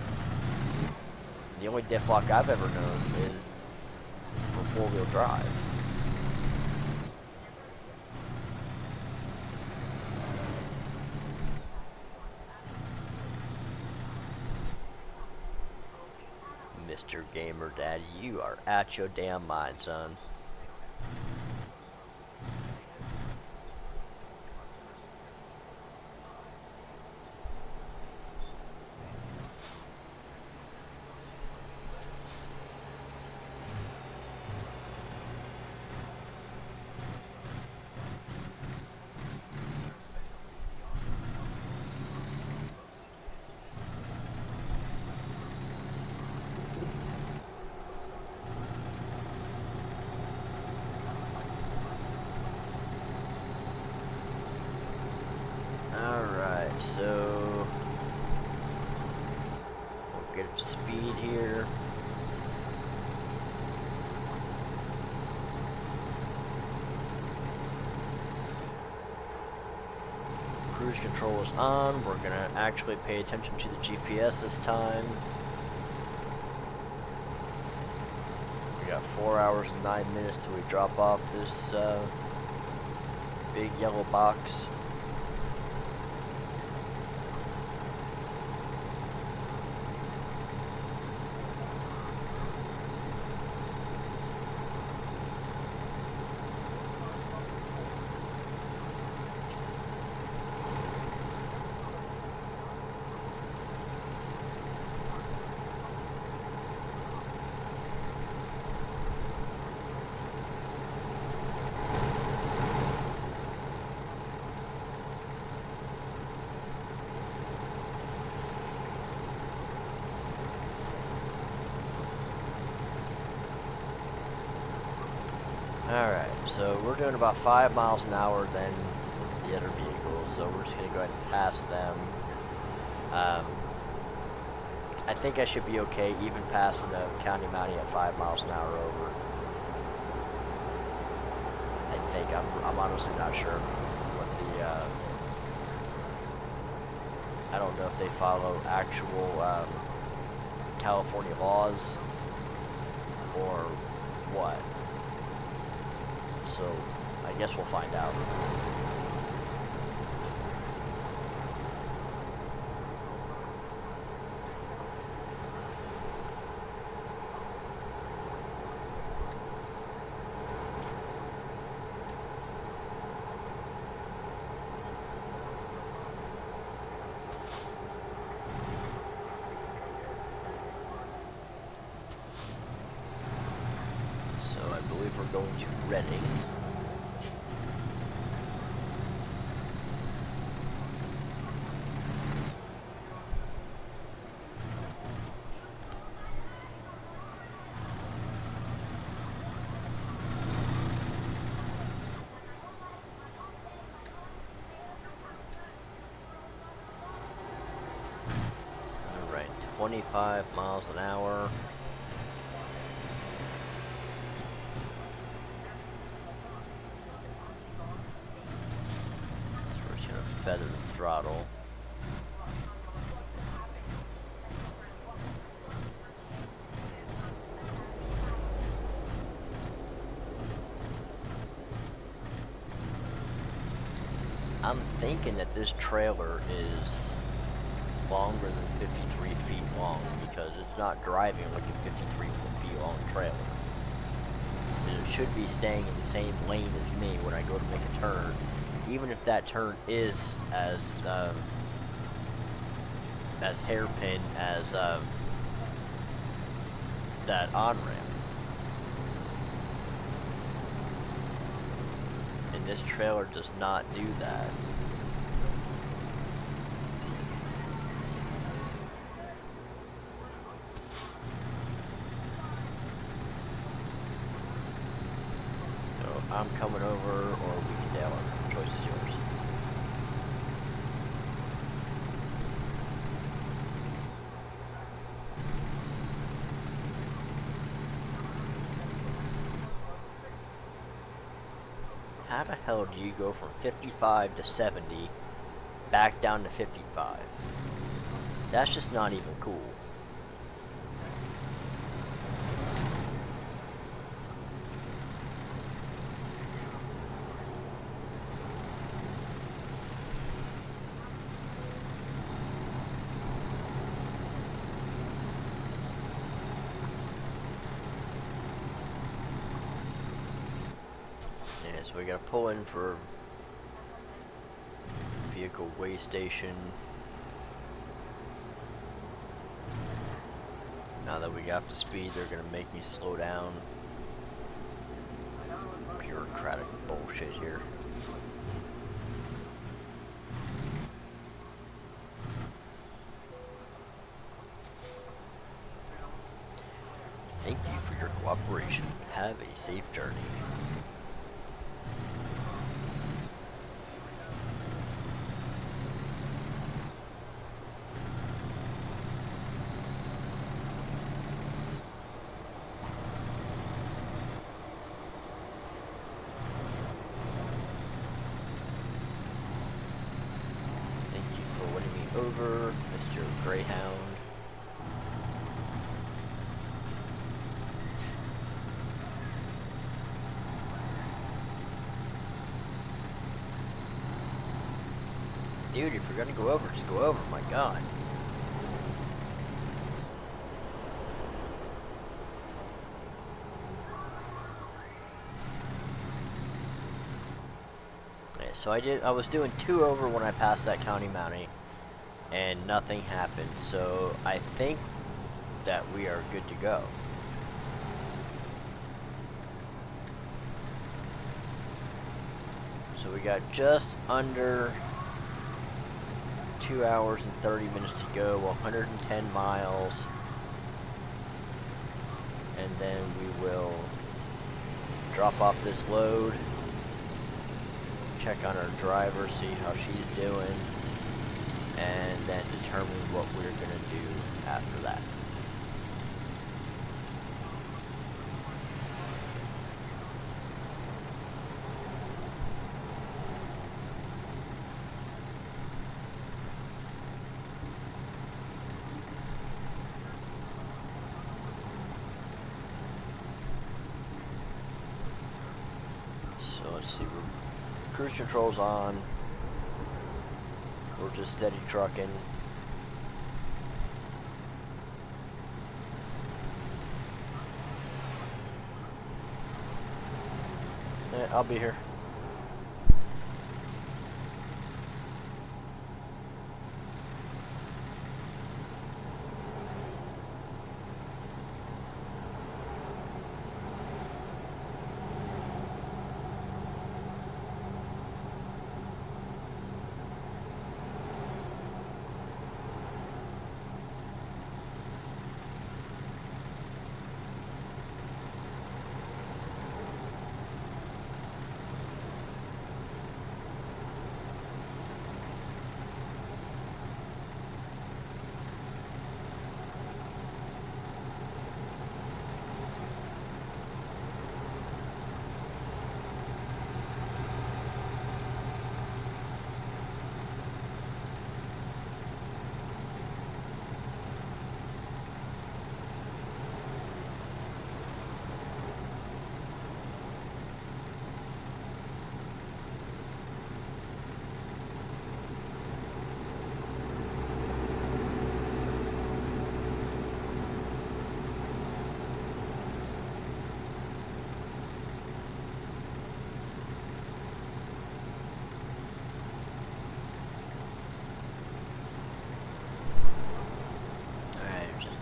The only diff lock I've ever known is for four-wheel drive. Mr. Gamer Daddy, you are out your damn mind, son. So we'll get up to speed here. Cruise control is on. We're gonna actually pay attention to the GPS this time. We got 4 hours and 9 minutes till we drop off this big yellow box. Alright, so we're doing about 5 miles an hour than the other vehicles, so we're just going to go ahead and pass them. I think I should be okay even passing the County Mountie at 5 miles an hour over. I think, I'm honestly not sure what the, I don't know if they follow actual California laws or what. So, I guess we'll find out. we're going to Reading. Alright, 25 miles an hour. Feather the throttle. I'm thinking that this trailer is longer than 53 feet long because it's not driving like a 53 feet long trailer. It should be staying in the same lane as me when I go to make a turn, even if that turn is as hairpin as that on-ramp. And this trailer does not do that. So I'm coming over, or we can down. The choice is yours. How the hell do you go from 55 to 70 back down to 55? That's just not even cool. So we gotta pull in for vehicle weigh station. Now that we got up to speed, they're gonna make me slow down. Bureaucratic bullshit here. Thank you for your cooperation. Have a safe journey. Over, Mr. Greyhound. Dude, if you're gonna go over, just go over, my god. Okay, so I was doing 2 over when I passed that county mounting, and nothing happened, so I think that we are good to go. So we got just under 2 hours and 30 minutes to go, 110 miles, and then we will drop off this load, check on our driver, see how she's doing, and then determine what we're going to do after that. So let's see, cruise control's on. We're just steady trucking. Yeah, I'll be here.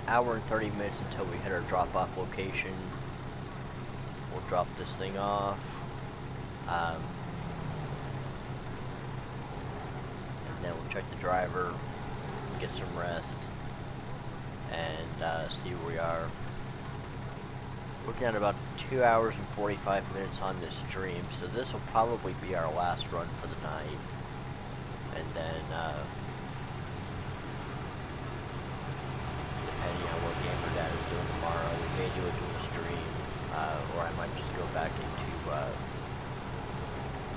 hour and 30 minutes until we hit our drop-off location. We'll drop this thing off. And then we'll check the driver, get some rest, and see where we are. Looking at about 2 hours and 45 minutes on this stream, so this will probably be our last run for the night. And then, depending on what Gamer Dad is doing tomorrow, we may do a dual stream, or I might just go back into,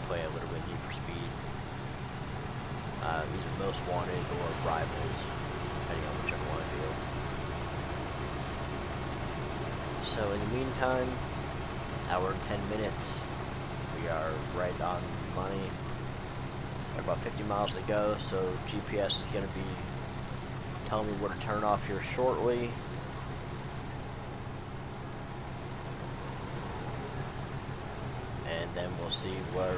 play a little bit Need for Speed. Either Most Wanted or Rivals, depending on whichever one I feel. So in the meantime, hour and 10 minutes, we are right on money. Got about 50 miles to go, so GPS is going to be telling me where to turn off here shortly. And then we'll see where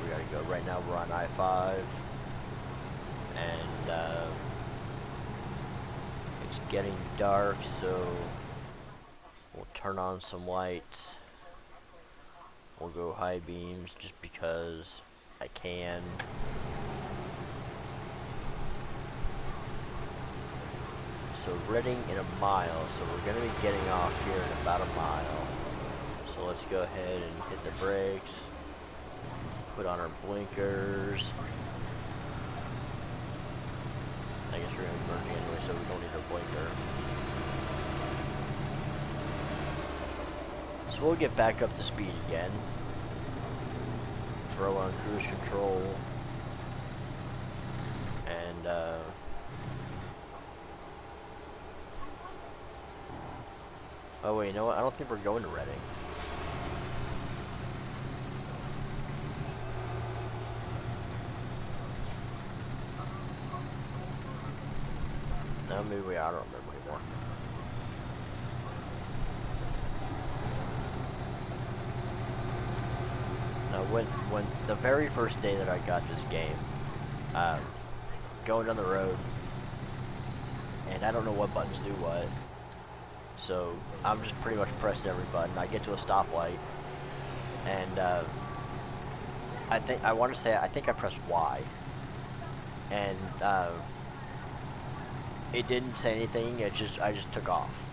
we got to go. Right now we're on I-5, and it's getting dark, so we'll turn on some lights. We'll go high beams just because I can. So Reading in a mile, so we're going to be getting off here in about a mile. So let's go ahead and hit the brakes, put on our blinkers. I guess we're going to be merging anyway, so we don't need a blinker. So we'll get back up to speed again. Throw on cruise control. And, oh wait, you know what? I don't think we're going to Reading. No, maybe we are. I don't remember anymore. Now, when the very first day that I got this game, going down the road, and I don't know what buttons do what, so I'm just pretty much pressing every button. I get to a stoplight, and I think I pressed Y, and it didn't say anything. I just took off.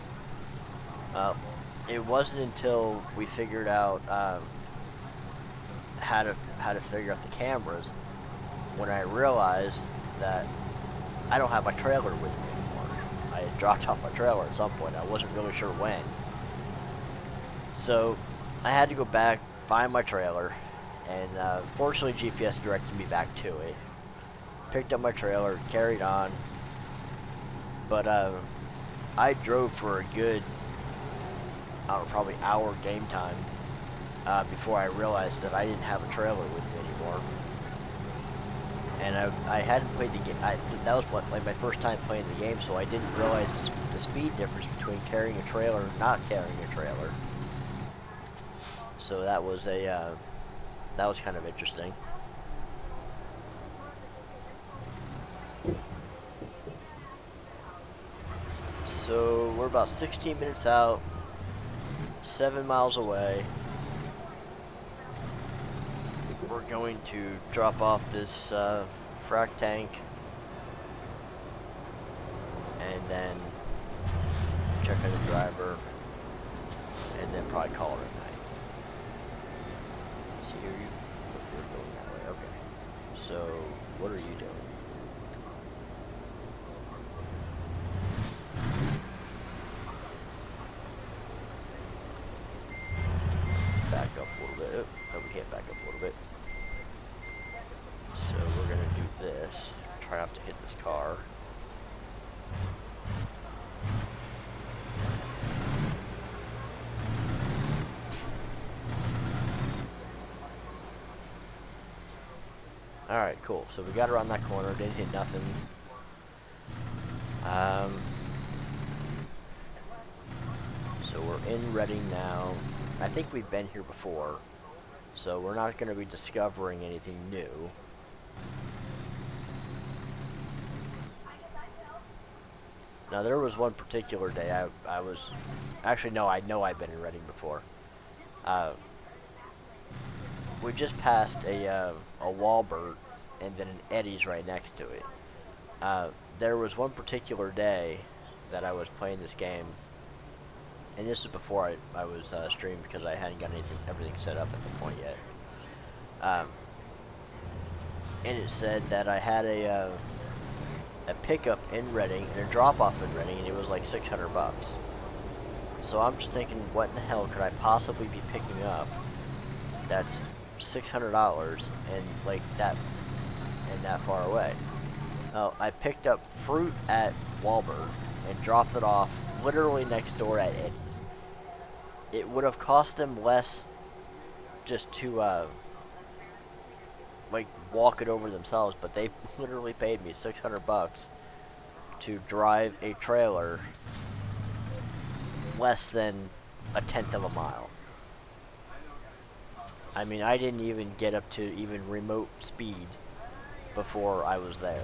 It wasn't until we figured out how to figure out the cameras when I realized that I don't have my trailer with me anymore. I had dropped off my trailer at some point. I wasn't really sure when. So I had to go back, find my trailer, and fortunately GPS directed me back to it. Picked up my trailer, carried on, but I drove for a good, probably hour game time before I realized that I didn't have a trailer with me anymore. And I hadn't played the game. That was like my first time playing the game, so I didn't realize the speed difference between carrying a trailer and not carrying a trailer. So that was kind of interesting. So we're about 16 minutes out, 7 miles away. We're going to drop off this frac tank and then check on the driver and then probably call it a night. See here, you're going that way. Okay. So what are you doing? Back up a little bit. Oh, we can't back up a little bit. So we're gonna do this. Try not to hit this car. Alright, cool. So we got around that corner, didn't hit nothing. So we're in Reading now. I think we've been here before, so we're not going to be discovering anything new. Now there was one particular day I was, actually no, I know I've been in Reading before. Uh, we just passed a Walbert and then an Eddie's right next to it. There was one particular day that I was playing this game, and this is before I was streaming because I hadn't got everything set up at the point yet. Um, and it said that I had a pickup in Reading and a drop off in Reading, and it was like $600. So I'm just thinking, what in the hell could I possibly be picking up that's $600 and like that and that far away? I picked up fruit at Walbert and dropped it off literally next door at Eddie's. It would have cost them less just to like walk it over themselves, but they literally paid me $600 to drive a trailer less than a tenth of a mile. I mean, I didn't even get up to even remote speed before I was there.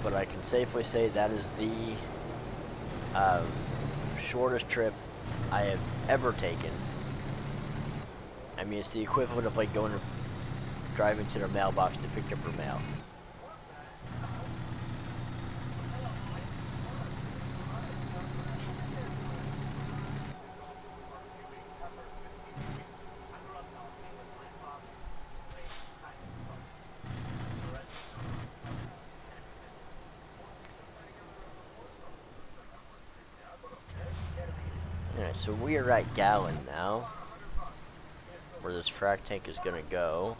But I can safely say that is the shortest trip I have ever taken. I mean, it's the equivalent of like driving to their mailbox to pick up your mail. Alright, so we are at Gallon now, where this frac tank is gonna go.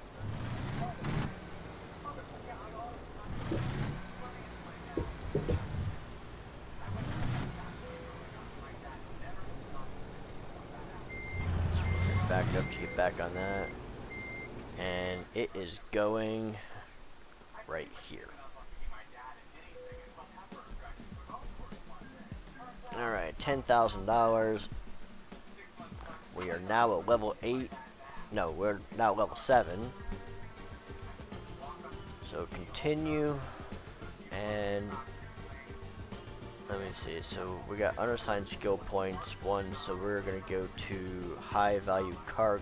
Back up to get back on that. And it is going right here. Alright, $10,000. We are now at level 8. No, we're now at level 7. So continue. And let me see. So we got unassigned skill points 1. So we're going to go to high value cart.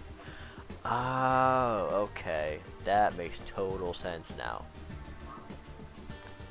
Oh, okay. That makes total sense now.